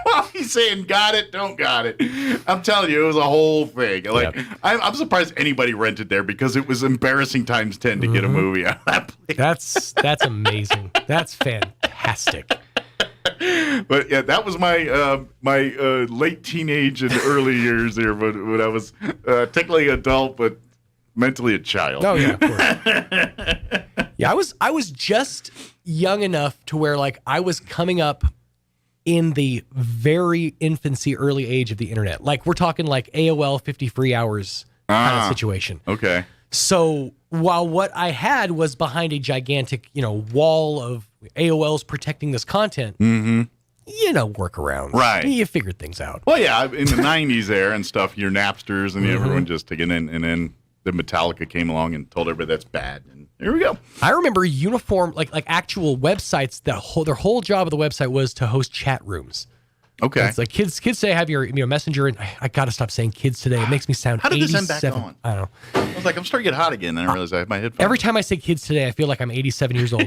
While he's saying, got it, don't got it. I'm telling you, it was a whole thing. Like, I'm surprised anybody rented there because it was embarrassing times 10 to get a movie out of that place. That's amazing. That's fantastic. But yeah, that was my late teenage and early years there. But when I was technically adult, but mentally a child. Oh yeah, of course. Yeah, I was just young enough to where like I was coming up in the very infancy, early age of the internet. Like we're talking like AOL 50 free hours kind of situation. Okay. So while what I had was behind a gigantic, wall of AOLs protecting this content, workarounds. Right. You figured things out. Well, yeah, in the 90s there and stuff, your Napsters and everyone just taking in, and then the Metallica came along and told everybody that's bad. And here we go. I remember uniform, like actual websites that their whole job of the website was to host chat rooms. Okay. It's like kids today have your messenger, and I got to stop saying kids today. It makes me sound 87. How did this end back on? I don't know. I was like, I'm starting to get hot again, and I realized I have my headphones. Every time I say kids today, I feel like I'm 87 years old.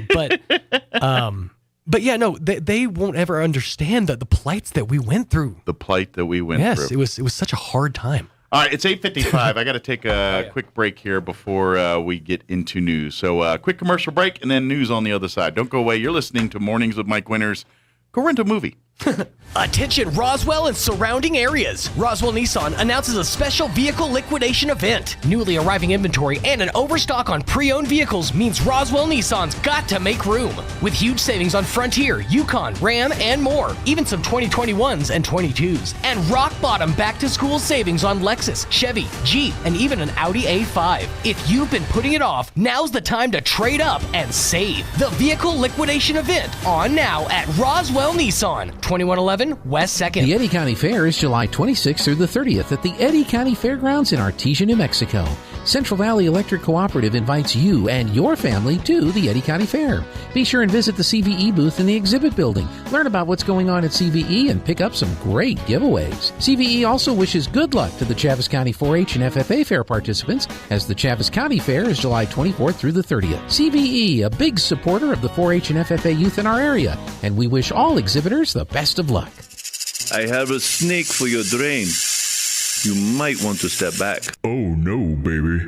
But yeah, no, they won't ever understand the plights that we went through. The plight that we went through. Yes, it was such a hard time. All right, it's 8:55. I got to take a quick break here before we get into news. So quick commercial break and then news on the other side. Don't go away. You're listening to Mornings with Mike Winters. Go rent a movie. Attention Roswell and surrounding areas. Roswell Nissan announces a special vehicle liquidation event. Newly arriving inventory and an overstock on pre-owned vehicles means Roswell Nissan's got to make room. With huge savings on Frontier, Yukon, Ram, and more. Even some 2021s and 22s. And rock bottom back to school savings on Lexus, Chevy, Jeep, and even an Audi A5. If you've been putting it off, now's the time to trade up and save. The vehicle liquidation event on now at Roswell Nissan, 2111 West 2nd. The Eddy County Fair is July 26th through the 30th at the Eddy County Fairgrounds in Artesia, New Mexico. Central Valley Electric Cooperative invites you and your family to the Eddy County Fair. Be sure and visit the CVE booth in the exhibit building. Learn about what's going on at CVE and pick up some great giveaways. CVE also wishes good luck to the Chaves County 4-H and FFA Fair participants as the Chaves County Fair is July 24th through the 30th. CVE, a big supporter of the 4-H and FFA youth in our area, and we wish all exhibitors the best of luck. I have a snake for your drain. You might want to step back. Oh no, baby.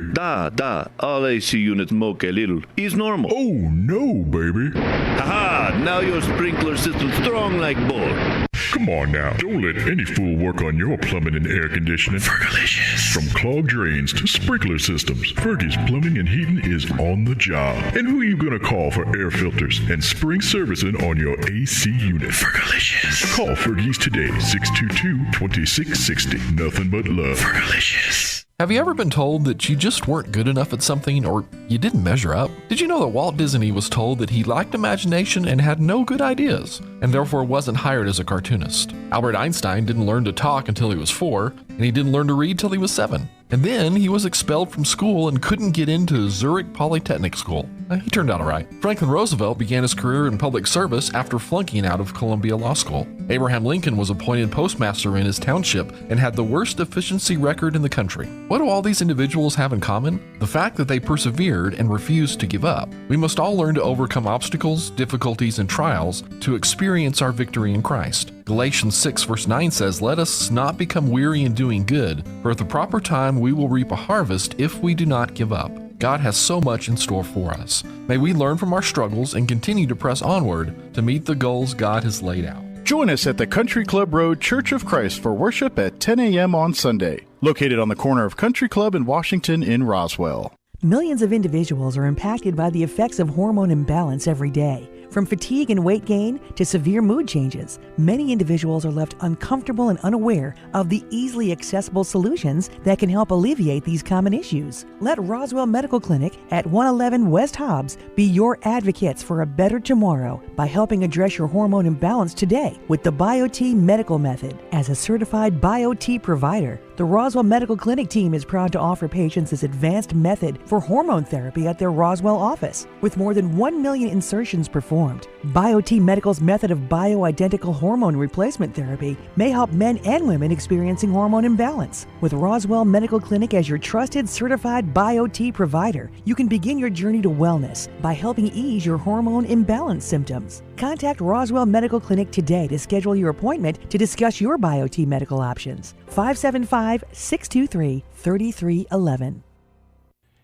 All AC units moke a little. Is normal. Oh no, baby. Haha, now your sprinkler system's strong like bull. Come on now. Don't let any fool work on your plumbing and air conditioning. Fergalicious. From clogged drains to sprinkler systems, Fergie's Plumbing and Heating is on the job. And who you gonna call for air filters and spring servicing on your AC unit? Fergalicious. Call Fergie's today, 622-2660. Nothing but love. Fergalicious. Have you ever been told that you just weren't good enough at something or you didn't measure up? Did you know that Walt Disney was told that he lacked imagination and had no good ideas, and therefore wasn't hired as a cartoonist? Albert Einstein didn't learn to talk until he was 4, and he didn't learn to read till he was 7. And then he was expelled from school and couldn't get into Zurich Polytechnic School. He turned out all right. Franklin Roosevelt began his career in public service after flunking out of Columbia Law School. Abraham Lincoln was appointed postmaster in his township and had the worst efficiency record in the country. What do all these individuals have in common? The fact that they persevered and refused to give up. We must all learn to overcome obstacles, difficulties, and trials to experience our victory in Christ. Galatians 6 verse 9 says, "Let us not become weary in doing good, for at the proper time we will reap a harvest if we do not give up." God has so much in store for us. May we learn from our struggles and continue to press onward to meet the goals God has laid out. Join us at the Country Club Road Church of Christ for worship at 10 a.m. on Sunday, located on the corner of Country Club and Washington in Roswell. Millions of individuals are impacted by the effects of hormone imbalance every day. From fatigue and weight gain to severe mood changes, many individuals are left uncomfortable and unaware of the easily accessible solutions that can help alleviate these common issues. Let Roswell Medical Clinic at 111 West Hobbs be your advocates for a better tomorrow by helping address your hormone imbalance today with the BioT medical method. As a certified BioT provider, The Roswell Medical Clinic team is proud to offer patients this advanced method for hormone therapy at their Roswell office. With more than 1 million insertions performed, BioT Medical's method of bioidentical hormone replacement therapy may help men and women experiencing hormone imbalance. With Roswell Medical Clinic as your trusted certified BioT provider, you can begin your journey to wellness by helping ease your hormone imbalance symptoms. Contact Roswell Medical Clinic today to schedule your appointment to discuss your BioT medical options. 575-623-3311.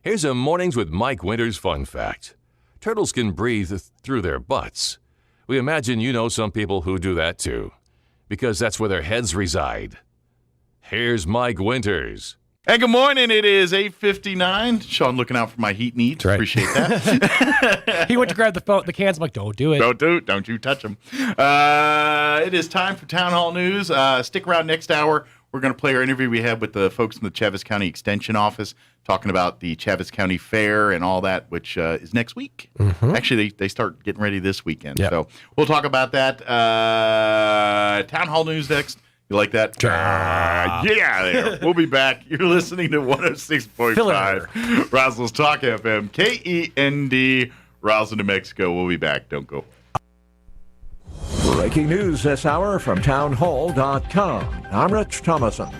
Here's a Mornings with Mike Winters fun fact. Turtles can breathe through their butts. We imagine you know some people who do that too, because that's where their heads reside. Here's Mike Winters. Hey, good morning. It is 8:59. Sean looking out for my heat needs. Right. Appreciate that. He went to grab the cans. I'm like, don't do it. Don't do it. Don't you touch them. It is time for Town Hall News. Stick around next hour. We're going to play our interview we had with the folks in the Chaves County Extension Office talking about the Chaves County Fair and all that, which is next week. Mm-hmm. Actually, they start getting ready this weekend. Yep. So we'll talk about that. Town Hall News next. You like that? Get out of there. We'll be back. You're listening to 106.5 Roswell's Talk FM, KEND, Roswell, New Mexico. We'll be back. Don't go. Breaking news this hour from townhall.com. I'm Rich Thomason.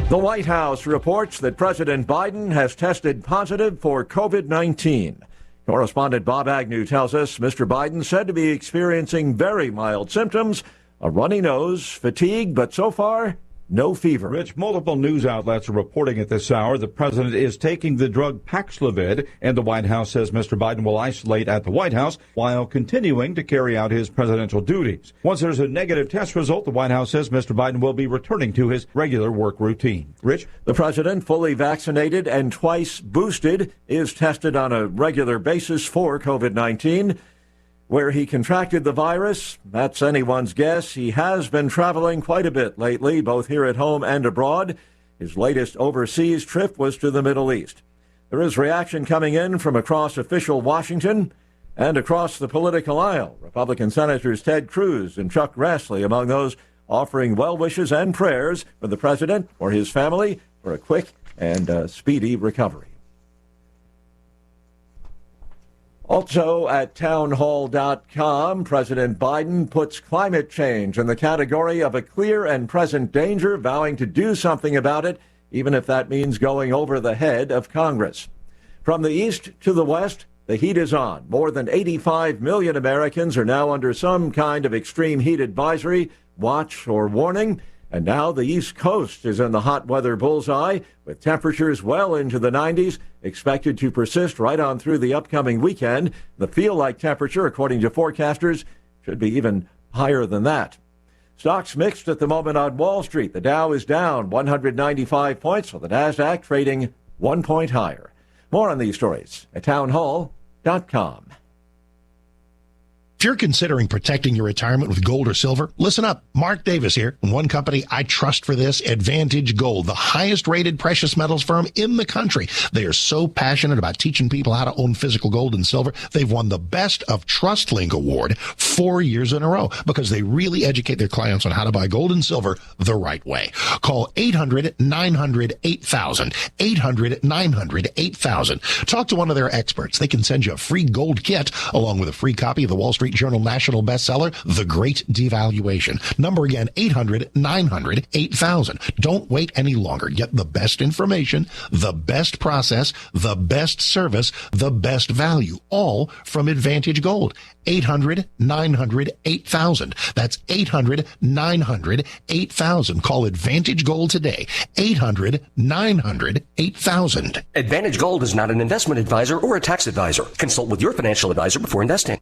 The White House reports that President Biden has tested positive for COVID-19. Correspondent Bob Agnew tells us Mr. Biden said to be experiencing very mild symptoms, a runny nose, fatigue, but so far, no fever. Rich, multiple news outlets are reporting at this hour the president is taking the drug Paxlovid, and the White House says Mr. Biden will isolate at the White House while continuing to carry out his presidential duties. Once there's a negative test result, the White House says Mr. Biden will be returning to his regular work routine. Rich? The president, fully vaccinated and twice boosted, is tested on a regular basis for COVID-19. Where he contracted the virus, that's anyone's guess. He has been traveling quite a bit lately, both here at home and abroad. His latest overseas trip was to the Middle East. There is reaction coming in from across official Washington and across the political aisle. Republican Senators Ted Cruz and Chuck Grassley among those offering well wishes and prayers for the president or his family for a quick and speedy recovery. Also at townhall.com, President Biden puts climate change in the category of a clear and present danger, vowing to do something about it, even if that means going over the head of Congress. From the east to the west, the heat is on. More than 85 million Americans are now under some kind of extreme heat advisory, watch, or warning. And now the East Coast is in the hot weather bullseye, with temperatures well into the 90s, expected to persist right on through the upcoming weekend. The feel-like temperature, according to forecasters, should be even higher than that. Stocks mixed at the moment on Wall Street. The Dow is down 195 points, while the Nasdaq trading 1 point higher. More on these stories at townhall.com. If you're considering protecting your retirement with gold or silver, listen up. Mark Davis here. And one company I trust for this, Advantage Gold, the highest rated precious metals firm in the country. They are so passionate about teaching people how to own physical gold and silver. They've won the Best of TrustLink Award 4 years in a row because they really educate their clients on how to buy gold and silver the right way. Call 800-900-8000. 800-900-8000. Talk to one of their experts. They can send you a free gold kit along with a free copy of the Wall Street Journal national bestseller, The Great Devaluation. Number again, 800-900-8000. Don't wait any longer. Get the best information, the best process, the best service, the best value, all from Advantage Gold. 800-900-8000. That's 800-900-8000. Call Advantage Gold today. 800-900-8000. Advantage Gold is not an investment advisor or a tax advisor. Consult with your financial advisor before investing.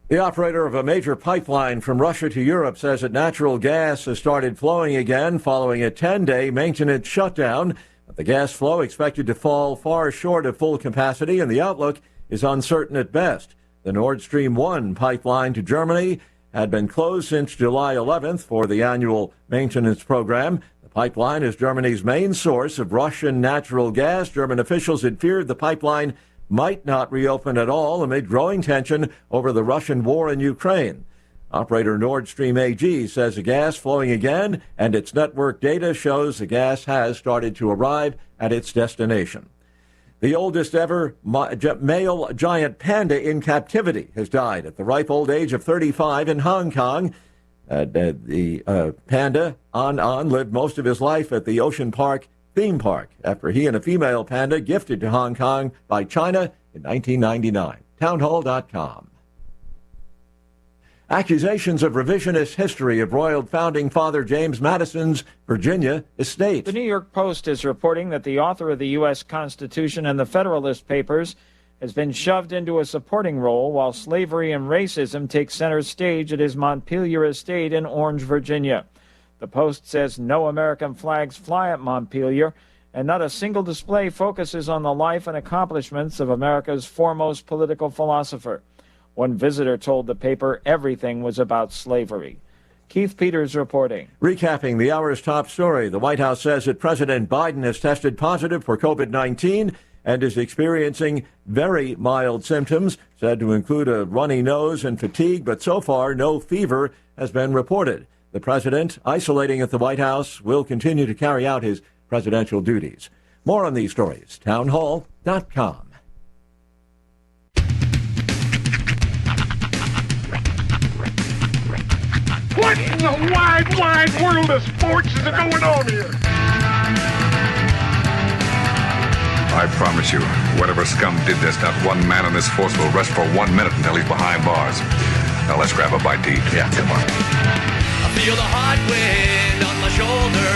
The operator of a major pipeline from Russia to Europe says that natural gas has started flowing again following a 10-day maintenance shutdown. But the gas flow expected to fall far short of full capacity, and the outlook is uncertain at best. The Nord Stream 1 pipeline to Germany had been closed since July 11th for the annual maintenance program. The pipeline is Germany's main source of Russian natural gas. German officials had feared the pipeline might not reopen at all amid growing tension over the Russian war in Ukraine. Operator Nord Stream AG says the gas flowing again, and its network data shows the gas has started to arrive at its destination. The oldest ever male giant panda in captivity has died at the ripe old age of 35 in Hong Kong. The panda, An, lived most of his life at the Ocean Park theme park after he and a female panda gifted to Hong Kong by China in 1999. Townhall.com. Accusations of revisionist history have roiled founding father James Madison's Virginia estate. The New York Post is reporting that the author of the U.S. Constitution and the Federalist Papers has been shoved into a supporting role while slavery and racism take center stage at his Montpelier estate in Orange, Virginia. The Post says no American flags fly at Montpelier, and not a single display focuses on the life and accomplishments of America's foremost political philosopher. One visitor told the paper everything was about slavery. Keith Peters reporting. Recapping the hour's top story, the White House says that President Biden has tested positive for COVID-19 and is experiencing very mild symptoms, said to include a runny nose and fatigue, but so far no fever has been reported. The president, isolating at the White House, will continue to carry out his presidential duties. More on these stories, townhall.com. What in the wide, wide world of sports is going on here? I promise you, whatever scum did this, not one man in this force will rest for 1 minute until he's behind bars. Now let's grab a bite to eat. Yeah, come on. I feel the hot wind on my shoulder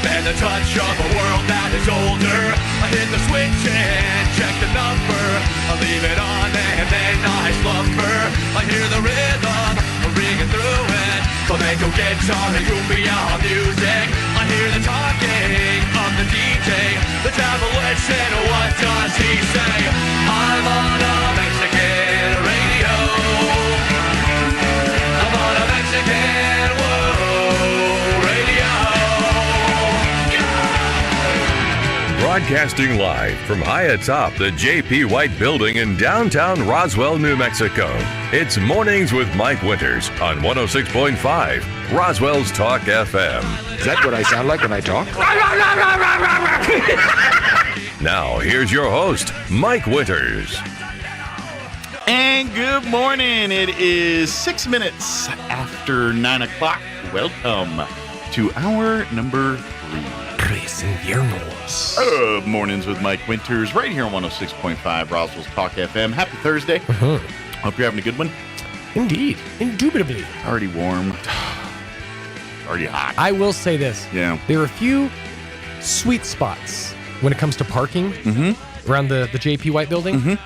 and the touch of a world that is older. I hit the switch and check the number. I leave it on and then I slumber. I hear the rhythm ringing through it. Flamenco guitar and cumbia music. I hear the talking of the DJ. The travel listen, what does he say? I'm on a Mexican radio. I'm on a Mexican radio. Broadcasting live from high atop the J.P. White Building in downtown Roswell, New Mexico. It's Mornings with Mike Winters on 106.5 Roswell's Talk FM. Is that what I sound like when I talk? Now, here's your host, Mike Winters. And good morning. It is 6 minutes after 9 o'clock. Welcome to hour number 3. Mornings with Mike Winters, right here on 106.5 Roswell's Talk FM. Happy Thursday. Hope you're having a good one. Indeed. Indubitably. Already warm. Already hot. I will say this. Yeah. There are a few sweet spots when it comes to parking around the J.P. White Building.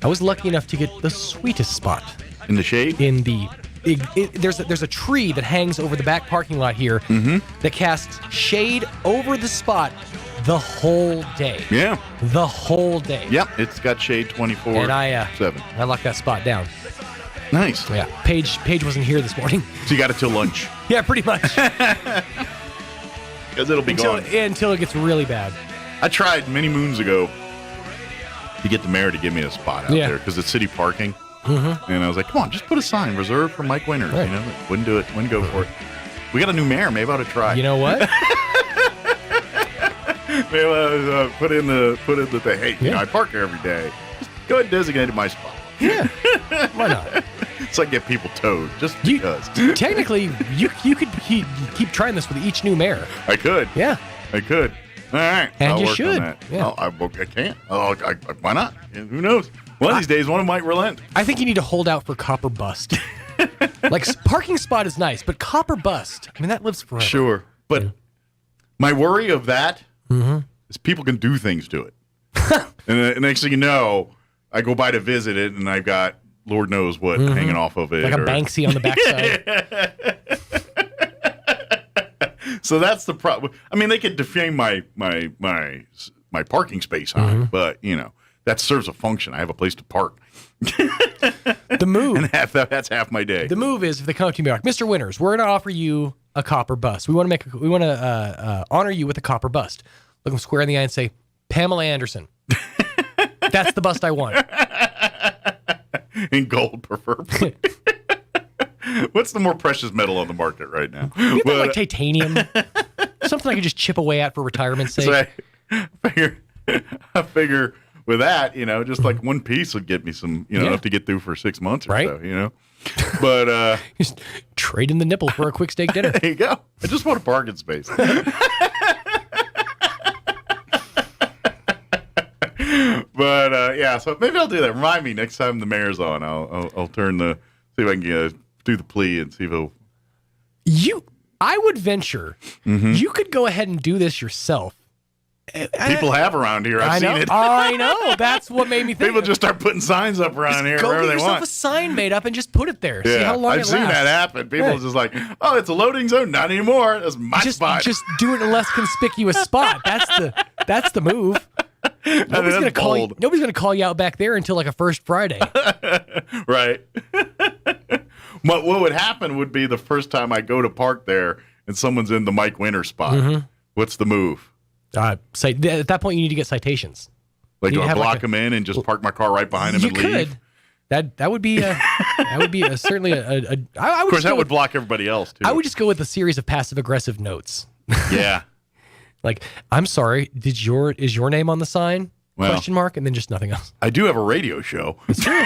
I was lucky enough to get the sweetest spot. In the shade? In the... There's a tree that hangs over the back parking lot here that casts shade over the spot the whole day. Yeah. The whole day. Yep, it's got shade 24/7. And I locked that spot down. Nice. Yeah. Paige wasn't here this morning. So you got it till lunch. Yeah, pretty much. Because it'll be gone. Until it gets really bad. I tried many moons ago to get the mayor to give me a spot out there because it's city parking. And I was like, come on, just put a sign reserved for Mike Winters. Right. You know, wouldn't do it. Wouldn't go for it. We got a new mayor. Maybe I ought to try. You know what? Maybe I put in the thing. Hey, you know, I park here every day. Just go ahead and designate my spot. Yeah. Why not? It's like get people towed just because. Technically, you could keep trying this with each new mayor. I could. Yeah. I could. All right. And I'll you work should. on that. Yeah. I can't. Why not? Who knows? One of these days, one might relent. I think you need to hold out for copper bust. Like, parking spot is nice, but copper bust, I mean, that lives forever. Sure. But my worry of that is people can do things to it. And the next thing you know, I go by to visit it, and I've got Lord knows what hanging off of it. Like a Banksy on the backside. So that's the problem. I mean, they could defame my parking space on it, but, you know, that serves a function. I have a place to park. The move. And that's half my day. The move is if they come up to me like, Mr. Winters, we're going to offer you a copper bust. We want to honor you with a copper bust. Look them square in the eye and say, Pamela Anderson. That's the bust I want. In gold, preferably. What's the more precious metal on the market right now? Maybe like titanium. Something I could just chip away at for retirement's sake. So I figure with that, just like one piece would get me some, enough to get through for 6 months or so, But just trade in the nipple for a quick steak dinner. There you go. I just want a parking space. But so maybe I'll do that. Remind me next time the mayor's on. I'll turn see if I can do the plea and see if he'll. I would venture you could go ahead and do this yourself. People have around here. I've seen it. I know. That's what made me think. People just start putting signs up around here wherever they want. Go get yourself a sign made up and just put it there. See how long I've seen that happen. People just like, oh, it's a loading zone. Not anymore. That's my spot. Just do it in a less conspicuous spot. That's the move. Nobody's gonna call you out back there until like a first Friday. Right. What would happen would be the first time I go to park there and someone's in the Mike Winter spot. What's the move? At that point, you need to get citations. Like, do I block them in and just park my car right behind them and leave? That would be certainly a. Of course, that would block everybody else too. I would just go with a series of passive aggressive notes. Yeah. Like, I'm sorry. Is your name on the sign? Question mark, and then just nothing else. I do have a radio show. It's true.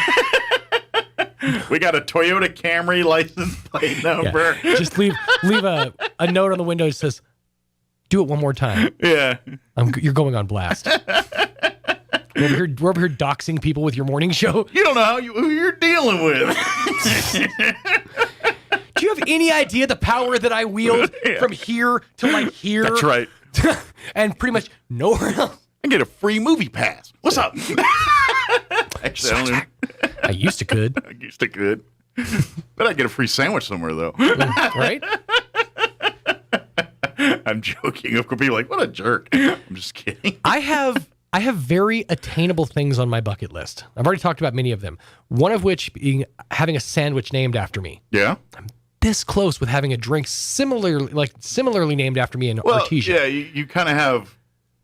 We got a Toyota Camry license plate number. Yeah. Just leave a note on the window that says, "Do it one more time." Yeah. You're going on blast. We're over here doxing people with your morning show. You don't know who you're dealing with. Do you have any idea the power that I wield from here to like here? That's right. And pretty much nowhere else. I get a free movie pass. What's up? Actually, I used to could. But I get a free sandwich somewhere though. Right? I'm joking. Of course, people are like, what a jerk. I'm just kidding. I have very attainable things on my bucket list. I've already talked about many of them. One of which being having a sandwich named after me. Yeah. I'm this close with having a drink similarly named after me in Artesia. Yeah, you kind of have,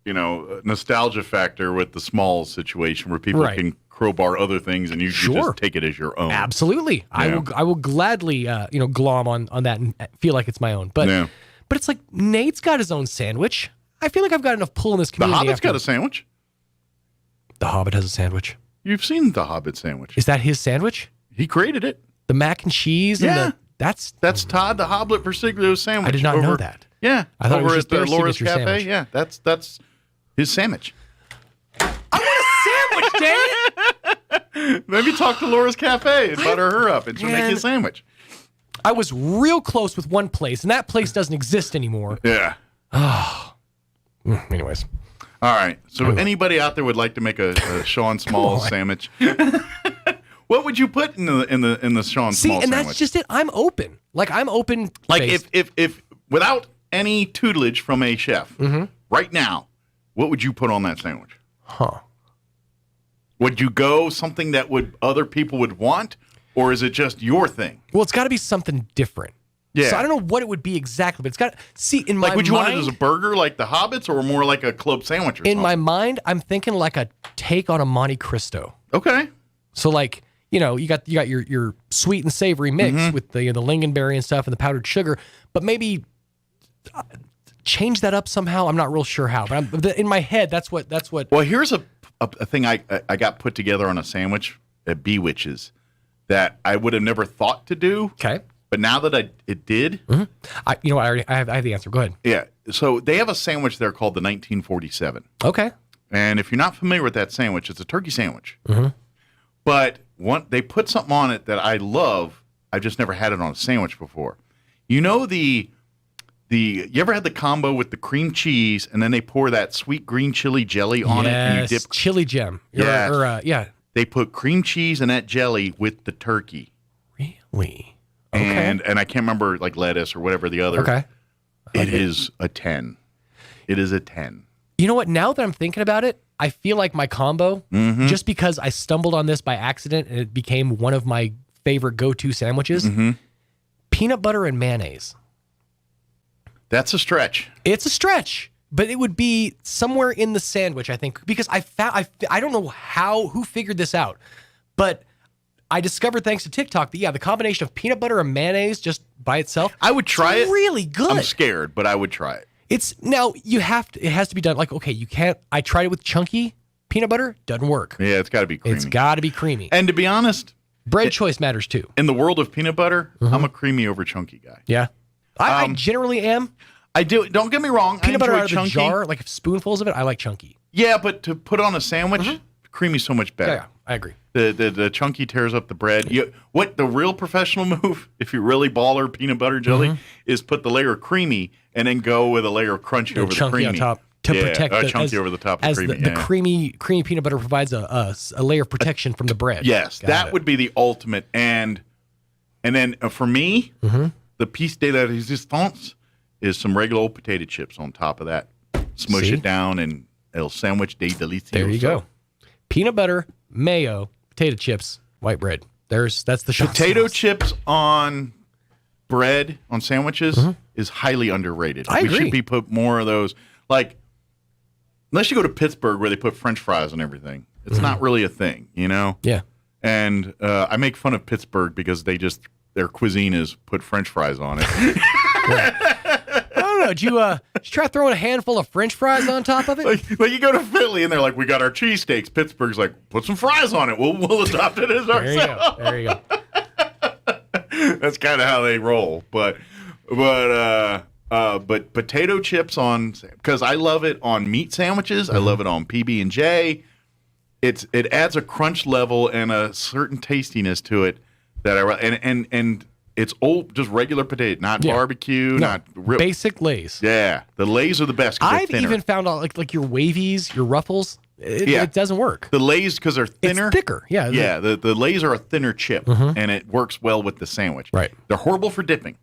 a nostalgia factor with the Smalls situation where people can crowbar other things and you just take it as your own. Absolutely. Yeah. I will gladly glom on that and feel like it's my own. But but it's like Nate's got his own sandwich. I feel like I've got enough pull in this community. The Hobbit's got a sandwich. The Hobbit has a sandwich. You've seen the Hobbit sandwich. Is that his sandwich? He created it. The mac and cheese and the That's Todd the Hoblet Versiglio sandwich. I did not know that. Yeah. I thought over it was at the Laura's Cafe. Sandwich. Yeah, that's his sandwich. I want a sandwich, dang it! Maybe talk to Laura's Cafe and butter her up and she'll make you a sandwich. I was real close with one place, and that place doesn't exist anymore. Yeah. Oh. Anyways. All right. So anybody out there would like to make a Sean Smalls sandwich? What would you put in the Sean Smalls sandwich? And that's just it. I'm open. I'm open. Like if without any tutelage from a chef, right now, what would you put on that sandwich? Huh. Would you go something that other people would want, or is it just your thing? Well, it's got to be something different. Yeah. So I don't know what it would be exactly, but it's got in my mind. Would you want it as a burger like the Hobbits, or more like a club sandwich? Or in something? my mind, I'm thinking like a take on a Monte Cristo. Okay. So you got your sweet and savory mix with the lingonberry and stuff and the powdered sugar, but maybe change that up somehow. I'm not real sure how, but in my head, that's what. Well, here's a thing I got put together on a sandwich at Bewitches that I would have never thought to do. Okay. But now that it did, I have the answer. Go ahead. Yeah. So they have a sandwich there called the 1947. Okay. And if you're not familiar with that sandwich, it's a turkey sandwich. But they put something on it that I love. I've just never had it on a sandwich before. You know you ever had the combo with the cream cheese and then they pour that sweet green chili jelly on it and you dip chili gem. Yeah. They put cream cheese and that jelly with the turkey. Really? Okay. And I can't remember like lettuce or whatever the other. Okay. It is a 10. It is a 10. You know what? Now that I'm thinking about it, I feel like my combo, just because I stumbled on this by accident and it became one of my favorite go-to sandwiches, peanut butter and mayonnaise. That's a stretch. It's a stretch, but it would be somewhere in the sandwich, I think, because I don't know who figured this out, but I discovered thanks to TikTok that the combination of peanut butter and mayonnaise just by itself, I would try it. Really good. I'm scared, but I would try it. It's now it has to be done like, okay, you can't. I tried it with chunky peanut butter, doesn't work. Yeah, it's got to be creamy. It's got to be creamy. And to be honest, bread choice matters too. In the world of peanut butter, I'm a creamy over chunky guy. Yeah, I generally am. I do. Don't get me wrong. Peanut butter out of chunky. the jar, like spoonfuls of it, I like chunky. Yeah, but to put on a sandwich, creamy's so much better. Yeah, I agree. The chunky tears up the bread. What the real professional move, if you're really baller peanut butter jelly, is put the layer of creamy and then go with a layer of crunchy over the creamy on top to protect the chunky over the top of the creamy. The creamy peanut butter provides a layer of protection from the bread. Yes, that would be the ultimate. And then for me, the piece de la resistance is some regular old potato chips on top of that. Smush it down and el sandwich de delicioso. There you go. Peanut butter, mayo, potato chips, white bread. That's the shot. Potato chips on bread on sandwiches is highly underrated. I agree. We should put more of those. Like, unless you go to Pittsburgh where they put French fries on everything, it's not really a thing, you know? Yeah. And I make fun of Pittsburgh because their cuisine is put French fries on it. I don't know. Did you try throwing a handful of French fries on top of it? Like you go to Philly and they're like, we got our cheesesteaks. Pittsburgh's like, put some fries on it. We'll adopt it as ourselves. There you go. That's kind of how they roll. But potato chips because I love it on meat sandwiches. I love it on PB&J. It adds a crunch level and a certain tastiness to it that and it's just regular potato, not barbecue, not basic Lay's. Yeah, the Lay's are the best. I've even found out like your Wavies, your Ruffles, it doesn't work. The Lay's because they're thinner, it's thicker. Yeah, yeah. The Lay's are a thinner chip, and it works well with the sandwich. Right, they're horrible for dipping.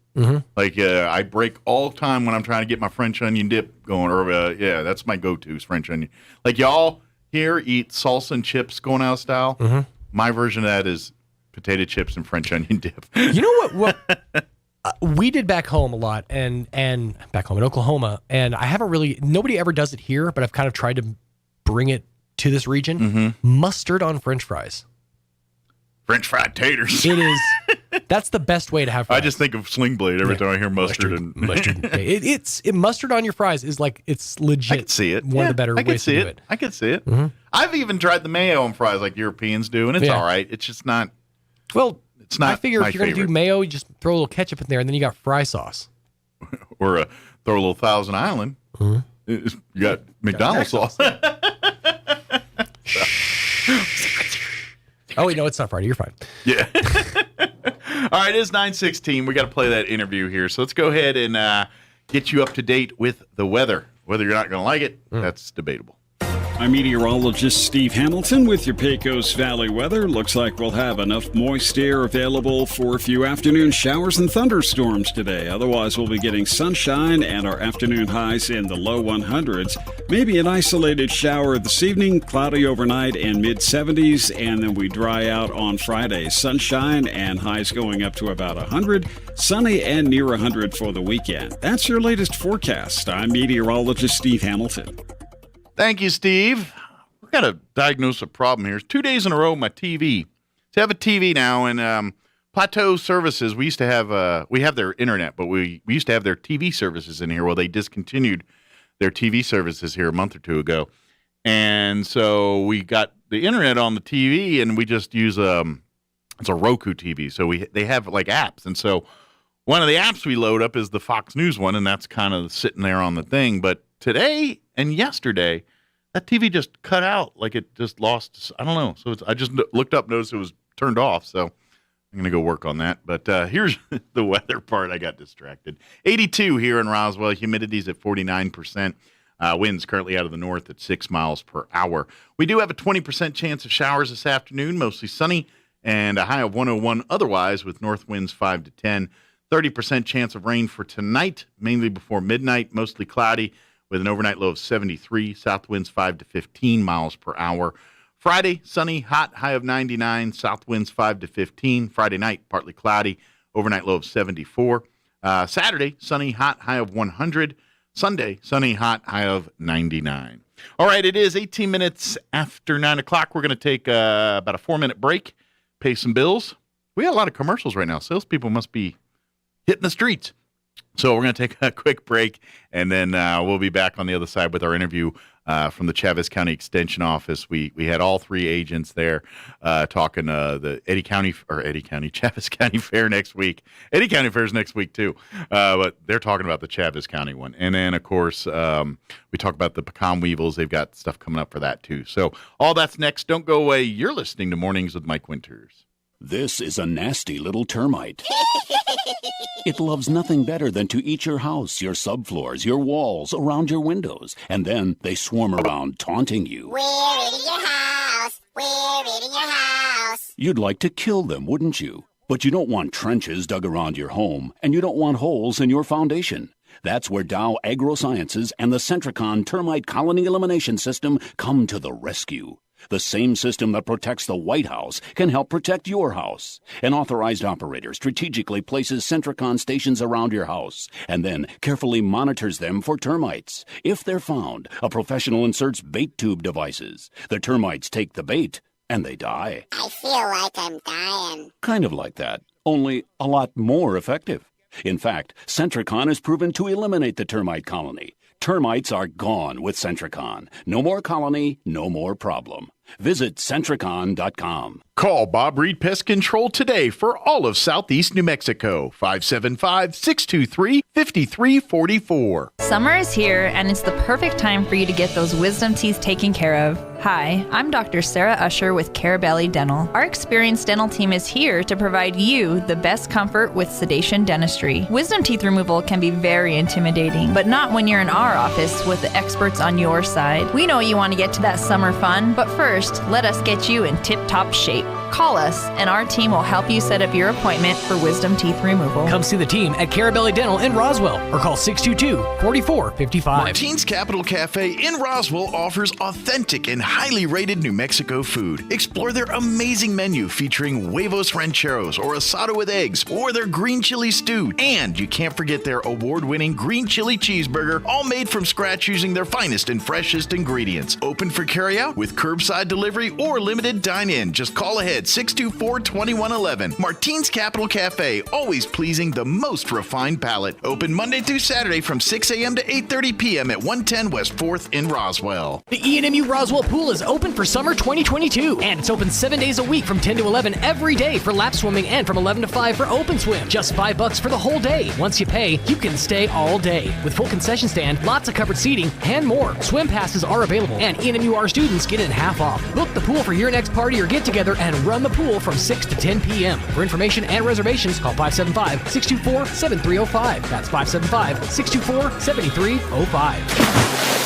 Like I break all the time when I'm trying to get my French onion dip going. Or that's my go-to is French onion. Like y'all here eat salsa and chips going out of style. My version of that is potato chips and French onion dip. You know what we did back home a lot, and back home in Oklahoma, and I haven't really, nobody ever does it here, but I've kind of tried to bring it to this region. Mustard on French fries. French fried taters. It is. That's the best way to have fries. I just think of Sling Blade every time I hear mustard. Mustard. Mustard on your fries is like, it's legit. I can see it. One of the better ways to do it. I can see it. I've even tried the mayo on fries like Europeans do, and it's all right. It's just not. Well, it's not. I figure if you're going to do mayo, you just throw a little ketchup in there, and then you got fry sauce. Or throw a little Thousand Island. You got McDonald's sauce. Oh, wait, no, it's not Friday. You're fine. Yeah. All right, it is 9:16. We got to play that interview here. So let's go ahead and get you up to date with the weather. Whether you're not going to like it, that's debatable. I'm meteorologist Steve Hamilton with your Pecos Valley weather. Looks like we'll have enough moist air available for a few afternoon showers and thunderstorms today. Otherwise, we'll be getting sunshine and our afternoon highs in the low 100s. Maybe an isolated shower this evening, cloudy overnight and mid-70s, and then we dry out on Friday. Sunshine and highs going up to about 100, sunny and near 100 for the weekend. That's your latest forecast. I'm meteorologist Steve Hamilton. Thank you, Steve. We've got to diagnose a problem here. It's 2 days in a row, my TV. So I have a TV now, and Plateau Services, we used to have, we have their internet, but we used to have their TV services in here. Well, they discontinued their TV services here a month or two ago. And so we got the internet on the TV, and we just use, it's a Roku TV. So they have like apps. And so one of the apps we load up is the Fox News one, and that's kind of sitting there on the thing. But today and yesterday, that TV just cut out, like it just lost, I don't know. So I just looked up, noticed it was turned off. So I'm going to go work on that. But here's the weather part. I got distracted. 82 here in Roswell. Humidity's at 49%. Winds currently out of the north at 6 miles per hour. We do have a 20% chance of showers this afternoon, mostly sunny, and a high of 101 otherwise with north winds 5 to 10. 30% chance of rain for tonight, mainly before midnight, mostly cloudy, with an overnight low of 73, south winds 5 to 15 miles per hour. Friday, sunny, hot, high of 99, south winds 5 to 15. Friday night, partly cloudy, overnight low of 74. Saturday, sunny, hot, high of 100. Sunday, sunny, hot, high of 99. All right, it is 18 minutes after 9 o'clock. We're going to take about a 4-minute break. pay some bills. We got a lot of commercials right now. Salespeople must be hitting the streets. So we're going to take a quick break, and then we'll be back on the other side with our interview from the Chaves County Extension Office. We had all three agents there talking the Chaves County Fair next week. Eddy County Fair is next week too, but they're talking about the Chaves County one. And then, of course, we talk about the pecan weevils. They've got stuff coming up for that too. So all that's next. Don't go away. You're listening to Mornings with Mike Winters. This is a nasty little termite. It loves nothing better than to eat your house, your subfloors, your walls, around your windows, and then they swarm around taunting you. We're eating your house. We're eating your house. You'd like to kill them, wouldn't you? But you don't want trenches dug around your home, and you don't want holes in your foundation. That's where Dow AgroSciences and the Centricon Termite Colony Elimination System come to the rescue. The same system that protects the White House can help protect your house. An authorized operator strategically places Centricon stations around your house and then carefully monitors them for termites. If they're found, a professional inserts bait tube devices. The termites take the bait and they die. I feel like I'm dying. Kind of like that, only a lot more effective. In fact, Centricon is proven to eliminate the termite colony. Termites are gone with Centricon. No more colony, no more problem. Visit Centricon.com. Call Bob Reed Pest Control today for all of Southeast New Mexico. 575-623-5344. Summer is here, and it's the perfect time for you to get those wisdom teeth taken care of. Hi, I'm Dr. Sarah Usher with Carabelli Dental. Our experienced dental team is here to provide you the best comfort with sedation dentistry. Wisdom teeth removal can be very intimidating, but not when you're in our office with the experts on your side. We know you want to get to that summer fun, but first, let us get you in tip-top shape. Call us, and our team will help you set up your appointment for wisdom teeth removal. Come see the team at Carabelli Dental in Roswell or call 622-4455. Martine's Capital Cafe in Roswell offers authentic and highly rated New Mexico food. Explore their amazing menu featuring huevos rancheros or asado with eggs or their green chili stew. And you can't forget their award-winning green chili cheeseburger, all made from scratch using their finest and freshest ingredients. Open for carryout with curbside delivery or limited dine-in. Just call ahead 624-2111. Martine's Capital Cafe, always pleasing the most refined palate. Open Monday through Saturday from 6 a.m. to 8:30 p.m. at 110 West 4th in Roswell. The E&MU Roswell Pool is open for summer 2022, and it's open 7 days a week from 10 to 11 every day for lap swimming and from 11 to 5 for open swim. Just $5 for the whole day. Once you pay, you can stay all day. With full concession stand, lots of covered seating, and more. Swim passes are available, and E&MUR students get in half off. Book the pool for your next party or get-together and run the pool from 6 to 10 p.m. For information and reservations, call 575-624-7305. That's 575-624-7305.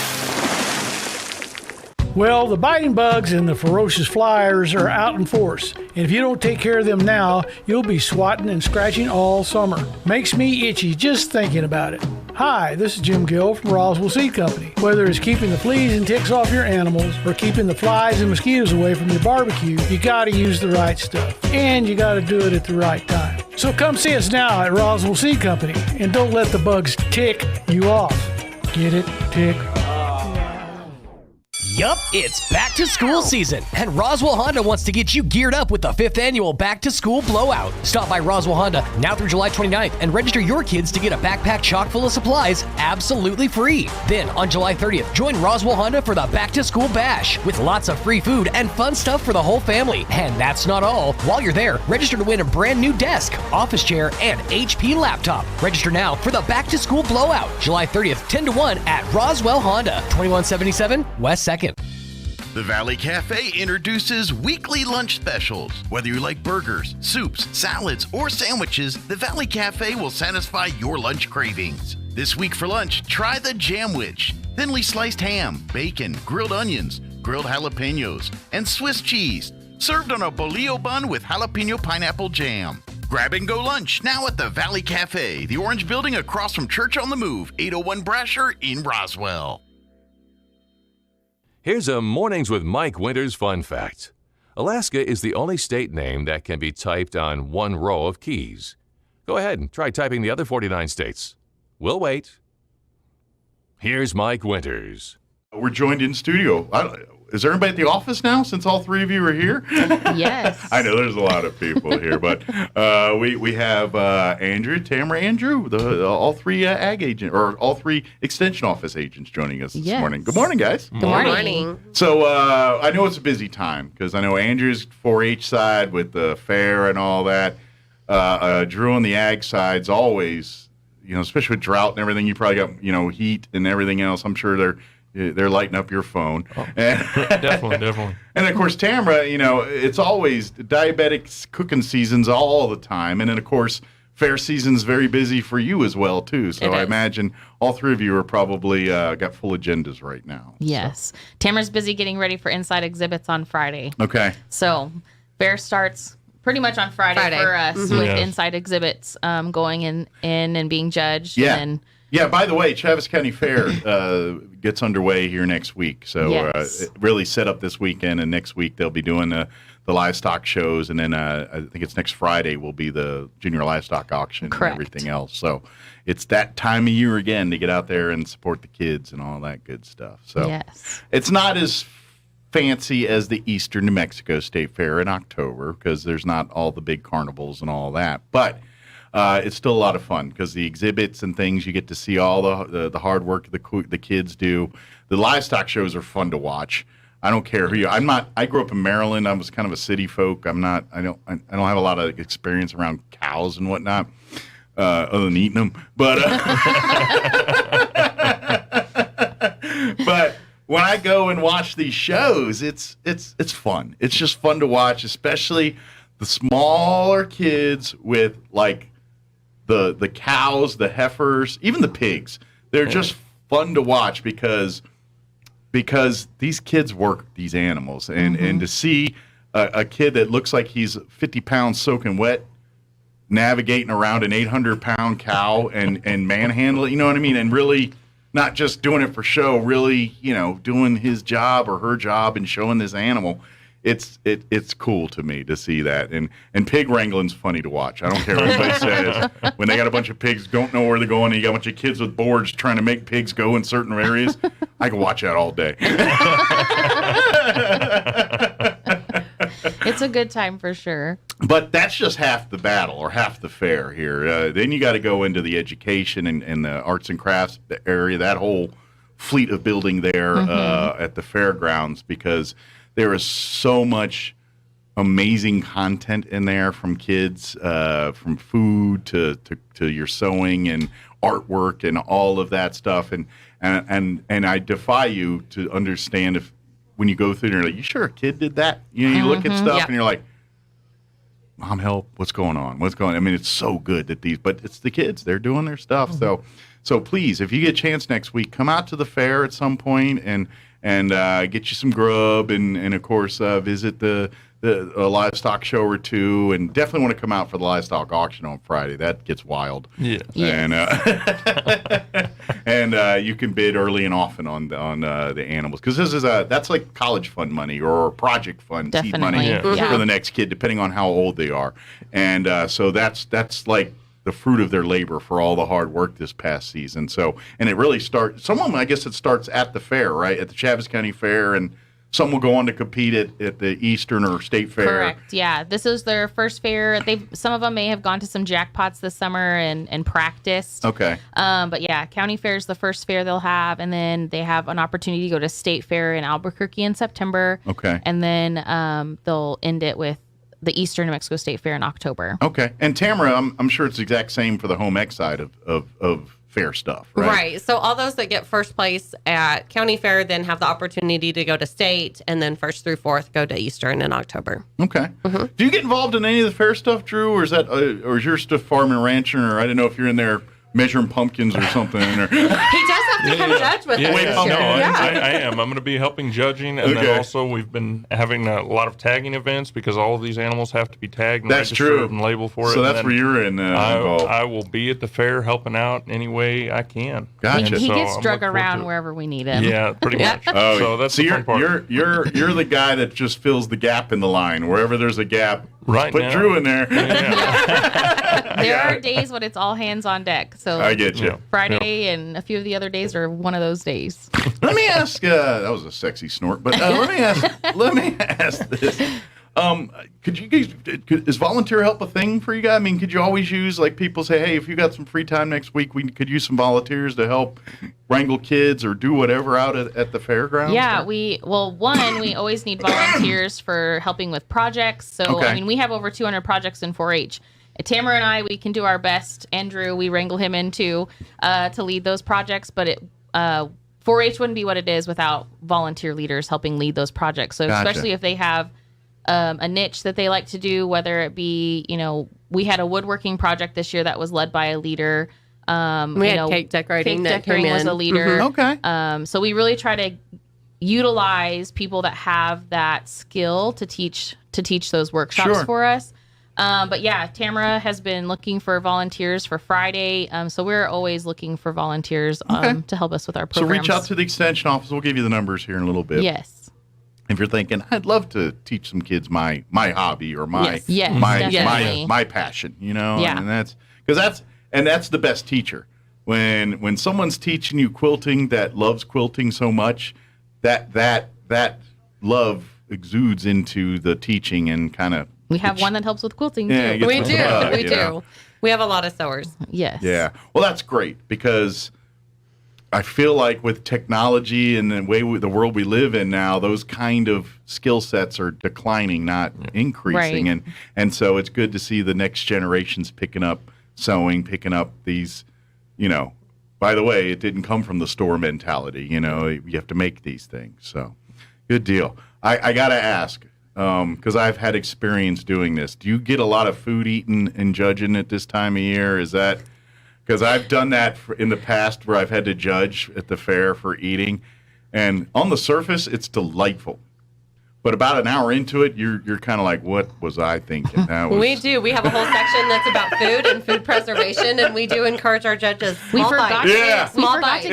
Well, the biting bugs and the ferocious flyers are out in force, and if you don't take care of them now, you'll be swatting and scratching all summer. Makes me itchy just thinking about it. Hi, this is Jim Gill from Roswell Seed Company. Whether it's keeping the fleas and ticks off your animals or keeping the flies and mosquitoes away from your barbecue, you gotta use the right stuff, and you gotta do it at the right time. So come see us now at Roswell Seed Company, and don't let the bugs tick you off. Get it? Tick. Yup, it's back to school season, and Roswell Honda wants to get you geared up with the 5th annual Back to School Blowout. Stop by Roswell Honda now through July 29th and register your kids to get a backpack chock full of supplies absolutely free. Then on July 30th, join Roswell Honda for the Back to School Bash with lots of free food and fun stuff for the whole family. And that's not all. While you're there, register to win a brand new desk, office chair, and HP laptop. Register now for the Back to School Blowout, July 30th, 10 to 1 at Roswell Honda, 2177 West 2nd. The Valley Cafe introduces weekly lunch specials. Whether you like burgers, soups, salads, or sandwiches, the Valley Cafe will satisfy your lunch cravings. This week for lunch, try the Jamwich. Thinly sliced ham, bacon, grilled onions, grilled jalapenos, and Swiss cheese. Served on a bolillo bun with jalapeno pineapple jam. Grab and go lunch now at the Valley Cafe, the orange building across from Church on the Move, 801 Brasher in Roswell. Here's a Mornings with Mike Winters fun fact. Alaska is the only state name that can be typed on one row of keys. Go ahead and try typing the other 49 states. We'll wait. Here's Mike Winters. We're joined in studio. is everybody at the office now since all three of you are here? Yes. I know there's a lot of people here, but we have Andrew, Tamara, Andrew, all three ag agent or all three extension office agents joining us this morning. Good morning, guys. Good morning. So I know it's a busy time because I know Andrew's 4-H side with the fair and all that. Drew on the ag side's always, especially with drought and everything. You probably got heat and everything else. I'm sure they're lighting up your phone. Oh, definitely. And of course, Tamara, it's always diabetic cooking seasons all the time. And then of course, fair season's very busy for you as well too. So I imagine all three of you are probably got full agendas right now. Yes. So. Tamara's busy getting ready for inside exhibits on Friday. Okay. So fair starts pretty much on Friday. For us with inside exhibits going in and being judged. Yeah. And yeah, by the way, Travis County Fair gets underway here next week. So it really set up this weekend, and next week they'll be doing the livestock shows, and then I think it's next Friday will be the junior livestock auction and everything else. So it's that time of year again to get out there and support the kids and all that good stuff. So it's not as fancy as the Eastern New Mexico State Fair in October because there's not all the big carnivals and all that, but it's still a lot of fun because the exhibits and things, you get to see all the hard work the kids do. The livestock shows are fun to watch. I don't care who you. I grew up in Maryland. I was kind of a city folk. I don't have a lot of experience around cows and whatnot, other than eating them. But but when I go and watch these shows, it's fun. It's just fun to watch, especially the smaller kids with like the cows, the heifers, even the pigs. They're just fun to watch because these kids work these animals, and to see a kid that looks like he's 50 pounds soaking wet navigating around an 800-pound cow and manhandle it, you know what I mean, and really not just doing it for show, really doing his job or her job and showing this animal. It's cool to me to see that, and pig wrangling's funny to watch. I don't care what anybody says. When they got a bunch of pigs, don't know where they're going, and you got a bunch of kids with boards trying to make pigs go in certain areas, I can watch that all day. It's a good time for sure. But that's just half the battle or half the fair here. Then you got to go into the education and the arts and crafts area, that whole fleet of building there at the fairgrounds, because there is so much amazing content in there from kids, from food to your sewing and artwork and all of that stuff. And I defy you to understand if when you go through there, like, you sure a kid did that? You look at stuff and you're like, Mom, help! What's going on? I mean, it's so good that but it's the kids. They're doing their stuff. So please, if you get a chance next week, come out to the fair at some point and get you some grub and of course visit the livestock show or two, and definitely want to come out for the livestock auction on Friday. That gets wild. Yeah. And you can bid early and often on the animals, because this is that's like college fund money or project fund seed money for the next kid, depending on how old they are. And so that's like the fruit of their labor for all the hard work this past season. So, and it really starts, I guess it starts at the fair, right? At the Chaves County Fair, and some will go on to compete at the Eastern or State Fair. Correct. Yeah. This is their first fair. Some of them may have gone to some jackpots this summer and practiced. Okay. But yeah, County Fair is the first fair they'll have, and then they have an opportunity to go to State Fair in Albuquerque in September. Okay. And then they'll end it with the Eastern New Mexico State Fair in October. Okay. And Tamara, I'm sure it's the exact same for the home ec side of fair stuff, right? Right. So all those that get first place at County Fair then have the opportunity to go to state, and then first through fourth go to Eastern in October. Okay. Do you get involved in any of the fair stuff, Drew, or is your stuff farming and ranching, or I didn't know if you're in there measuring pumpkins or something? Or... He does have to come judge with us. I am. I'm going to be helping judging, and then also we've been having a lot of tagging events because all of these animals have to be tagged and registered and labeled for it. So that's where you're involved. I will be at the fair helping out any way I can. Gotcha. He gets drug around wherever we need him. Yeah, pretty much. So that's the fun part. You're the guy that just fills the gap in the line. Wherever there's a gap, Put Drew in there. There are days when it's all hands on deck. So I get you. Friday and a few of the other days are one of those days. Let me ask. That was a sexy snort, but let me ask this. Could you guys? Is volunteer help a thing for you guys? I mean, could you always use like people say, hey, if you got some free time next week, we could use some volunteers to help wrangle kids or do whatever out at the fairgrounds? Yeah, we always need volunteers for helping with projects. So I mean, we have over 200 projects in 4-H. Tamara and I, we can do our best. Andrew, we wrangle him in too to lead those projects, but 4-H wouldn't be what it is without volunteer leaders helping lead those projects. So especially if they have a niche that they like to do, whether it be, we had a woodworking project this year that was led by a leader. We had cake decorating. Cake decorating was a leader. Mm-hmm. Okay. So we really try to utilize people that have that skill to teach those workshops for us. But yeah, Tamara has been looking for volunteers for Friday. So we're always looking for volunteers to help us with our programs. So reach out to the extension office. We'll give you the numbers here in a little bit. Yes. If you're thinking, I'd love to teach some kids my hobby or my passion, Yeah. And that's the best teacher. When someone's teaching you quilting that loves quilting so much, that love exudes into the teaching and kind of. We have one that helps with quilting too. We do. We have a lot of sewers. Yes. Yeah. Well, that's great because I feel like with technology and the way the world we live in now, those kind of skill sets are declining, not increasing. Right. And so it's good to see the next generations picking up sewing, picking up these, by the way, it didn't come from the store mentality. You have to make these things. So good deal. I got to ask, because I've had experience doing this. Do you get a lot of food eaten and judging at this time of year? Is that... Because I've done that in the past where I've had to judge at the fair for eating. And on the surface, it's delightful. But about an hour into it, you're kind of like, what was I thinking? We do. We have a whole section that's about food and food preservation, and we do encourage our judges. We forgot to get It's Mike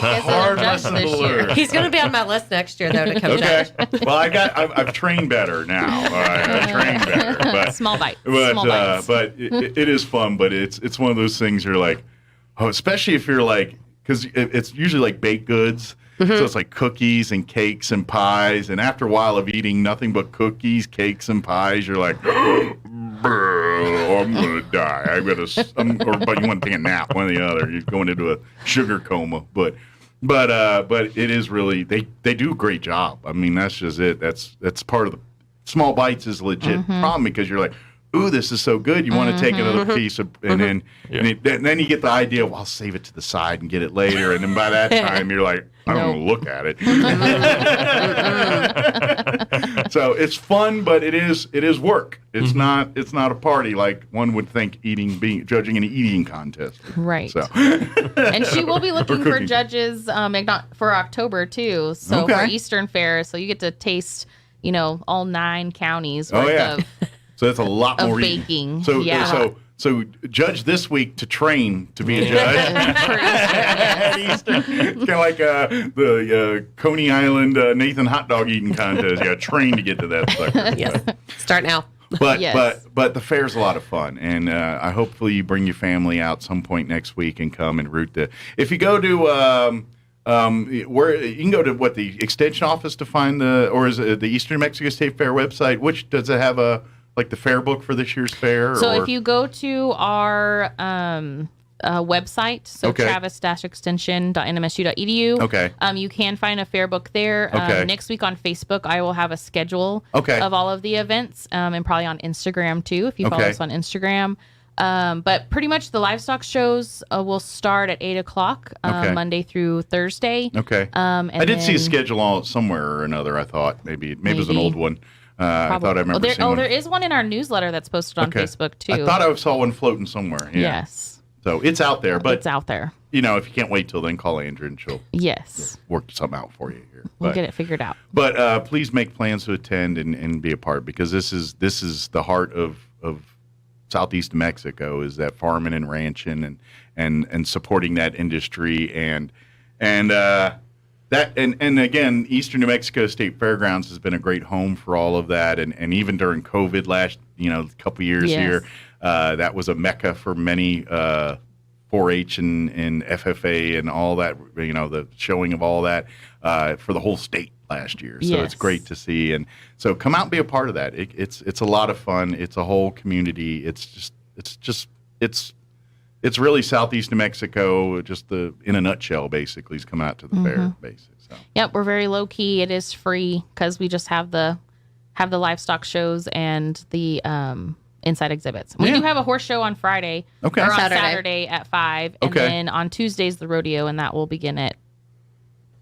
as a judge this year. He's going to be on my list next year, though, to come judge. Well, I've trained better now. I've trained better. But, small bites. But, small bites. But it is fun. But it's one of those things you're like, especially if you're like, because it's usually like baked goods. Mm-hmm. So it's like cookies and cakes and pies. And after a while of eating nothing but cookies, cakes, and pies, you're like, I'm going to die. But you want to take a nap, one or the other. You're going into a sugar coma. But it is really, they do a great job. I mean, that's just it. That's part of the small bites is legit problem because you're like, ooh, this is so good. You want to take another piece of, and then then you get the idea, well, I'll save it to the side and get it later. And then by that time, you're like, I don't want to look at it. So it's fun, but it is work. It's not a party like one would think judging an eating contest. Right. So. And she will be looking for judges for October too. So for Eastern Fair, so you get to taste, all 9 counties worth of. So that's a lot more baking. So judge this week to train to be a judge. At Easter. It's kind of like the Coney Island Nathan hot dog eating contest. You got to train to get to that sucker. Yes. Start now. But the fair's a lot of fun, and I hopefully you bring your family out some point next week and come and root the. If you go to where you can go to the extension office to find or is it the Eastern New Mexico State Fair website? Which does it have like the fair book for this year's fair? So if you go to our website, so travis-extension.nmsu.edu, you can find a fair book there. Next week on Facebook, I will have a schedule of all of the events, and probably on Instagram too, if you follow us on Instagram. But pretty much the livestock shows will start at 8:00 Monday through Thursday. I did see a schedule somewhere or another. I thought maybe it was an old one. I thought I remember seeing one. There is one in our newsletter that's posted on Facebook too. I thought I saw one floating somewhere. Yeah. Yes. So it's out there, but it's out there. If you can't wait till then, call Andrea and she'll work something out for you here. We'll get it figured out. But please make plans to attend and be a part because this is the heart of Southeast Mexico is that farming and ranching and supporting that industry and That and again, Eastern New Mexico State Fairgrounds has been a great home for all of that, and even during COVID last, couple years here, that was a mecca for many 4-H and FFA and all that. The showing of all that for the whole state last year. So it's great to see, and so come out and be a part of that. It's a lot of fun. It's a whole community. It's really Southeast New Mexico, just in a nutshell, basically, is come out to the fair, basically. So. Yep, we're very low key. It is free because we just have the livestock shows and the inside exhibits. We do have a horse show on Friday. Okay. Or on Saturday at 5, and then on Tuesdays the rodeo, and that will begin at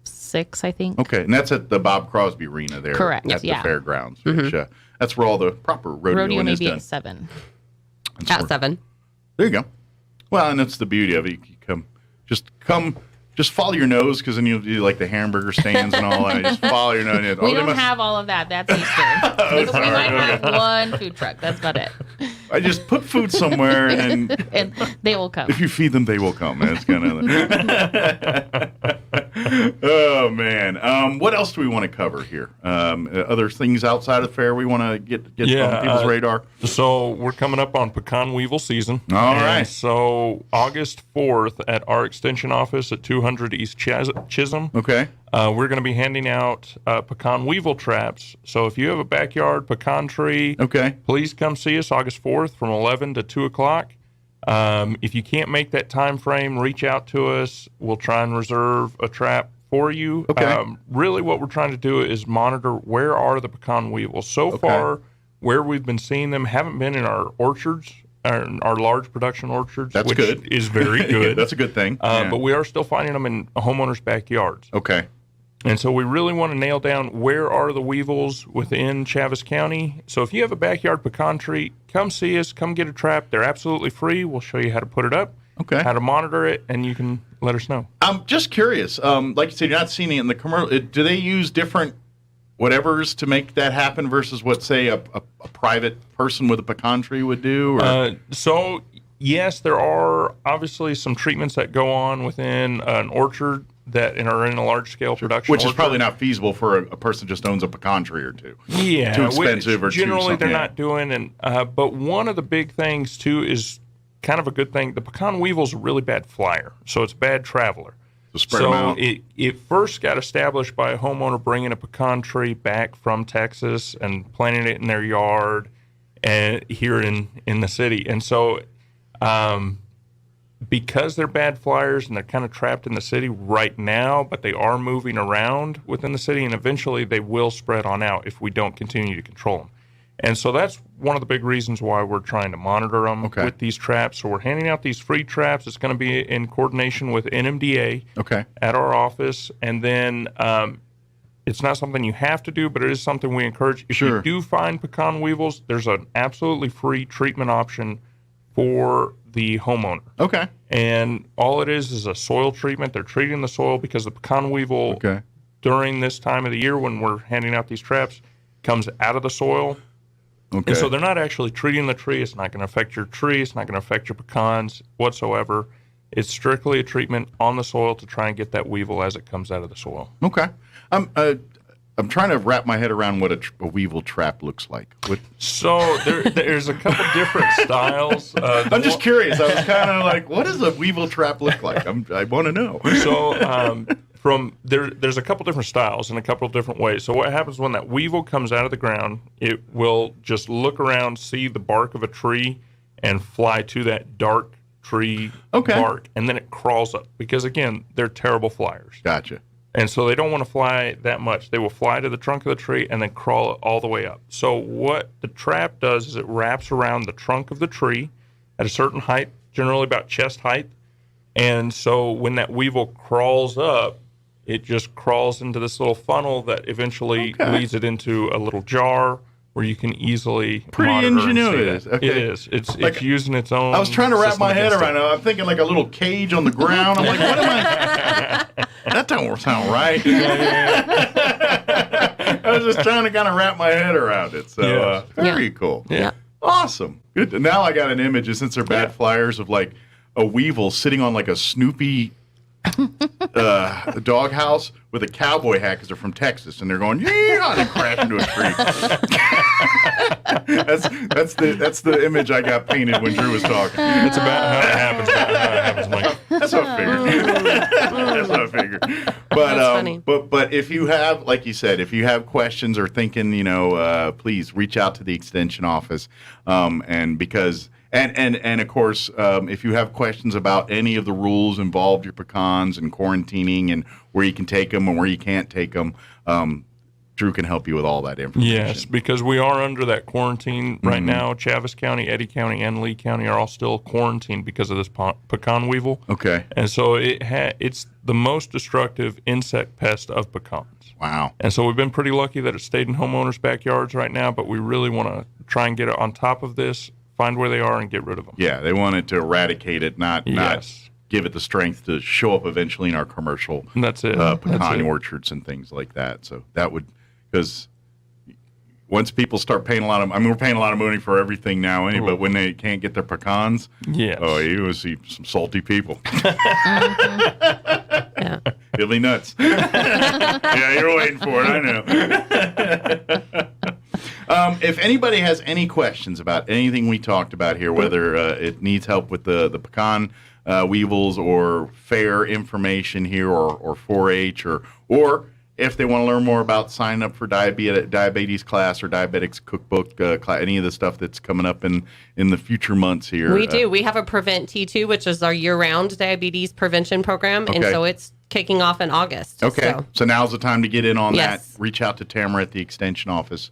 6, I think. Okay, and that's at the Bob Crosby Arena there. Correct. At the fairgrounds, which that's where all the proper rodeo may is be done. at 7. At 7. There you go. Well, and that's the beauty of it. You just follow your nose, because then you'll do like the hamburger stands and all that. Just follow your nose. We don't have all of that. That's Easter. We might have one food truck. That's about it. I just put food somewhere, and they will come. If you feed them, they will come. That's kind of. Oh man, what else do we want to cover here? Other things outside of the fair we want to get on people's radar. So we're coming up on pecan weevil season. All right. So August 4th at our extension office at 200 East Chisholm. Okay. We're going to be handing out pecan weevil traps. So if you have a backyard pecan tree, please come see us August 4th from 11 to 2 o'clock. If you can't make that time frame, reach out to us. We'll try and reserve a trap for you. Okay. Really what we're trying to do is monitor where are the pecan weevils. So far, where we've been seeing them haven't been in our orchards, our large production orchards, which is very good. That's a good thing. But we are still finding them in homeowners' backyards. Okay. And so we really want to nail down where are the weevils within Chaves County. So if you have a backyard pecan tree, come see us, come get a trap. They're absolutely free. We'll show you how to put it up, how to monitor it, and you can let us know. I'm just curious. Like you said, you're not seeing it in the commercial. Do they use different whatevers to make that happen versus what, say, a private person with a pecan tree would do? So, yes, there are obviously some treatments that go on within an orchard that are in a large-scale production Which is orchard. probably not feasible for a person just owns a pecan tree or two. Yeah. Too expensive or generally too they're not doing. And but one of the big things, too, is kind of a good thing. The pecan weevil's a really bad flyer, so it's a bad traveler. So spread them out. It first got established by a homeowner bringing a pecan tree back from Texas and planting it in their yard and here in the city. And so because they're bad flyers and they're kind of trapped in the city right now, but they are moving around within the city, and eventually they will spread on out if we don't continue to control them. And so that's one of the big reasons why we're trying to monitor them with these traps. So we're handing out these free traps. It's going to be in coordination with NMDA at our office. And then it's not something you have to do, but it is something we encourage. If you do find pecan weevils, there's an absolutely free treatment option for the homeowner. Okay. And all it is a soil treatment. They're treating the soil because the pecan weevil during this time of the year when we're handing out these traps comes out of the soil. Okay. And so they're not actually treating the tree. It's not going to affect your tree. It's not going to affect your pecans whatsoever. It's strictly a treatment on the soil to try and get that weevil as it comes out of the soil. Okay. I'm trying to wrap my head around what a weevil trap looks like. So there's a couple different styles. I'm just curious. I was kind of like, what does a weevil trap look like? I want to know. So there's a couple different styles and a couple of different ways. So what happens when that weevil comes out of the ground, it will just look around, see the bark of a tree, and fly to that dark tree bark, and then it crawls up. Because, again, they're terrible flyers. Gotcha. And so they don't want to fly that much. They will fly to the trunk of the tree and then crawl all the way up. So what the trap does is it wraps around the trunk of the tree at a certain height, generally about chest height. And so when that weevil crawls up, it just crawls into this little funnel that eventually leads it into a little jar where you can easily Pretty ingenuitive. Okay. It is. It's using its own. I was trying to wrap my head around it. I'm thinking like a little cage on the ground. I'm like, what am I? That don't sound right. I was just trying to kind of wrap my head around it. So very cool. Yeah. Awesome. Good. Now I got an image, since they're bad flyers, of like a weevil sitting on like a Snoopy a doghouse with a cowboy hat because they're from Texas, and they're going, yeah, and they crash into a tree. that's the image I got painted when Drew was talking. It's about how it happens, Mike. That's what I figured. But if you have, like you said, if you have questions or thinking, please reach out to the extension office, and of course, if you have questions about any of the rules involved, your pecans and quarantining and where you can take them and where you can't take them, Drew can help you with all that information. Yes, because we are under that quarantine right now. Chaves County, Eddy County, and Lee County are all still quarantined because of this pecan weevil. Okay. And so it's the most destructive insect pest of pecans. Wow. And so we've been pretty lucky that it stayed in homeowners' backyards right now, but we really want to try and get it on top of this, find where they are, and get rid of them. Yeah, they wanted to eradicate it, not give it the strength to show up eventually in our commercial pecan orchards and things like that. So that would, because once people start paying we're paying a lot of money for everything now anyway, but when they can't get their pecans, you will see some salty people. It'll be nuts. Yeah, you're waiting for it, I know. If anybody has any questions about anything we talked about here, whether it needs help with the pecan weevils or fair information here or 4-H or if they want to learn more about signing up for diabetes class or diabetics cookbook, any of the stuff that's coming up in the future months here. We do. We have a Prevent T2, which is our year-round diabetes prevention program, and so it's kicking off in August. Okay, so now's the time to get in on that. Reach out to Tamara at the Extension office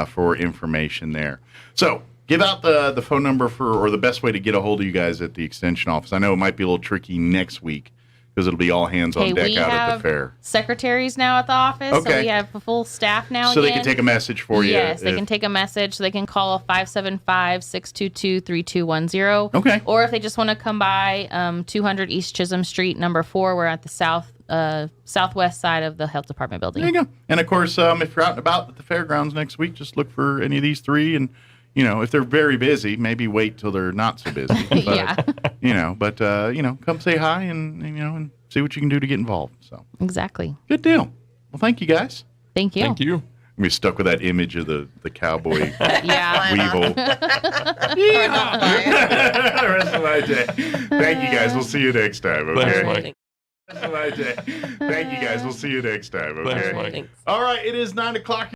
for information there. So give out the phone number or the best way to get a hold of you guys at the Extension office. I know it might be a little tricky next week because it'll be all hands on deck out at the fair. Secretaries now at the office, so we have a full staff now. So they can take a message for you. Yes, they can take a message. They can call 575-622-3210. Okay. Or if they just want to come by 200 East Chisholm Street, number 4, we're at the southwest side of the health department building. There you go. And of course, if you're out and about at the fairgrounds next week, just look for any of these three. And if they're very busy, maybe wait till they're not so busy. But, come say hi and see what you can do to get involved. So exactly. Good deal. Well, thank you guys. Thank you. Thank you. We stuck with that image of the cowboy weevil. The rest of my day. Thank you guys. We'll see you next time. Okay. Thank you guys. We'll see you next time. Okay. All right. It is 9:00.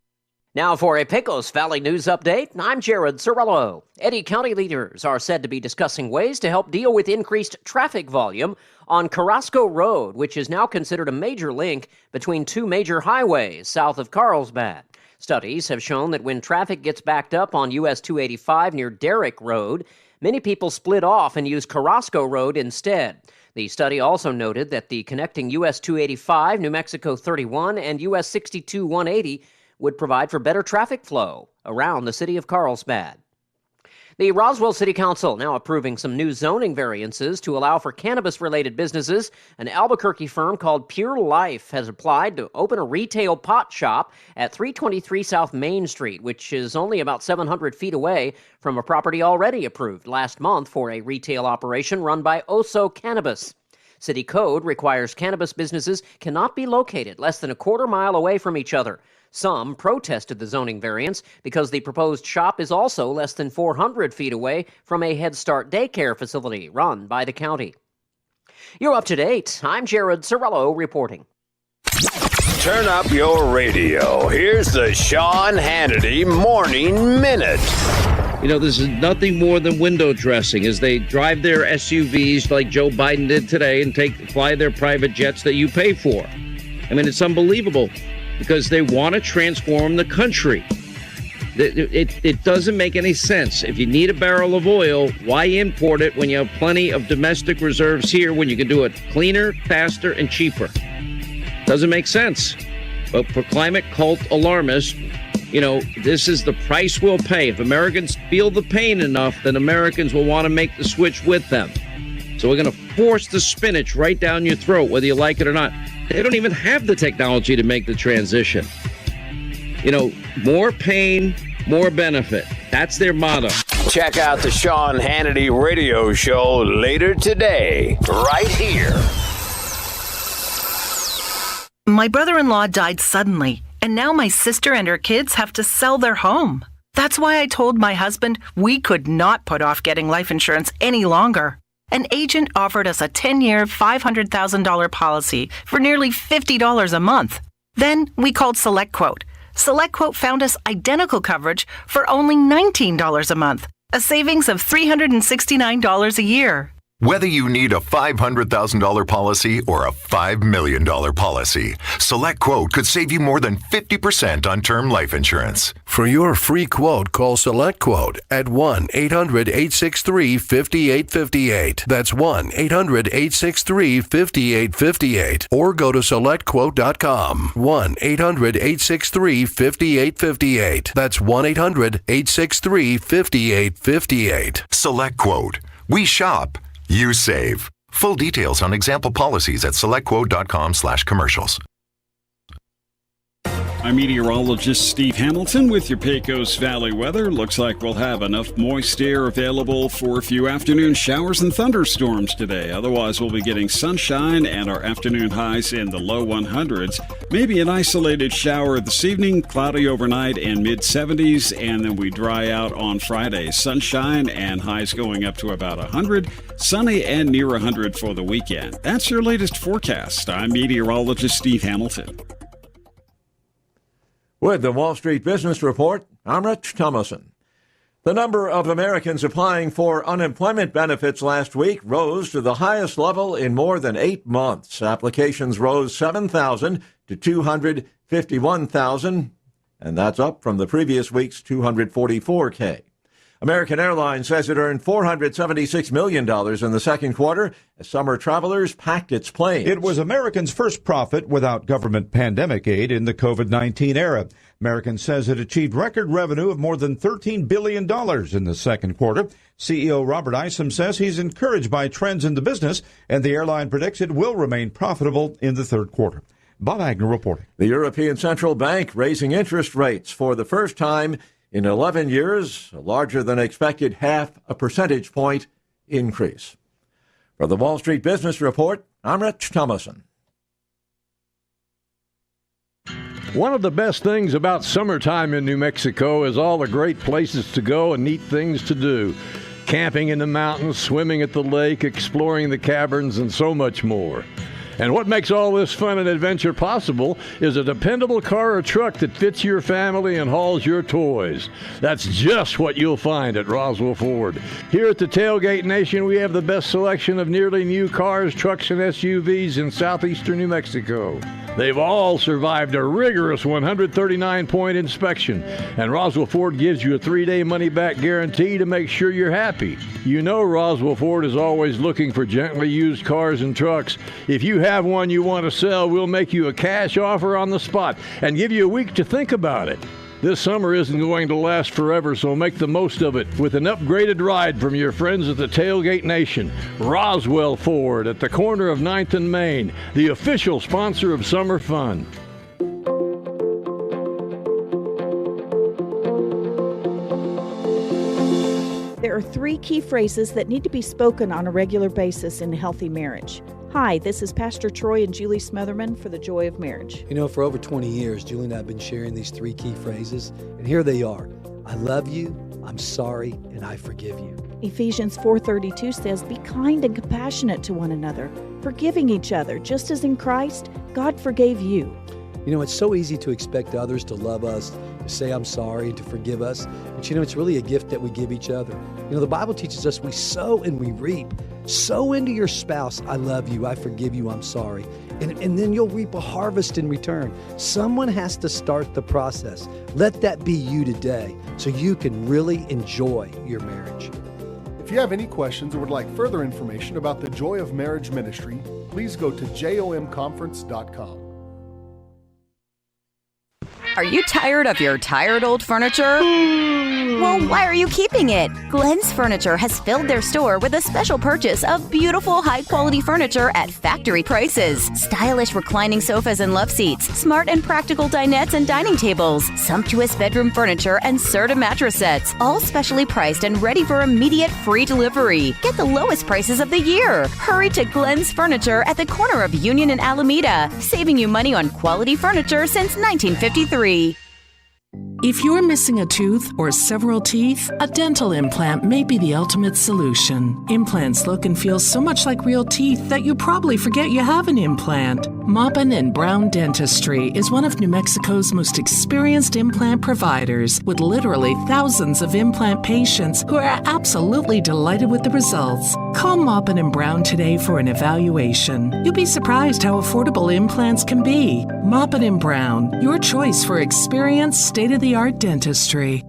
Now for a Pecos Valley News Update, I'm Jared Cirillo. Eddy County leaders are said to be discussing ways to help deal with increased traffic volume on Carrasco Road, which is now considered a major link between two major highways south of Carlsbad. Studies have shown that when traffic gets backed up on US 285 near Derrick Road, many people split off and use Carrasco Road instead. The study also noted that the connecting US 285, New Mexico 31, and US 62 180 would provide for better traffic flow around the city of Carlsbad. The Roswell City Council now approving some new zoning variances to allow for cannabis-related businesses. An Albuquerque firm called Pure Life has applied to open a retail pot shop at 323 South Main Street, which is only about 700 feet away from a property already approved last month for a retail operation run by Oso Cannabis. City code requires cannabis businesses cannot be located less than a quarter mile away from each other. Some protested the zoning variance because the proposed shop is also less than 400 feet away from a Head Start daycare facility run by the county. You're up to date. I'm Jared Cirillo reporting. Turn up your radio. Here's the Sean Hannity Morning Minute. This is nothing more than window dressing as they drive their SUVs like Joe Biden did today and fly their private jets that you pay for. It's unbelievable because they want to transform the country. It doesn't make any sense. If you need a barrel of oil, why import it when you have plenty of domestic reserves here when you can do it cleaner, faster, and cheaper? Doesn't make sense. But for climate cult alarmists, this is the price we'll pay. If Americans feel the pain enough, then Americans will want to make the switch with them. So we're going to force the spinach right down your throat, whether you like it or not. They don't even have the technology to make the transition. More pain, more benefit. That's their motto. Check out the Sean Hannity radio show later today, right here. My brother-in-law died suddenly, and now my sister and her kids have to sell their home. That's why I told my husband we could not put off getting life insurance any longer. An agent offered us a 10-year, $500,000 policy for nearly $50 a month. Then we called SelectQuote. SelectQuote found us identical coverage for only $19 a month, a savings of $369 a year. Whether you need a $500,000 policy or a $5 million policy, SelectQuote could save you more than 50% on term life insurance. For your free quote, call SelectQuote at 1-800-863-5858. That's 1-800-863-5858. Or go to SelectQuote.com. 1-800-863-5858. That's 1-800-863-5858. SelectQuote. We shop. You save. Full details on example policies at selectquote.com/commercials. I'm meteorologist Steve Hamilton with your Pecos Valley weather. Looks like we'll have enough moist air available for a few afternoon showers and thunderstorms today. Otherwise, we'll be getting sunshine and our afternoon highs in the low 100s. Maybe an isolated shower this evening, cloudy overnight and mid-70s, and then we dry out on Friday. Sunshine and highs going up to about 100, sunny and near 100 for the weekend. That's your latest forecast. I'm meteorologist Steve Hamilton. With the Wall Street Business Report, I'm Rich Thomason. The number of Americans applying for unemployment benefits last week rose to the highest level in more than 8 months. Applications rose 7,000 to 251,000, and that's up from the previous week's 244K. American Airlines says it earned $476 million in the second quarter as summer travelers packed its planes. It was American's first profit without government pandemic aid in the COVID-19 era. American says it achieved record revenue of more than $13 billion in the second quarter. CEO Robert Isom says he's encouraged by trends in the business, and the airline predicts it will remain profitable in the third quarter. Bob Agnew reporting. The European Central Bank raising interest rates for the first time in 11 years, a larger than expected 0.5 percentage point increase. For the Wall Street Business Report, I'm Rich Thomason. One of the best things about summertime in New Mexico is all the great places to go and neat things to do. Camping in the mountains, swimming at the lake, exploring the caverns, and so much more. And what makes all this fun and adventure possible is a dependable car or truck that fits your family and hauls your toys. That's just what you'll find at Roswell Ford. Here at the Tailgate Nation, we have the best selection of nearly new cars, trucks, and SUVs in southeastern New Mexico. They've all survived a rigorous 139-point inspection, and Roswell Ford gives you a 3-day money-back guarantee to make sure you're happy. You know Roswell Ford is always looking for gently used cars and trucks. If you have one you want to sell, we'll make you a cash offer on the spot and give you a week to think about it. This summer isn't going to last forever, so make the most of it with an upgraded ride from your friends at the Tailgate Nation. Roswell Ford at the corner of 9th and Main, the official sponsor of Summer Fun. There are 3 key phrases that need to be spoken on a regular basis in a healthy marriage. Hi, this is Pastor Troy and Julie Smotherman for The Joy of Marriage. You know, for over 20 years, Julie and I have been sharing these 3 key phrases, and here they are. I love you, I'm sorry, and I forgive you. Ephesians 4:32 says, be kind and compassionate to one another, forgiving each other, just as in Christ, God forgave you. You know, it's so easy to expect others to love us, to say I'm sorry, and to forgive us. But you know, it's really a gift that we give each other. You know, the Bible teaches us we sow and we reap. Sow into your spouse, I love you, I forgive you, I'm sorry. And then you'll reap a harvest in return. Someone has to start the process. Let that be you today so you can really enjoy your marriage. If you have any questions or would like further information about the Joy of Marriage Ministry, please go to jomconference.com. Are you tired of your tired old furniture? Well, why are you keeping it? Glenn's Furniture has filled their store with a special purchase of beautiful, high-quality furniture at factory prices. Stylish reclining sofas and love seats, smart and practical dinettes and dining tables, sumptuous bedroom furniture, and Serta mattress sets, all specially priced and ready for immediate free delivery. Get the lowest prices of the year. Hurry to Glenn's Furniture at the corner of Union and Alameda, saving you money on quality furniture since 1953. If you're missing a tooth or several teeth, a dental implant may be the ultimate solution. Implants look and feel so much like real teeth that you probably forget you have an implant. Maupin and Brown Dentistry is one of New Mexico's most experienced implant providers, with literally thousands of implant patients who are absolutely delighted with the results. Call Maupin and Brown today for an evaluation. You'll be surprised how affordable implants can be. Maupin and Brown, your choice for experienced, state-of-the-art dentistry.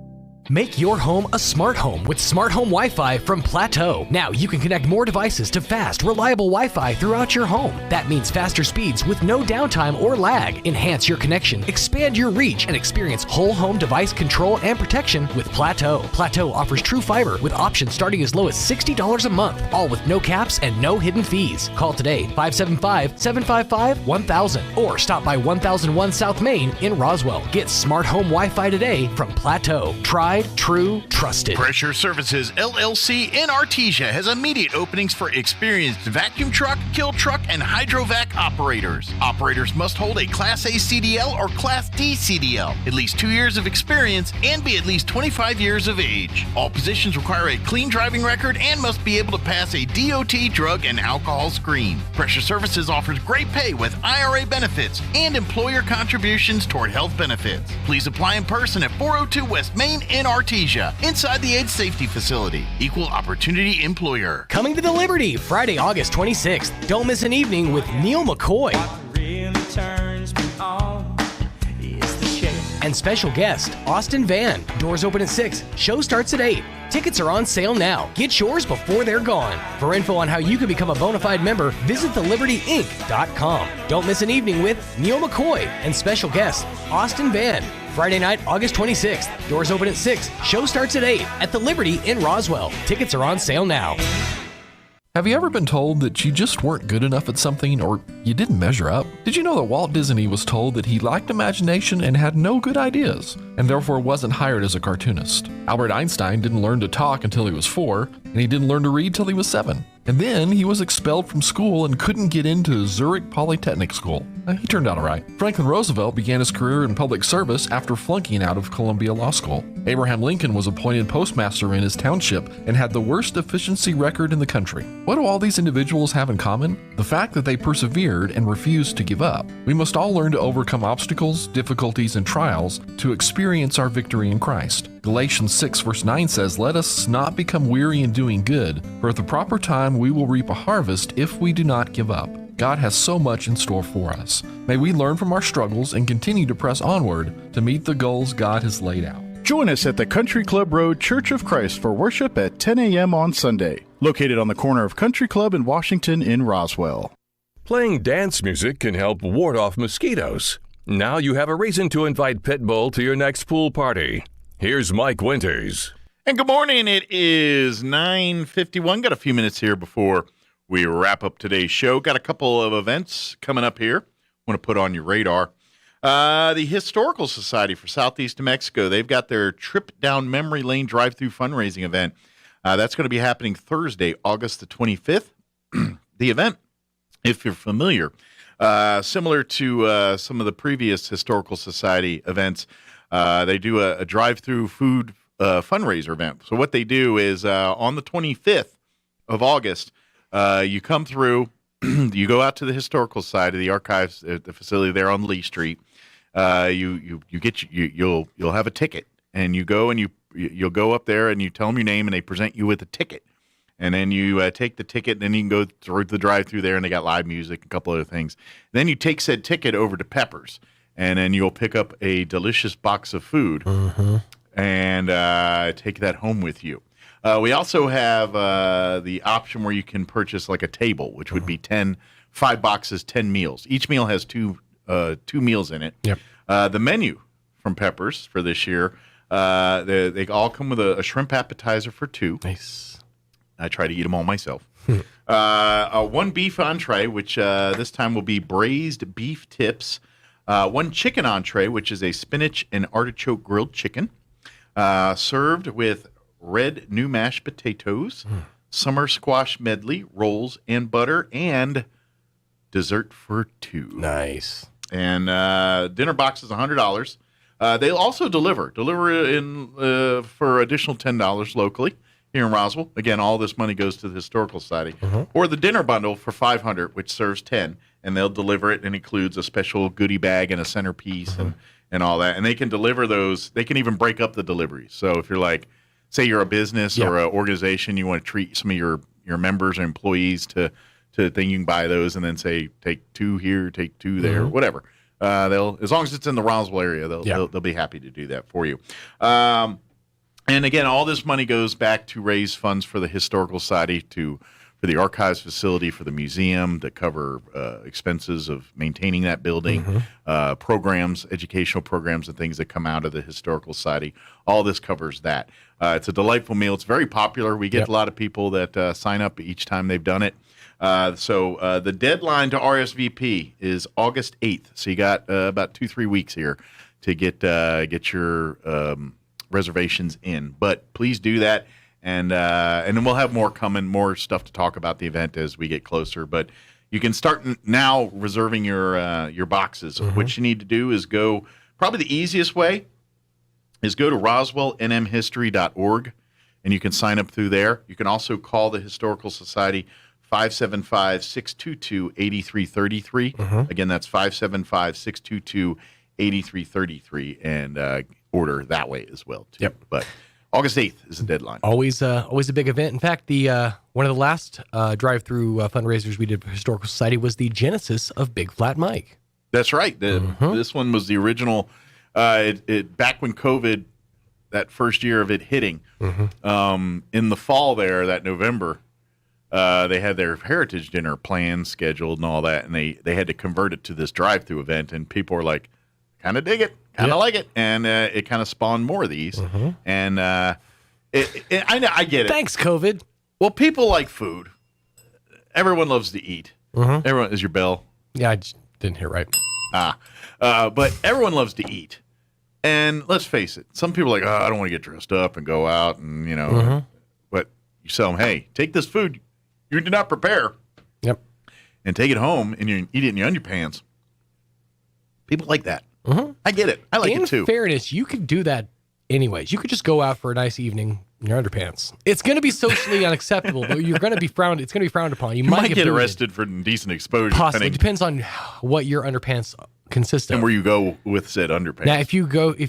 Make your home a smart home with smart home Wi-Fi from Plateau. Now you can connect more devices to fast, reliable Wi-Fi throughout your home. That means faster speeds with no downtime or lag. Enhance your connection, expand your reach, and experience whole home device control and protection with Plateau. Plateau offers true fiber with options starting as low as $60 a month, all with no caps and no hidden fees. Call today 575-755-1000 or stop by 1001 South Main in Roswell. Get smart home Wi-Fi today from Plateau. Tried, true, trusted. Pressure Services LLC in Artesia has immediate openings for experienced vacuum truck, kill truck, and hydrovac operators. Operators must hold a Class A CDL or Class D CDL, at least 2 years of experience, and be at least 25 years of age. All positions require a clean driving record and must be able to pass a DOT drug and alcohol screen. Pressure Services offers great pay with IRA benefits and employer contributions toward health benefits. Please apply in person at 402 West Main in Artesia, inside the AIDS Safety Facility. Equal Opportunity Employer. Coming to the Liberty, Friday, August 26th. Don't miss an evening with Neil McCoy. And special guest, Austin Van. Doors open at 6. Show starts at 8. Tickets are on sale now. Get yours before they're gone. For info on how you can become a bona fide member, visit thelibertyinc.com. Don't miss an evening with Neil McCoy and special guest, Austin Van. Friday night, August 26th. Doors open at 6. Show starts at 8 at the Liberty in Roswell. Tickets are on sale now. Have you ever been told that you just weren't good enough at something or you didn't measure up? Did you know that Walt Disney was told that he lacked imagination and had no good ideas, and therefore wasn't hired as a cartoonist? Albert Einstein didn't learn to talk until he was 4, and he didn't learn to read till he was 7. And then he was expelled from school and couldn't get into Zurich Polytechnic School. He turned out all right. Franklin Roosevelt began his career in public service after flunking out of Columbia Law School. Abraham Lincoln was appointed postmaster in his township and had the worst efficiency record in the country. What do all these individuals have in common? The fact that they persevered and refused to give up. We must all learn to overcome obstacles, difficulties, and trials to experience our victory in Christ. Galatians 6 verse 9 says, "Let us not become weary in doing good, for at the proper time we will reap a harvest if we do not give up." God has so much in store for us. May we learn from our struggles and continue to press onward to meet the goals God has laid out. Join us at the Country Club Road Church of Christ for worship at 10 a.m. on Sunday, located on the corner of Country Club and Washington in Roswell. Playing dance music can help ward off mosquitoes. Now you have a reason to invite Pitbull to your next pool party. Here's Mike Winters. And good morning. It is 9:51. Got a few minutes here before we wrap up today's show. Got a couple of events coming up here. Want to put on your radar. The Historical Society for Southeast New Mexico, they've got their Trip Down Memory Lane drive-through fundraising event. That's going to be happening Thursday, August the 25th. The event, if you're familiar, similar to some of the previous Historical Society events, they do a drive-through food fundraiser event. So what they do is on the 25th of August, you come through, you go out to the Historical Society, the archives, the facility there on Lee Street. You'll have a ticket, and you go and you'll go up there and you tell them your name, and they present you with a ticket. And then you take the ticket, and then you can go through the drive-through there, and they got live music, a couple other things. Then you take said ticket over to Pepper's, and then you'll pick up a delicious box of food and take that home with you. We also have the option where you can purchase like a table, which would be 5 boxes, 10 meals. Each meal has two meals in it. Yep. The menu from Pepper's for this year, They all come with a shrimp appetizer for $2. Nice. I try to eat them all myself. One beef entree, which this time will be braised beef tips. One chicken entree, which is a spinach and artichoke grilled chicken, served with red new mashed potatoes, summer squash medley, rolls, and butter, and dessert for $2. Nice. And dinner box is $100. They'll also deliver in for additional $10 locally here in Roswell. Again, all this money goes to the Historical Society. Or the dinner bundle for $500, which serves 10, and they'll deliver it and includes a special goodie bag and a centerpiece and all that. And they can deliver those. They can even break up the deliveries. So if you're like, say you're a business or an organization, you want to treat some of your members or employees to thing, you can buy those and then say, take 2 here, take 2 there, whatever. They'll, as long as it's in the Roswell area, they'll be happy to do that for you. And again, all this money goes back to raise funds for the Historical Society, for the archives facility, for the museum, to cover expenses of maintaining that building, programs, educational programs, and things that come out of the Historical Society. All this covers that. It's a delightful meal. It's very popular. We get a lot of people that sign up each time they've done it. So the deadline to RSVP is August 8th. So you got about 2-3 weeks here to get your reservations in. But please do that, and then we'll have more stuff to talk about the event as we get closer. But you can start now reserving your boxes. What you need to do is go. Probably the easiest way is go to RoswellNMHistory.org, and you can sign up through there. You can also call the Historical Society 575-622-8333. Again, that's 575-622-8333, and order that way as well, too. But August 8th is the deadline. Always a big event. In fact, the one of the last drive-through fundraisers we did for Historical Society was the genesis of Big Flat Mike. That's right. This one was the original. Back when COVID, that first year of it hitting, in the fall there, that November, they had their Heritage Dinner planned, scheduled, and all that, and they had to convert it to this drive-through event, and people were like, kind of dig it, kind of like it, and it kind of spawned more of these. And I get it. Thanks, COVID. Well, people like food. Everyone loves to eat. Everyone is your bell. Yeah, I just didn't hear right. But everyone loves to eat. And let's face it, some people are like, I don't want to get dressed up and go out and, but you tell them, hey, take this food you did not prepare. And take it home and you eat it in your underpants. People like that. I get it. I like it too. In fairness, you could do that anyways. You could just go out for a nice evening in your underpants. It's going to be socially unacceptable, but you're going to be frowned. It's going to be frowned upon. You might get arrested for indecent exposure. Possibly. It depends on what your underpants consist of. And where you go with said underpants. Now, if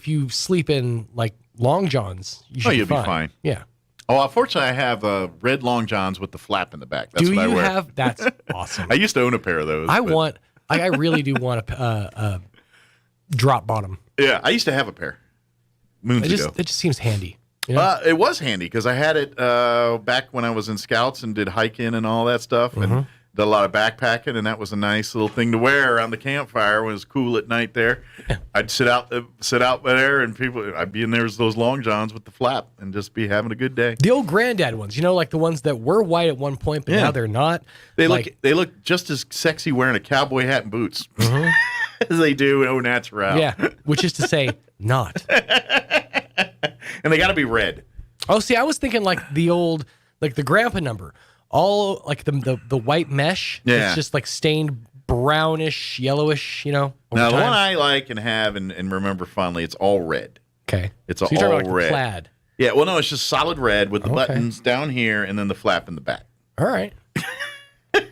you sleep in like long johns, you'll be fine. Yeah. Oh, unfortunately, I have red long johns with the flap in the back. That's what I wear. Have? That's awesome. I used to own a pair of those. I really do want a drop bottom. Yeah, I used to have a pair moons ago. It just seems handy. It was handy because I had it back when I was in Scouts and did hiking and all that stuff, and did a lot of backpacking, and that was a nice little thing to wear around the campfire when it was cool at night there. I'd sit out there, and I'd be in there with those long johns with the flap and just be having a good day. The old granddad ones, like the ones that were white at one point, but now they're not. They look just as sexy wearing a cowboy hat and boots as they do au naturel. Yeah, which is to say, not. And they got to be red. Oh, see, I was thinking like the old, like the grandpa number. All like the white mesh. Yeah. It's just like stained brownish, yellowish, Now, the one I like and have and remember fondly, it's all red. Okay. It's so all you're talking about red. Like plaid. Yeah, well, no, it's just solid red with the buttons down here and then the flap in the back. All right. I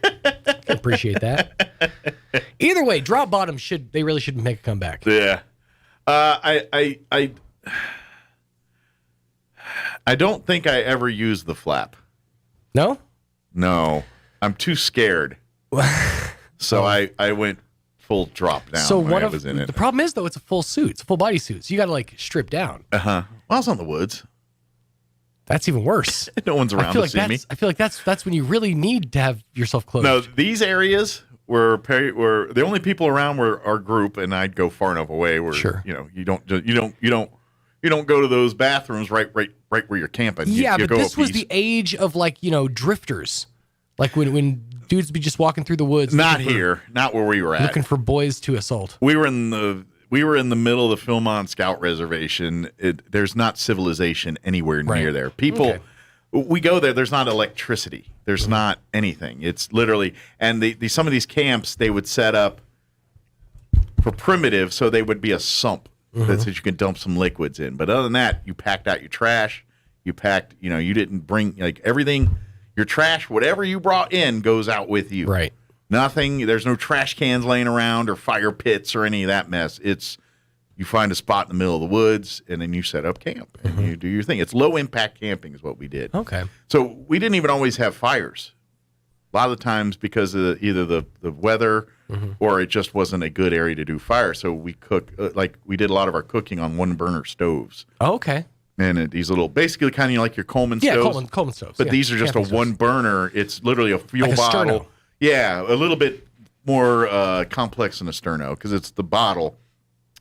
appreciate that. Either way, drop bottoms really should make a comeback. Yeah. I don't think I ever used the flap. No? No. I'm too scared. So I went full drop down when I was in it. The problem is, though, it's a full suit. It's a full body suit. So you got to, like, strip down. Well, I was on the woods. That's even worse. No one's around to see me. I feel like that's when you really need to have yourself clothed. No, these areas were the only people around were our group, and I'd go far enough away where you don't you don't go to those bathrooms right where you're camping. Yeah, you but go this was the age of drifters. Like when dudes be just walking through the woods. Not here, not where we were at. Looking for boys to assault. We were in the middle of the Philmont Scout Reservation. There's not civilization anywhere near there. People, we go there. There's not electricity. There's not anything. It's literally, and some of these camps they would set up for primitive, so they would be a sump that you can dump some liquids in. But other than that, you packed out your trash. You packed, you didn't bring everything. Your trash, whatever you brought in, goes out with you. Right. Nothing. There's no trash cans laying around or fire pits or any of that mess. It's you find a spot in the middle of the woods and then you set up camp and you do your thing. It's low impact camping is what we did. Okay. So we didn't even always have fires. A lot of the times because of either the weather or it just wasn't a good area to do fire. So we cook we did a lot of our cooking on one burner stoves. Oh, okay. And these little, basically kind of like your Coleman stoves. Yeah, Coleman stoves. But these are just a one burner. It's literally a fuel like a bottle. sterno. Yeah, a little bit more complex than a sterno because it's the bottle.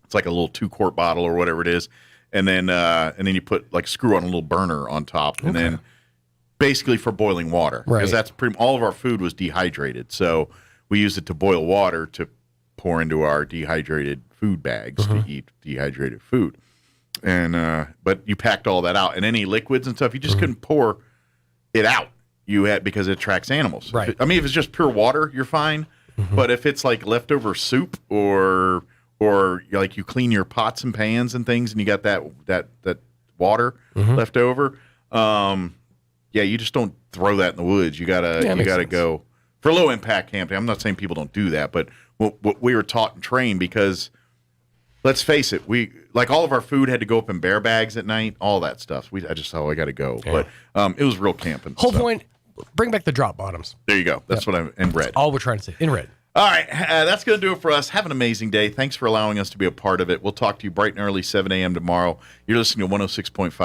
It's like a little 2-quart bottle or whatever it is. And then you put screw on a little burner on top. And then basically for boiling water. Because that's all of our food was dehydrated. So we used it to boil water to pour into our dehydrated food bags to eat dehydrated food. And but you packed all that out, and any liquids and stuff, you just couldn't pour it out. You had because it attracts animals. Right. I mean, if it's just pure water, you're fine. But if it's like leftover soup or you clean your pots and pans and things, and you got that water left over, you just don't throw that in the woods. You gotta go for low impact camping. I'm not saying people don't do that, but what we were taught and trained because. Let's face it, all of our food had to go up in bear bags at night, all that stuff. I got to go. Yeah. But it was real camping. Whole point, bring back the drop bottoms. There you go. That's what I'm in red. All we're trying to say, in red. All right, that's going to do it for us. Have an amazing day. Thanks for allowing us to be a part of it. We'll talk to you bright and early, 7 a.m. tomorrow. You're listening to 106.5.